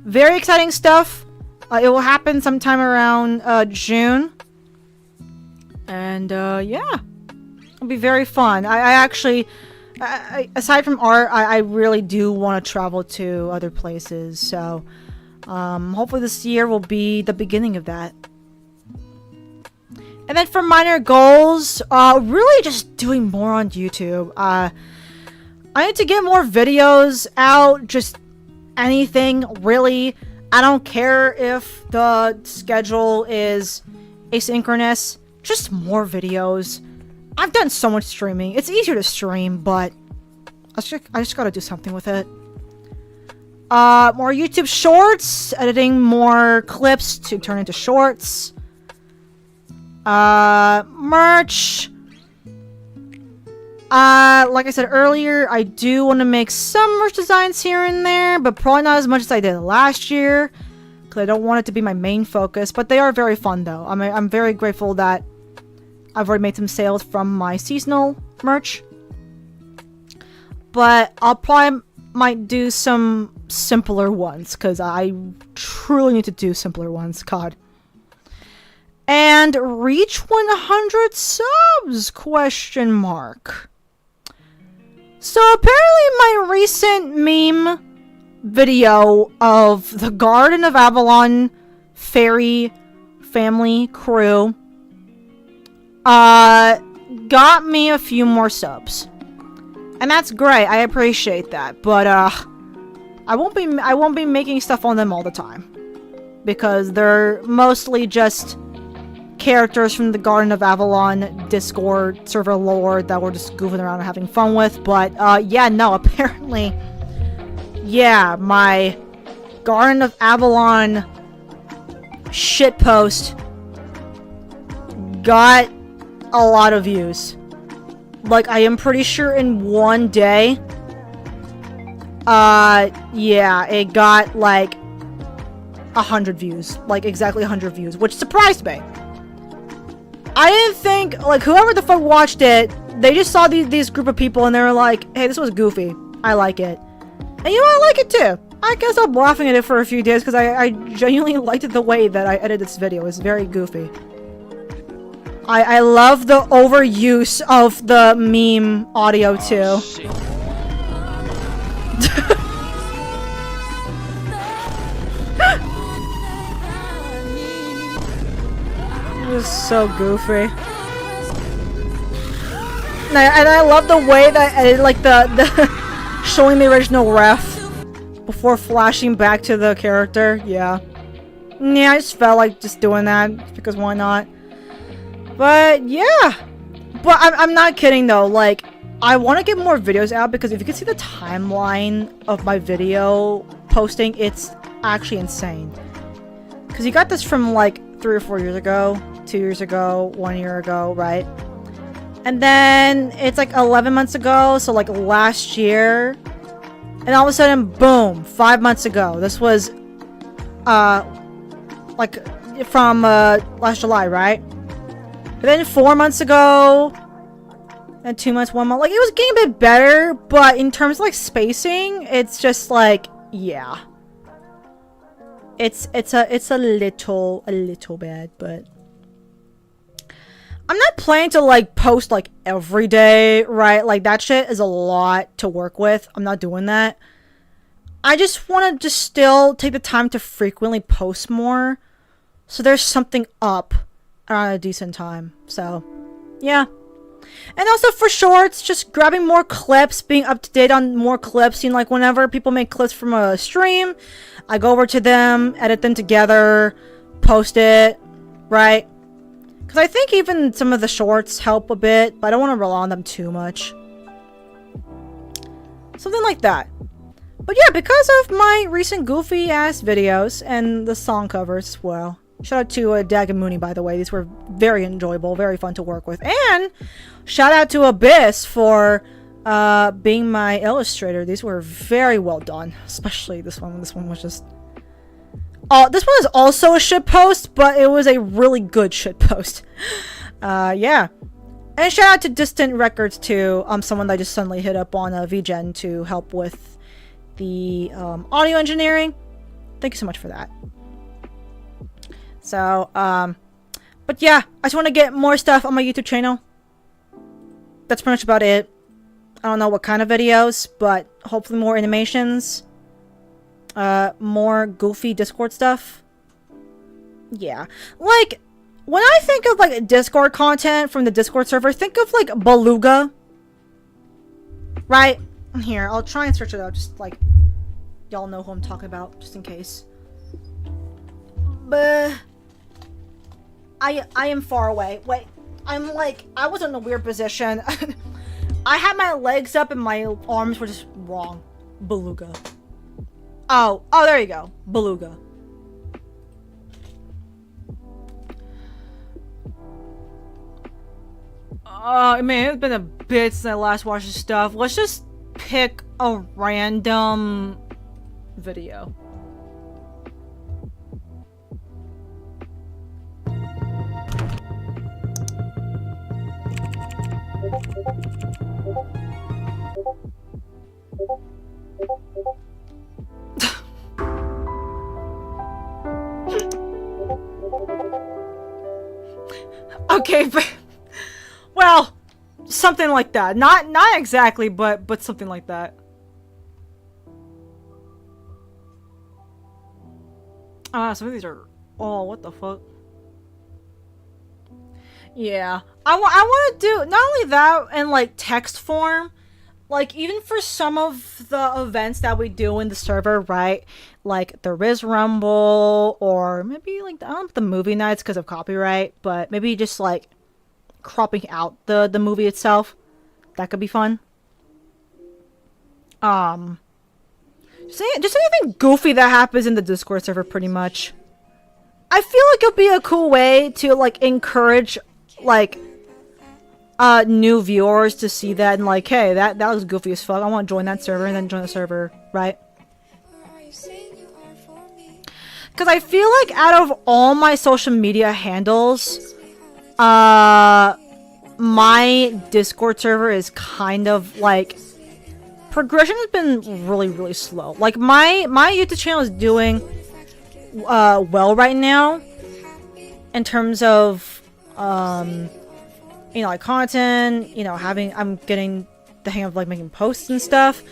Very exciting stuff. It will happen sometime around June. And, yeah. It'll be very fun. I actually, aside from art, I really do want to travel to other places. So, hopefully this year will be the beginning of that. And then for minor goals, really just doing more on YouTube. I need to get more videos out, just anything, really. I don't care if the schedule is asynchronous, just more videos. I've done so much streaming. It's easier to stream, but I just gotta do something with it. More YouTube shorts, editing more clips to turn into shorts. Merch. Like I said earlier, I do want to make some merch designs here and there, but probably not as much as I did last year, because I don't want it to be my main focus. But they are very fun, though. I'm very grateful that I've already made some sales from my seasonal merch. But I'll probably might do some simpler ones, because I truly need to do simpler ones. God. And reach 100 subs? Question mark. So apparently my recent meme video of the Garden of Avalon fairy family crew got me a few more subs. And that's great. I appreciate that. But I won't be making stuff on them all the time, because they're mostly just characters from the Garden of Avalon Discord server lore that we're just goofing around and having fun with. But yeah, no, apparently, yeah, my Garden of Avalon shitpost got a lot of views. Like, I am pretty sure in one day, yeah, it got like 100 views, like exactly 100 views, which surprised me. I didn't think, like, whoever the fuck watched it, they just saw these group of people and they were like, hey, this was goofy. I like it. And you know, I like it too. I guess I'm laughing at it for a few days because I genuinely liked it the way that I edited this video. It's very goofy. I love the overuse of the meme audio too. It was so goofy. And I love the way that like the showing the original ref before flashing back to the character. Yeah, I just felt like just doing that because why not? But yeah, but I'm not kidding though. Like, I want to get more videos out because if you can see the timeline of my video posting, it's actually insane. Because you got this from like 3 or 4 years ago, 2 years ago, 1 year ago, right? And then it's like 11 months ago, so like last year. And all of a sudden, boom, 5 months ago. This was, like, from, last July, right? But then 4 months ago, and 2 months, 1 month. Like, it was getting a bit better, but in terms of, like, spacing, it's just like, yeah. It's a little bad, but... I'm not planning to, like, post, like, every day, right? Like, that shit is a lot to work with. I'm not doing that. I just want to just still take the time to frequently post more. So there's something up around a decent time. So, yeah. And also for shorts, just grabbing more clips, being up to date on more clips. You know, like, whenever people make clips from a stream, I go over to them, edit them together, post it, right? Because I think even some of the shorts help a bit, but I don't want to rely on them too much. Something like that. But yeah, because of my recent goofy-ass videos and the song covers as well. Shout out to Dag and Mooney, by the way. These were very enjoyable, very fun to work with. And shout out to Abyss for being my illustrator. These were very well done. Especially this one. This one was just... this one is also a shitpost, but it was a really good shitpost. Yeah. And shout out to Distant Records too. Someone that I just suddenly hit up on VGen to help with the audio engineering. Thank you so much for that. So, but yeah, I just want to get more stuff on my YouTube channel. That's pretty much about it. I don't know what kind of videos, but hopefully more animations. More goofy Discord stuff. Yeah. Like, when I think of, like, Discord content from the Discord server, think of, like, Beluga. Right? Here, I'll try and search it out, just, like, y'all know who I'm talking about, just in case. But... I am far away. Wait, I'm, like, I was in a weird position. I had my legs up and my arms were just wrong. Beluga. Oh, there you go. Beluga. Man, it's been a bit since I last watched this stuff. Let's just pick a random video. Okay, but well, something like that. Not exactly, but something like that. Some of these are what the fuck? Yeah. I want to do not only that in like text form, like even for some of the events that we do in the server, right? Like the Riz Rumble, or maybe like I don't know, the movie nights because of copyright, but maybe just like cropping out the movie itself. That could be fun. Just anything goofy that happens in the Discord server, pretty much. I feel like it'll be a cool way to like encourage like new viewers to see that and like, hey, that looks goofy as fuck. I want to join that server, and then join the server, right? Because I feel like out of all my social media handles, my Discord server is kind of like progression has been really slow. Like my YouTube channel is doing well right now in terms of you know, like content, you know, I'm getting the hang of like making posts and stuff.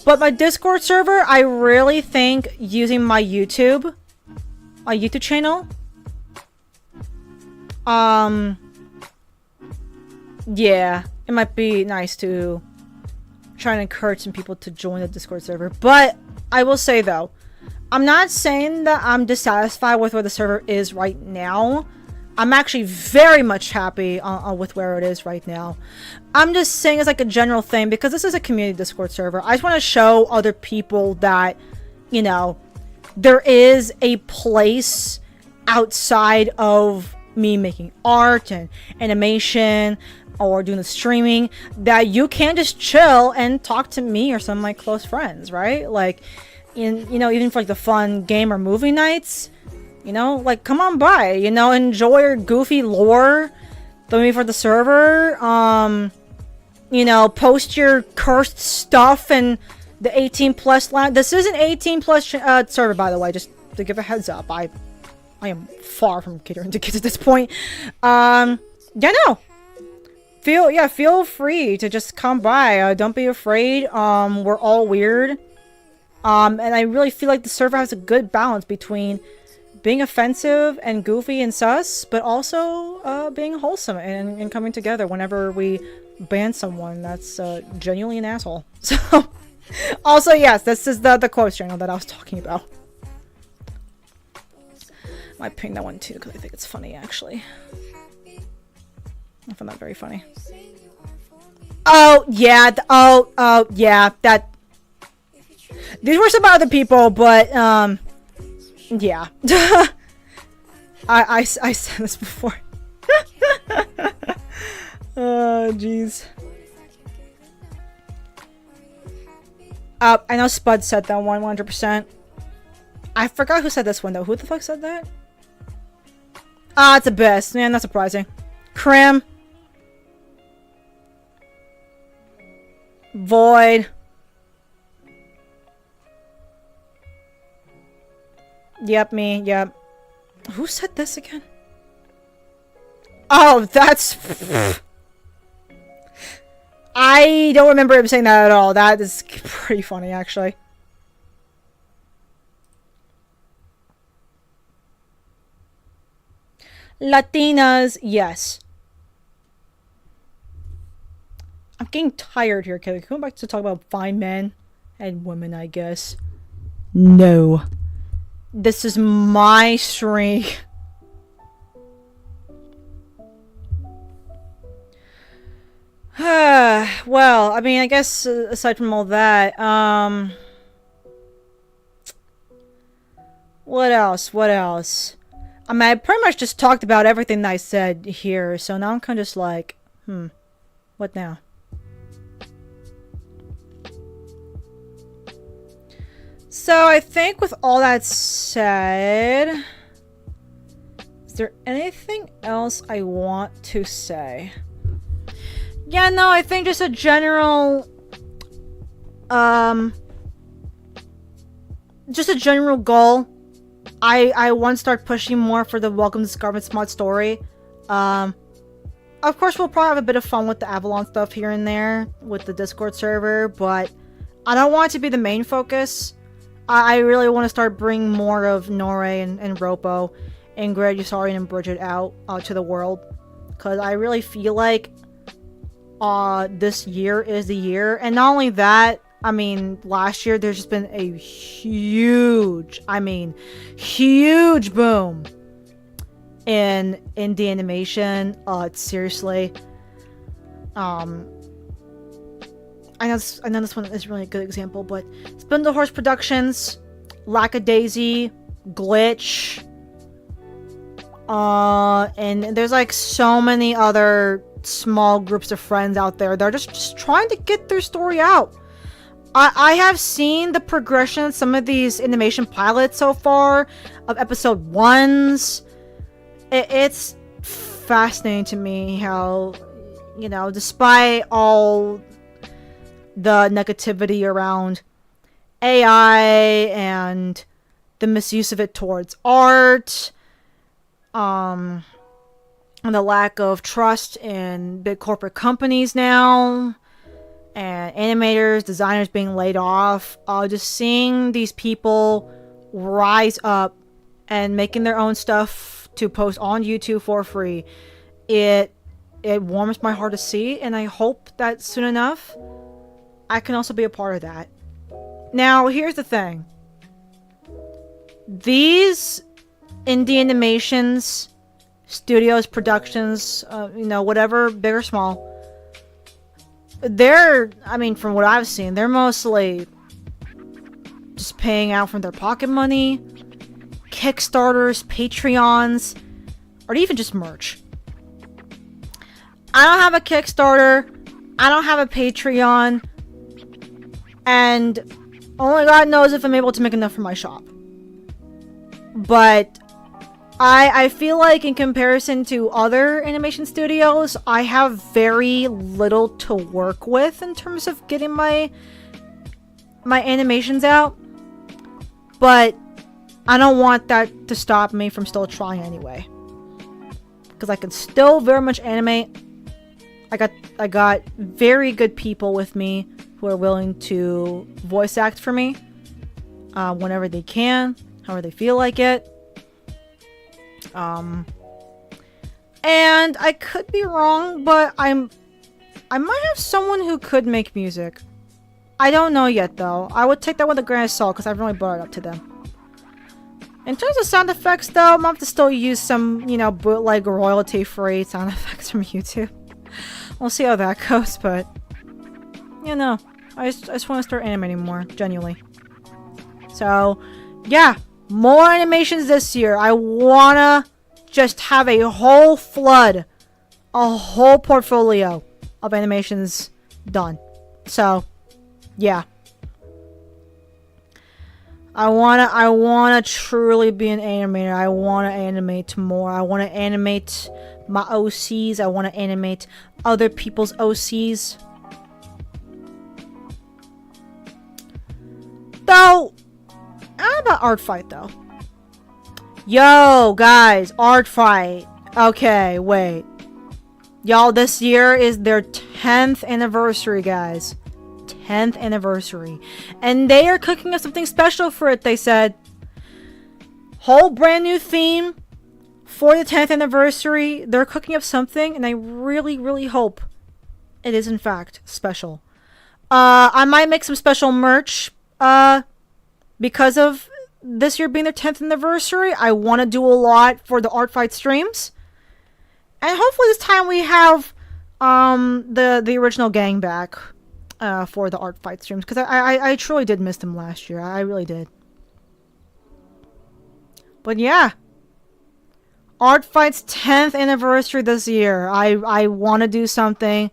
But my Discord server, I really think using my YouTube channel, yeah, it might be nice to try and encourage some people to join the Discord server. But I will say though, I'm not saying that I'm dissatisfied with where the server is right now. I'm actually very much happy with where it is right now. I'm just saying it's like a general thing because this is a community Discord server. I just want to show other people that, you know, there is a place outside of me making art and animation or doing the streaming that you can just chill and talk to me or some of my close friends, right? Like, you know, even for like the fun game or movie nights. You know, like, come on by, you know, enjoy your goofy lore, maybe for the server, you know, post your cursed stuff and the 18 plus line. This is an 18 plus server, by the way, just to give a heads up. I am far from catering to kids at this point. Yeah, no. Feel free to just come by. Don't be afraid. We're all weird. And I really feel like the server has a good balance between being offensive and goofy and sus, but also being wholesome and coming together whenever we ban someone that's genuinely an asshole. So, also, yes, this is the quotes channel that I was talking about. I might ping that one too, because I think it's funny, actually. I found that very funny. Oh, yeah, oh, yeah, that... These were some other people, but, yeah. I said this before. Oh, jeez. I know Spud said that one 100%. I forgot who said this one, though. Who the fuck said that? It's the best. Man, not surprising. Crim. Void. Yep, me. Yep. Who said this again? Oh, that's... I don't remember him saying that at all. That is pretty funny, actually. Latinas, yes. I'm getting tired here, Kelly. Going back to talk about fine men and women, I guess. No. This is my stream. Well, I mean, I guess aside from all that, what else? What else? I mean, I pretty much just talked about everything that I said here, so now I'm kind of just like, what now? So I think with all that said, is there anything else I want to say? Yeah, no, I think just a general, just a general goal. I want to start pushing more for the Welcome to Scarlet's Mod story. Of course, we'll probably have a bit of fun with the Avalon stuff here and there with the Discord server, but I don't want it to be the main focus. I really want to start bringing more of Norei and Ropo, Ingrid, Yusarian, and Bridget out to the world. Because I really feel like this year is the year. And not only that, I mean, last year there's just been a huge, I mean, huge boom in indie animation. Seriously. I know this one is really a good example, but Spindle Horse Productions, Lackadaisy, Glitch, and there's like so many other small groups of friends out there. They're just trying to get their story out. I have seen the progression of some of these animation pilots so far of episode 1s. It's fascinating to me how, you know, despite all the negativity around AI and the misuse of it towards art, and the lack of trust in big corporate companies now, and animators, designers being laid off, just seeing these people rise up and making their own stuff to post on YouTube for free, it it warms my heart to see, and I hope that soon enough I can also be a part of that. Now, here's the thing. These indie animations, studios, productions, you know, whatever, big or small, I mean, from what I've seen, they're mostly just paying out from their pocket money, Kickstarters, Patreons, or even just merch. I don't have a Kickstarter, I don't have a Patreon, and only God knows if I'm able to make enough for my shop. But I feel like in comparison to other animation studios, I have very little to work with in terms of getting my animations out. But I don't want that to stop me from still trying anyway. Because I can still very much animate. I got very good people with me who are willing to voice act for me whenever they can, however they feel like it. And I could be wrong, but I might have someone who could make music. I don't know yet, though. I would take that with a grain of salt, because I've really brought it up to them. In terms of sound effects, though, I'm going to have to still use some, you know, bootleg royalty-free sound effects from YouTube. We'll see how that goes, but... you know, I just want to start animating more, genuinely. So, yeah. More animations this year. I wanna just have a whole flood, a whole portfolio of animations done. So, yeah. I wanna truly be an animator. I wanna animate more. I wanna animate my OCs. I wanna animate other people's OCs. Though, how about Art Fight, though? Yo, guys, Art Fight. Okay, wait. Y'all, this year is their 10th anniversary, guys. 10th anniversary. And they are cooking up something special for it, they said. Whole brand new theme for the 10th anniversary. They're cooking up something, and I really, really hope it is, in fact, special. I might make some special merch, because of this year being their 10th anniversary. I want to do a lot for the Art Fight streams. And hopefully this time we have the original gang back for the Art Fight streams. Because I truly did miss them last year. I really did. But yeah. Art Fight's 10th anniversary this year. I want to do something.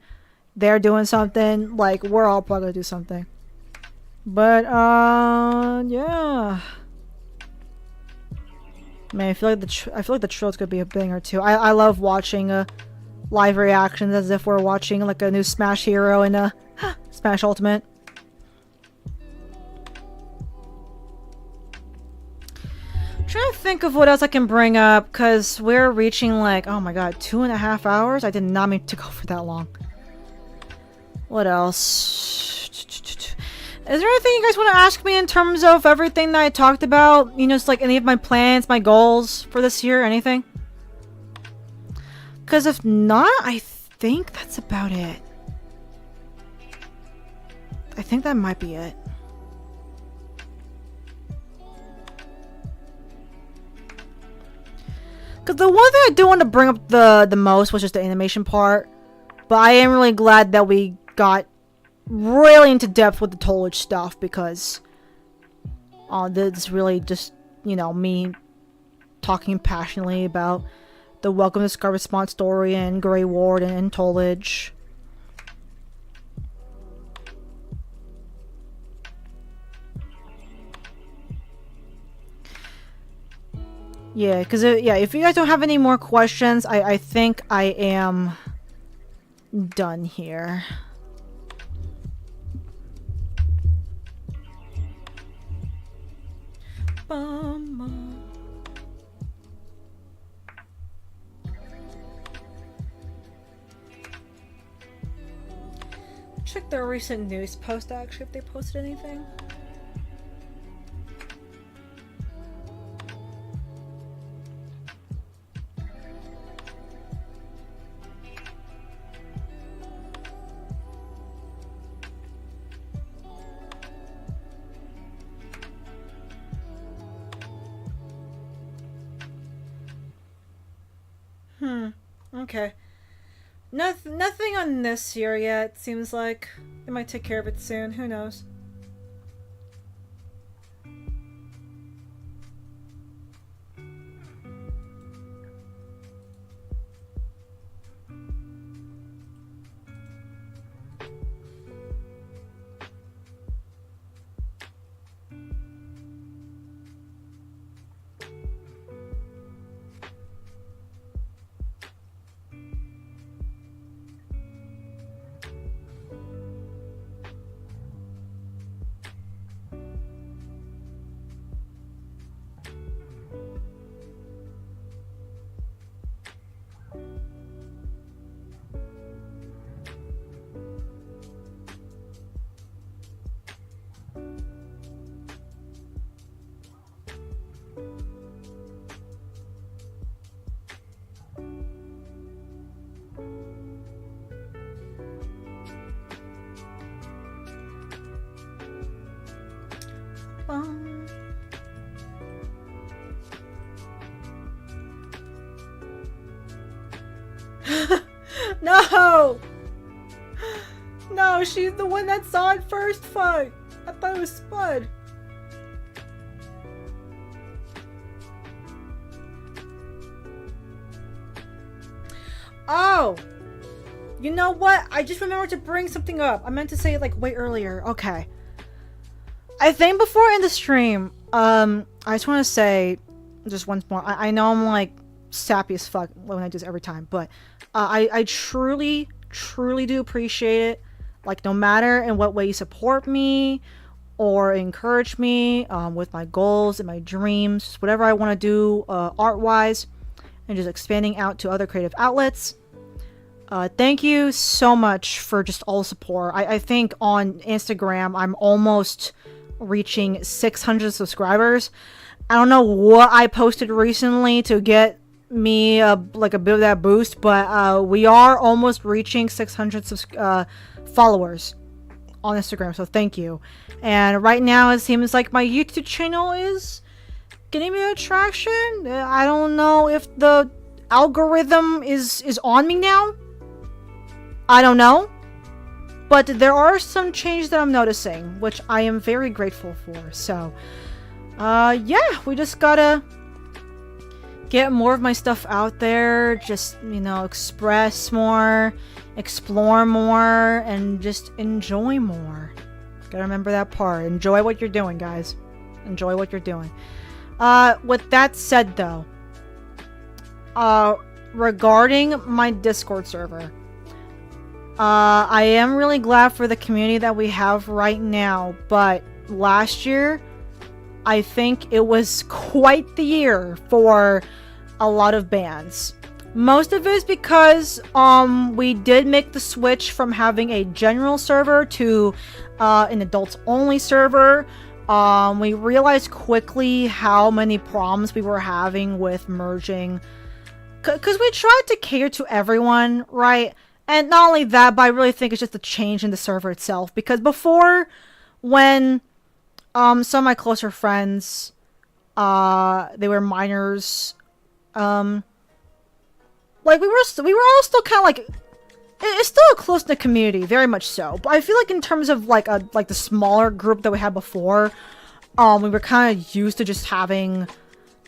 They're doing something. Like, we're all probably going to do something. But, yeah. Man, I feel like the trailer's gonna be a banger too. I love watching live reactions as if we're watching like a new Smash Hero and Smash Ultimate. I'm trying to think of what else I can bring up, because we're reaching like, oh my god, 2.5 hours? I did not mean to go for that long. What else? Is there anything you guys want to ask me in terms of everything that I talked about? You know, just like any of my plans, my goals for this year, anything? Because if not, I think that's about it. I think that might be it. Because the one thing I do want to bring up the most was just the animation part. But I am really glad that we got really into depth with the Tollage stuff, because this is really just, you know, me talking passionately about the Welcome to Scarlet Spot story and Grey Ward and Tollage. Yeah, because if you guys don't have any more questions, I think I am done here. Check their recent news post, actually, if they posted anything. Okay. Nothing on this here yet. Seems like they might take care of it soon. Who knows? No! No, she's the one that saw it first. Fuck. I thought it was Spud. Oh! You know what? I just remembered to bring something up. I meant to say it like way earlier. Okay. I think before I end the stream, I just want to say just once more. I know I'm like sappy as fuck when I do this every time, but I truly do appreciate it. Like, no matter in what way you support me or encourage me with my goals and my dreams, just whatever I want to do art-wise, and just expanding out to other creative outlets. Thank you so much for just all the support. I think on Instagram, I'm almost reaching 600 subscribers. I don't know what I posted recently to get me like a bit of that boost, but we are almost reaching 600 followers on Instagram, so thank you. And right now it seems like my YouTube channel is getting me traction. I don't know if the algorithm is on me now. I don't know, but there are some changes that I'm noticing, which I am very grateful for. So yeah, we just gotta get more of my stuff out there, just, you know, express more, explore more, and just enjoy more. Gotta remember that part. Enjoy what you're doing, guys. Enjoy what you're doing. With that said, though, regarding my Discord server, I am really glad for the community that we have right now, but last year, I think it was quite the year for a lot of bands. Most of it is because we did make the switch from having a general server to an adults only server. We realized quickly how many problems we were having with merging, because we tried to cater to everyone, right? And not only that, but I really think it's just a change in the server itself, because before, when some of my closer friends, they were minors, like we were all still kind of like, it's still a close-knit community, very much so. But I feel like in terms of like the smaller group that we had before, we were kind of used to just having,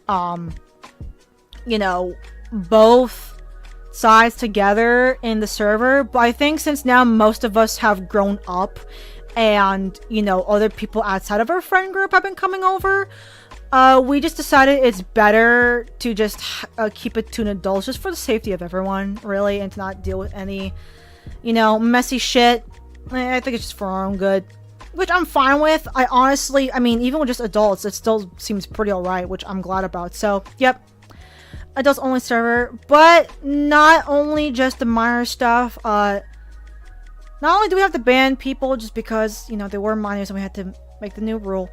you know, both sides together in the server. But I think since now most of us have grown up, and, you know, other people outside of our friend group have been coming over, we just decided it's better to just keep it to an adult, just for the safety of everyone, really, and to not deal with any, you know, messy shit. I think it's just for our own good, which I'm fine with. I honestly, I mean, even with just adults, it still seems pretty alright, which I'm glad about. So, yep, adults only server, but not only just the minor stuff. Not only do we have to ban people just because, you know, they were minors and we had to make the new rule,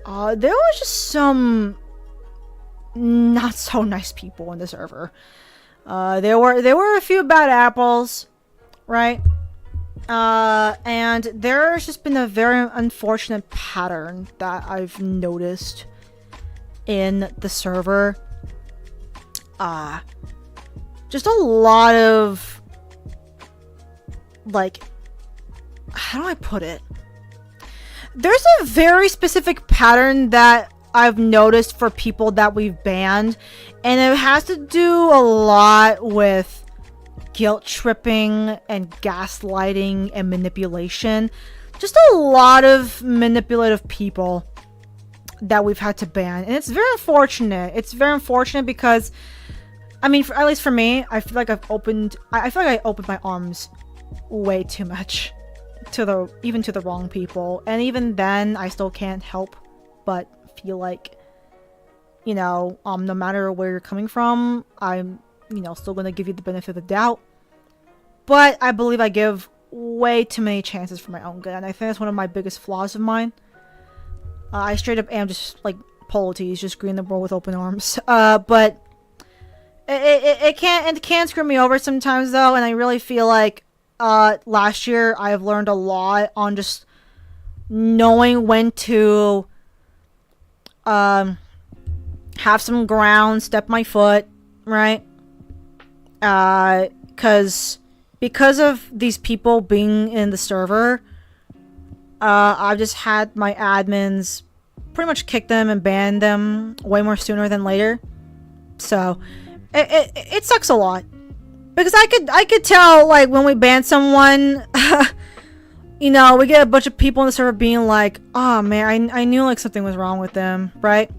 there was just some not so nice people in the server. There were a few bad apples, right? And there's just been a very unfortunate pattern that I've noticed in the server. just a lot of, like, how do I put it? There's a very specific pattern that I've noticed for people that we've banned, and it has to do a lot with guilt tripping and gaslighting and manipulation. Just a lot of manipulative people that we've had to ban, and it's very unfortunate. It's very unfortunate because, I mean, at least for me, I feel like I feel like I opened my arms way too much to the wrong people, and even then, I still can't help but feel like, you know, no matter where you're coming from, I'm, you know, still gonna give you the benefit of the doubt. But I believe I give way too many chances for my own good, and I think that's one of my biggest flaws of mine. I straight up am just like Polites, just greeting the world with open arms. But it can screw me over sometimes though, and I really feel like last year I've learned a lot on just knowing when to have some ground, step my foot, right? Because of these people being in the server, I've just had my admins pretty much kick them and ban them way more sooner than later. So it sucks a lot, because I could tell, like, when we ban someone, you know, we get a bunch of people in the server being like, oh man, I knew like something was wrong with them, right?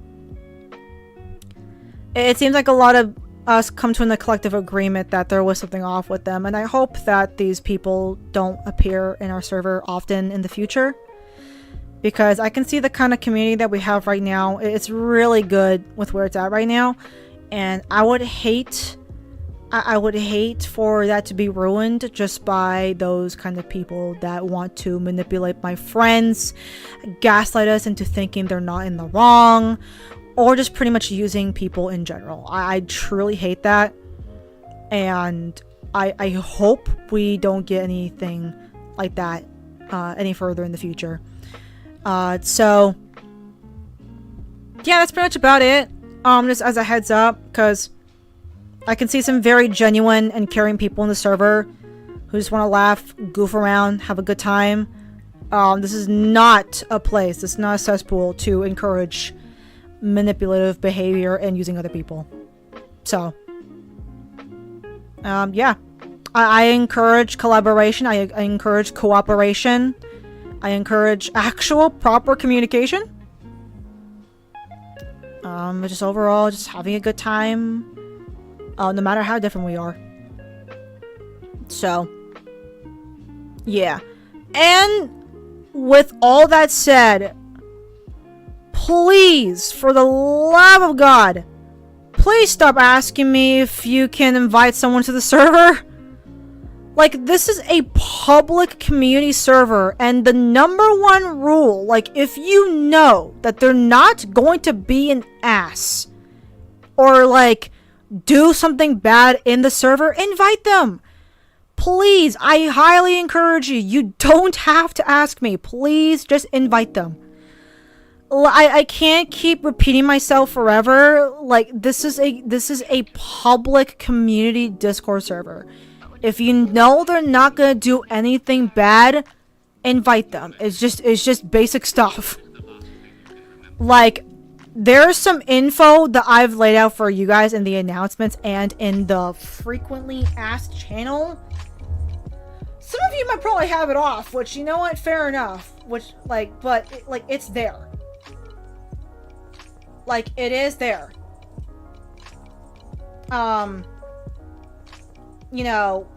It seems like a lot of us come to a collective agreement that there was something off with them, and I hope that these people don't appear in our server often in the future, because I can see the kind of community that we have right now. It's really good with where it's at right now, and I would hate for that to be ruined just by those kind of people that want to manipulate my friends, gaslight us into thinking they're not in the wrong, or just pretty much using people in general. I truly hate that, and I hope we don't get anything like that any further in the future. So yeah, that's pretty much about it. Just as a heads up, because I can see some very genuine and caring people in the server who just want to laugh, goof around, have a good time. This is not a place, this is not a cesspool to encourage manipulative behavior and using other people. So yeah, I encourage collaboration, I encourage cooperation, I encourage actual proper communication. Just overall, just having a good time, no matter how different we are. So yeah, and with all that said, please, for the love of God, please stop asking me if you can invite someone to the server. Like, this is a public community server, and the #1 rule, like, if you know that they're not going to be an ass or like do something bad in the server, invite them. Please, I highly encourage you. You don't have to ask me. Please just invite them. I can't keep repeating myself forever. Like, this is a public community Discord server. If you know they're not gonna do anything bad, invite them. It's just basic stuff. Like, there's some info that I've laid out for you guys in the announcements and in the frequently asked channel. Some of you might probably have it off, which, you know what, fair enough. Which, like, but it's there. Like, it is there. You know,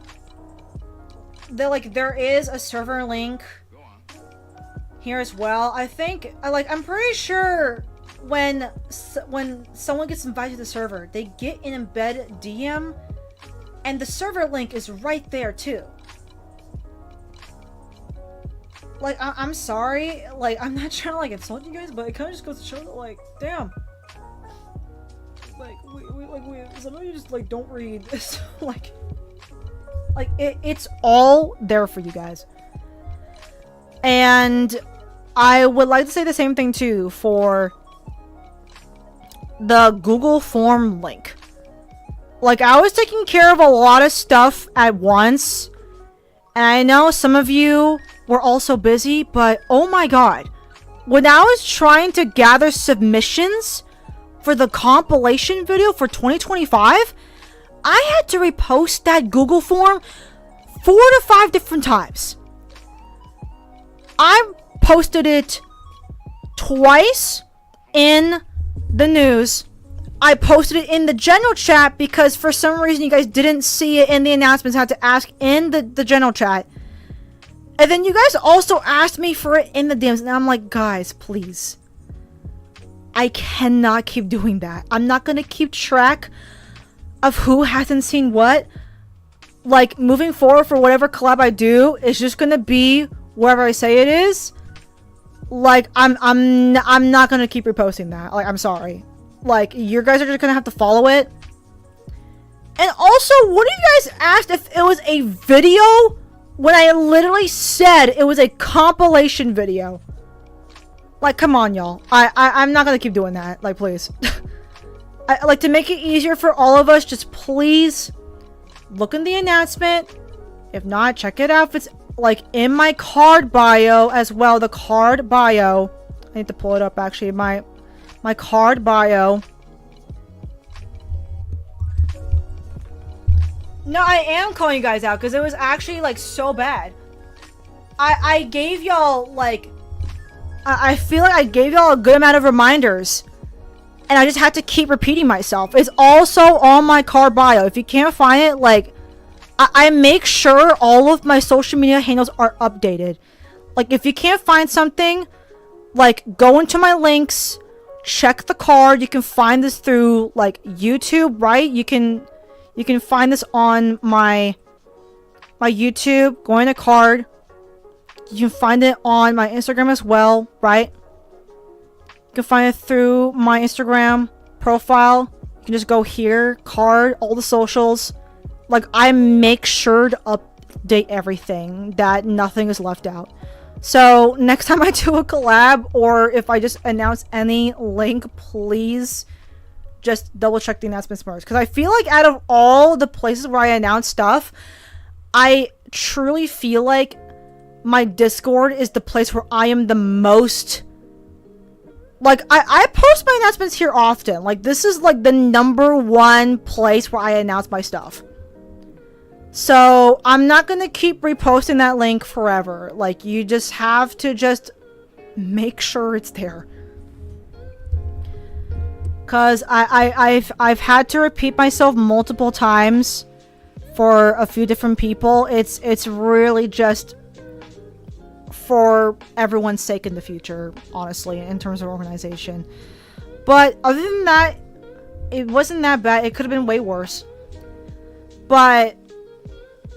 there is a server link here as well. I think, I'm pretty sure when someone gets invited to the server, they get an embedded DM, and the server link is right there too. Like, I'm sorry, like, I'm not trying to, like, insult you guys, but it kind of just goes to show that, like, damn. Like, some of you just, like, don't read this. like, it's all there for you guys. And I would like to say the same thing, too, for the Google form link. Like, I was taking care of a lot of stuff at once. And I know some of you were also busy, but oh my god. When I was trying to gather submissions for the compilation video for 2025, I had to repost that Google form 4 to 5 different times. I posted it twice in the news. I posted it in the general chat because for some reason you guys didn't see it in the announcements. I had to ask in the general chat. And then you guys also asked me for it in the DMs. And I'm like, guys, please. I cannot keep doing that. I'm not going to keep track of who hasn't seen what. Like, moving forward for whatever collab I do, it's just going to be wherever I say it is. Like, I'm not going to keep reposting that. Like, I'm sorry. Like, you guys are just going to have to follow it. And also, one of you guys asked if it was a video when I literally said it was a compilation video. Like, come on, y'all. I'm not gonna keep doing that. Like, please. I like to make it easier for all of us. Just please look in the announcement. If not, check it out. If it's like in my card bio as well. The card bio. I need to pull it up actually. My card bio. No, I am calling you guys out because it was actually like so bad. I gave y'all like I feel like I gave y'all a good amount of reminders. And I just had to keep repeating myself. It's also on my card bio. If you can't find it, like I make sure all of my social media handles are updated. Like if you can't find something, like go into my links, check the card. You can find this through like YouTube, right? You can find this on my YouTube. Go in a card. You can find it on my Instagram as well, right? You can find it through my Instagram profile. You can just go here, card, all the socials. Like, I make sure to update everything, that nothing is left out. So, next time I do a collab, or if I just announce any link, please just double check the announcements first. Because I feel like out of all the places where I announce stuff, I truly feel like my Discord is the place where I am the most... Like, I post my announcements here often. Like, this is like the #1 place where I announce my stuff. So, I'm not going to keep reposting that link forever. Like, you just have to just make sure it's there. Because I've had to repeat myself multiple times for a few different people. It's really just for everyone's sake in the future, honestly, in terms of organization. But other than that, it wasn't that bad. It could have been way worse. But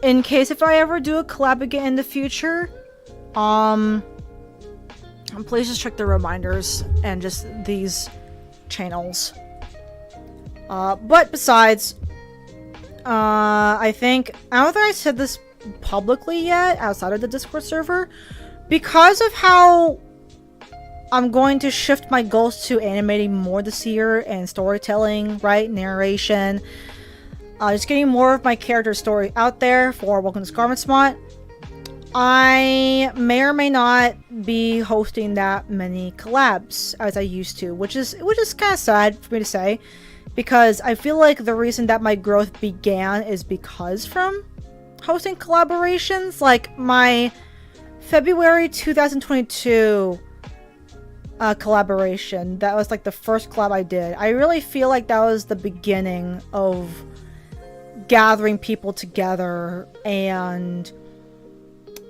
in case if I ever do a collab again in the future, please just check the reminders and just these channels. But besides, I don't think I said this publicly yet outside of the Discord server. Because of how I'm going to shift my goals to animating more this year and storytelling, right? Narration. Just getting more of my character story out there for Welcome to Scarlet Smart. I may or may not be hosting that many collabs as I used to, which is kind of sad for me to say, because I feel like the reason that my growth began is because from hosting collaborations. Like my February 2022 collaboration, that was like the first collab I did. I really feel like that was the beginning of gathering people together and,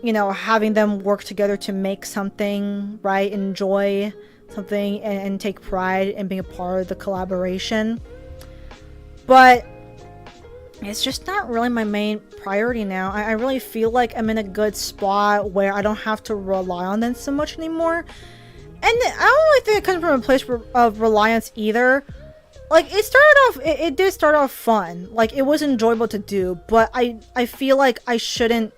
you know, having them work together to make something, right? Enjoy something and take pride in being a part of the collaboration. But it's just not really my main priority now. I really feel like I'm in a good spot where I don't have to rely on them so much anymore. And I don't really think it comes from a place of reliance either. Like, it did start off fun. Like, it was enjoyable to do, but I feel like I can't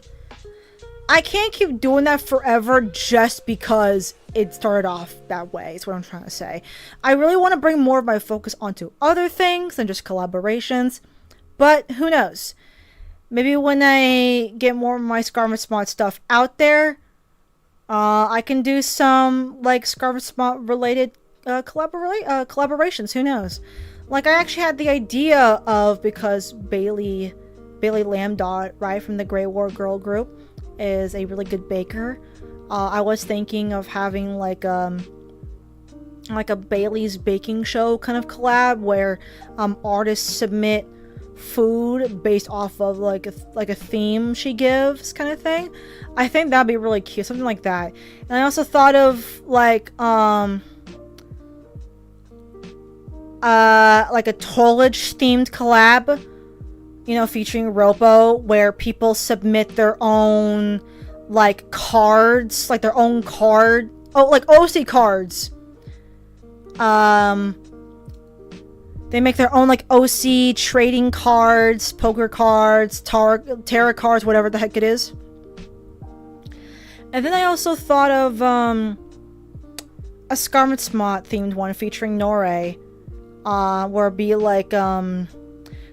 keep doing that forever just because it started off that way, is what I'm trying to say. I really want to bring more of my focus onto other things than just collaborations. But who knows? Maybe when I get more of my Scarlet Smart stuff out there, I can do some like Scarlet Smart related collaborations. Who knows? Like I actually had the idea of, because Bailey Lambdot, right, from the Grey War Girl group, is a really good baker. I was thinking of having like a Bailey's baking show kind of collab where artists submit food based off of like a theme she gives, kind of thing. I think that'd be really cute, something like that. And I also thought of like a Tollage themed collab, you know, featuring Ropo, where people submit their own like cards, like their own card, like OC cards. They make their own like OC trading cards, poker cards, tarot cards, whatever the heck it is. And then I also thought of a Scarlet Smart themed one featuring Nore, where it'd be like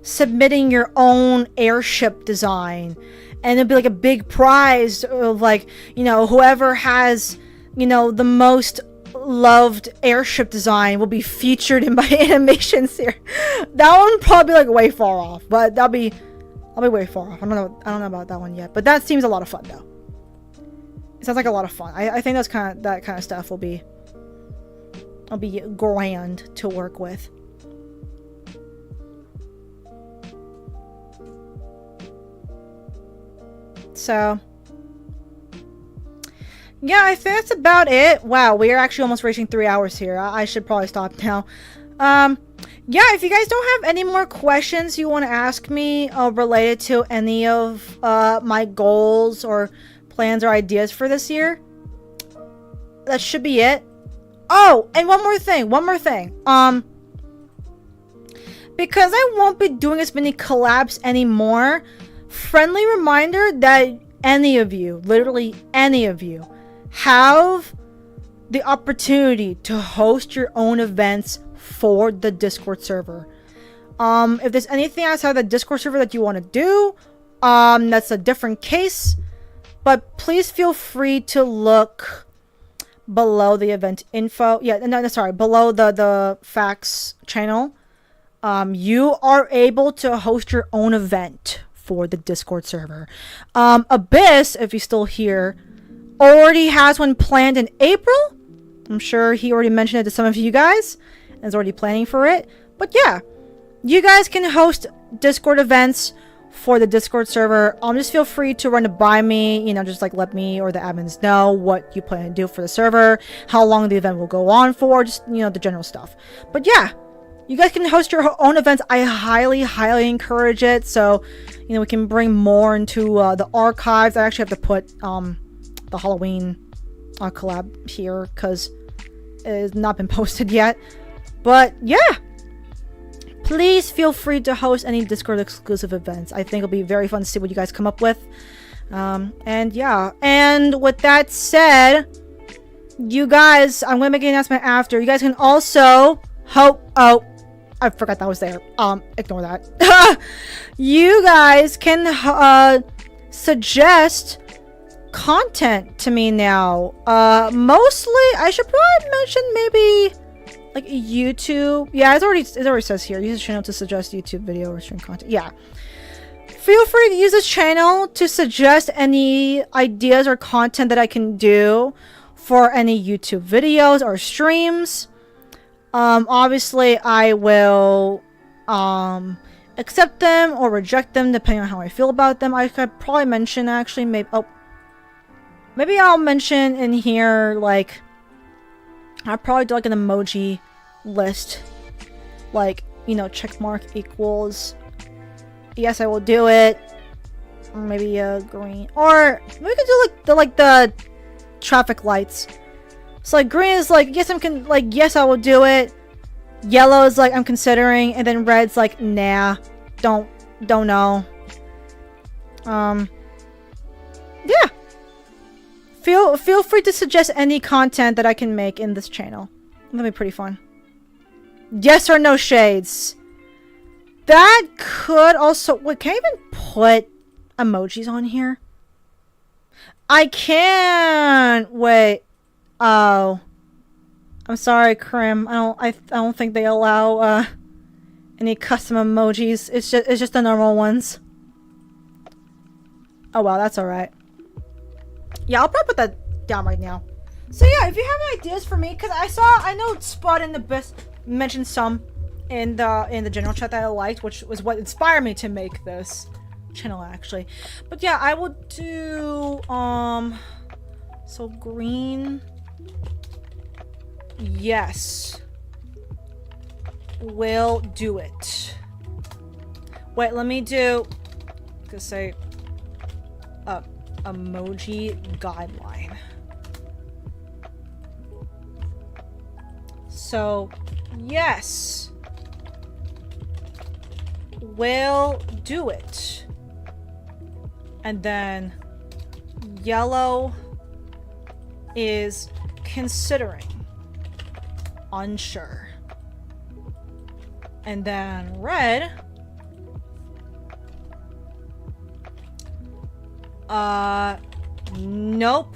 submitting your own airship design, and it'd be like a big prize of like, you know, whoever has, you know, the most loved airship design will be featured in my animation series. That one probably like way far off, but I'll be way far off. I don't know about that one yet, but that seems a lot of fun though. It sounds like a lot of fun. I think that kind of stuff will be grand to work with. So yeah, I think that's about it. Wow, we are actually almost reaching 3 hours here. I should probably stop now. Yeah, if you guys don't have any more questions you want to ask me related to any of my goals or plans or ideas for this year, that should be it. Oh, and one more thing. Because I won't be doing as many collabs anymore, friendly reminder that any of you, literally any of you, have the opportunity to host your own events for the Discord server. If there's anything outside the Discord server that you want to do, that's a different case. But please feel free to look below the event info. Yeah, no, sorry, below the facts channel. You are able to host your own event for the Discord server. Abyss, if he's still here, already has one planned in April. I'm sure he already mentioned it to some of you guys and is already planning for it. But yeah, you guys can host Discord events for the Discord server. Just feel free to run it by me, you know, just like let me or the admins know what you plan to do for the server, how long the event will go on for, just, you know, the general stuff. But yeah, you guys can host your own events. I highly encourage it, so you know we can bring more into the archives. I actually have to put the Halloween collab here because it has not been posted yet. But yeah, please feel free to host any Discord exclusive events. I think it'll be very fun to see what you guys come up with. And yeah, and with that said, you guys, I'm gonna make an announcement after. You guys can also I forgot that was there. Ignore that. You guys can suggest content to me now. Mostly, I should probably mention maybe like YouTube. Yeah, it already says here. Use this channel to suggest YouTube video or stream content. Yeah. Feel free to use this channel to suggest any ideas or content that I can do for any YouTube videos or streams. Obviously I will accept them or reject them depending on how I feel about them. I could probably mention actually maybe I'll mention in here, like I'll probably do like an emoji list, like, you know, check mark equals yes I will do it, or maybe a green, or we could do like the traffic lights. So like green is like yes yes I will do it, yellow is like I'm considering, and then red's like nah, don't know. Yeah, feel free to suggest any content that I can make in this channel. That'll be pretty fun. Yes or no shades. that could also... Wait, can I even put emojis on here? I can! Wait. Oh. I'm sorry, Krim. I don't think they allow, any custom emojis. It's just the normal ones. Oh, well, that's alright. Yeah, I'll probably put that down right now. So yeah, if you have ideas for me, because I know Spud and the Best mentioned some in the general chat that I liked, which was what inspired me to make this channel actually. But yeah, I will do so green. Yes. Will do it. Wait, let me do say emoji guideline. So, yes. Will do it. And then yellow is considering. Unsure. And then red. Nope.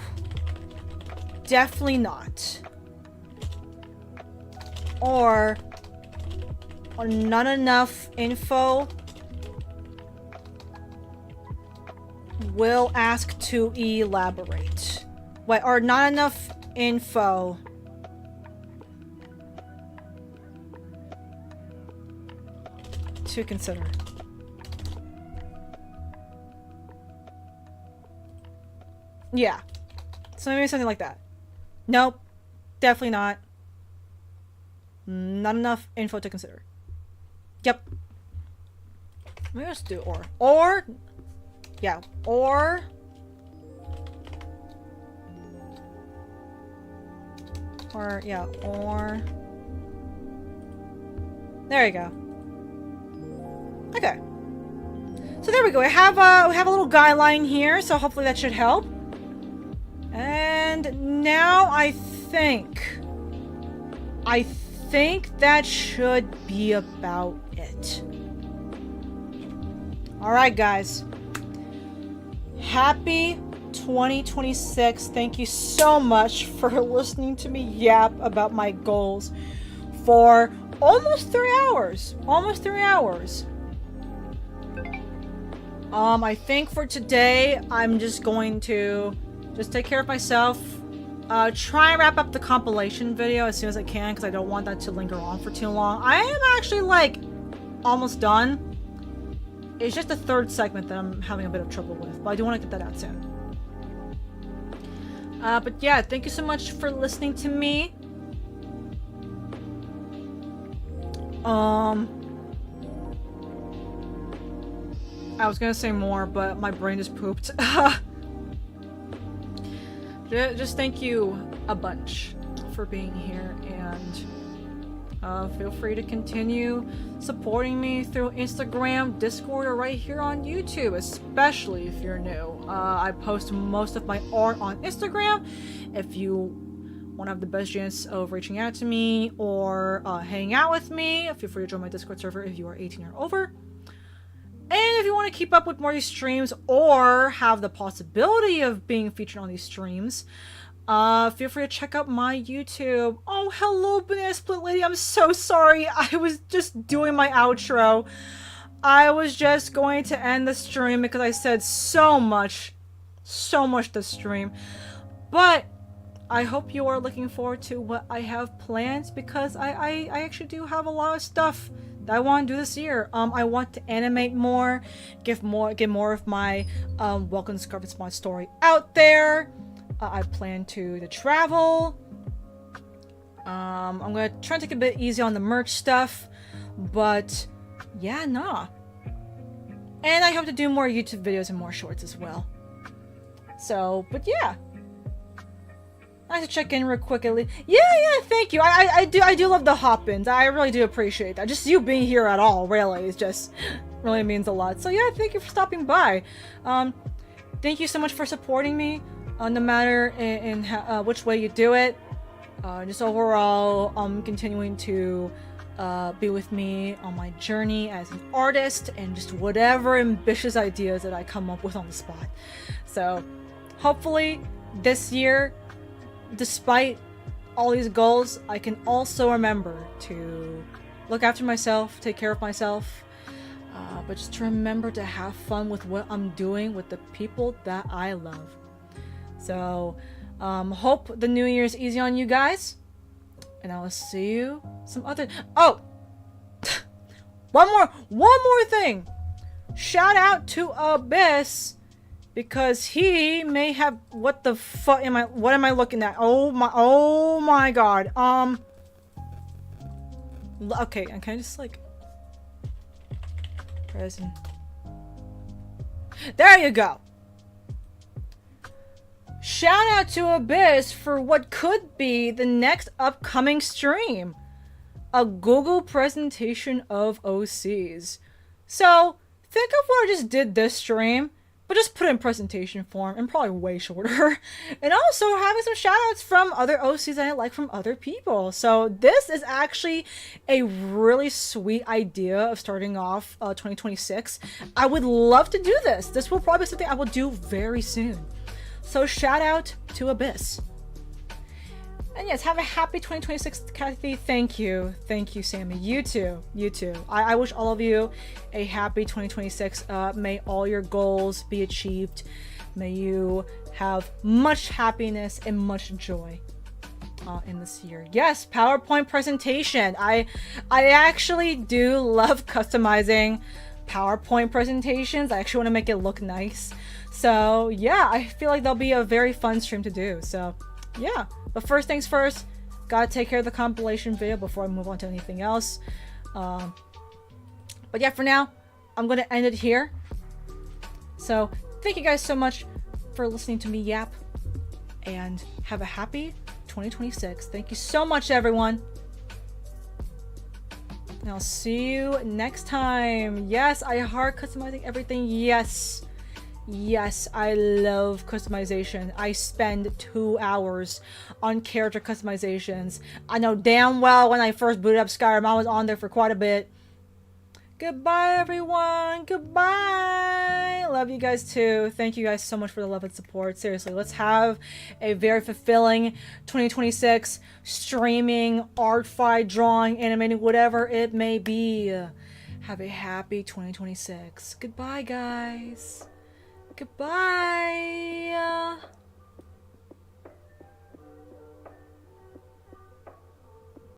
Definitely not. Or not enough info. Will ask to elaborate. Wait, or not enough info. To consider. Yeah. So maybe something like that. Nope. Definitely not. Not enough info to consider. Yep. Maybe let's do or. Or. Yeah. Or. Or, yeah. Or. There you go. Okay. So there we go. We have a little guideline here, so hopefully that should help. And now I think that should be about it. Alright, guys. Happy 2026. Thank you so much for listening to me yap about my goals for almost 3 hours. Almost 3 hours. I think for today, I'm just going to take care of myself. Try and wrap up the compilation video as soon as I can, because I don't want that to linger on for too long. I am actually, like, almost done. It's just the third segment that I'm having a bit of trouble with, but I do want to get that out soon. But yeah, thank you so much for listening to me. I was gonna say more, but my brain just pooped. Just thank you a bunch for being here, and feel free to continue supporting me through Instagram, Discord, or right here on YouTube, especially if you're new. I post most of my art on Instagram. If you want to have the best chance of reaching out to me or hanging out with me, feel free to join my Discord server if you are 18 or over. And if you want to keep up with more of these streams or have the possibility of being featured on these streams, feel free to check out my YouTube. Oh, hello, Banana Split Lady. I'm so sorry. I was just doing my outro. I was just going to end the stream because I said so much this stream. But I hope you are looking forward to what I have planned, because I actually do have a lot of stuff that I want to do this year. I want to animate more, get more of my Welcome to Scarlet Spawn story out there. I plan to travel. I'm gonna try to take a bit easy on the merch stuff, but yeah, nah. And I hope to do more YouTube videos and more shorts as well. So, but yeah. Nice to check in real quickly. Yeah, thank you. I do love the hop-ins. I really do appreciate that. Just you being here at all, really, is just really means a lot. So yeah, thank you for stopping by. Thank you so much for supporting me, no matter in which way you do it. Just overall, continuing to be with me on my journey as an artist and just whatever ambitious ideas that I come up with on the spot. So hopefully this year, despite all these goals, I can also remember to look after myself, take care of myself, but just to remember to have fun with what I'm doing with the people that I love. So hope the new year is easy on you guys, and I will see you some other. Oh, one more thing. Shout out to Abyss, because he may have. What the fuck am I? What am I looking at? Oh my god. Okay, can I just like present? There you go. Shout out to Abyss for what could be the next upcoming stream. A Google presentation of OCs. So, think of what I just did this stream, but just put it in presentation form and probably way shorter. And also having some shout outs from other OCs that I like from other people. So this is actually a really sweet idea of starting off 2026. I would love to do this. This will probably be something I will do very soon. So shout out to Abyss. And yes, have a happy 2026, Kathy. Thank you, Sammy. You too. I wish all of you a happy 2026. May all your goals be achieved. May you have much happiness and much joy in this year. Yes, PowerPoint presentation. I actually do love customizing PowerPoint presentations. I actually want to make it look nice. So yeah, I feel like that'll be a very fun stream to do. So yeah, but first things first, gotta take care of the compilation video before I move on to anything else. But yeah, for now, I'm gonna end it here. So thank you guys so much for listening to me yap, and have a happy 2026. Thank you so much, everyone. And I'll see you next time. Yes, I heart customizing everything. Yes, I love customization. I spend 2 hours on character customizations. I know damn well when I first booted up Skyrim, I was on there for quite a bit. Goodbye, everyone. Goodbye. Love you guys too. Thank you guys so much for the love and support. Seriously, let's have a very fulfilling 2026 streaming, art fight, drawing, animating, whatever it may be. Have a happy 2026. Goodbye, guys. Goodbye.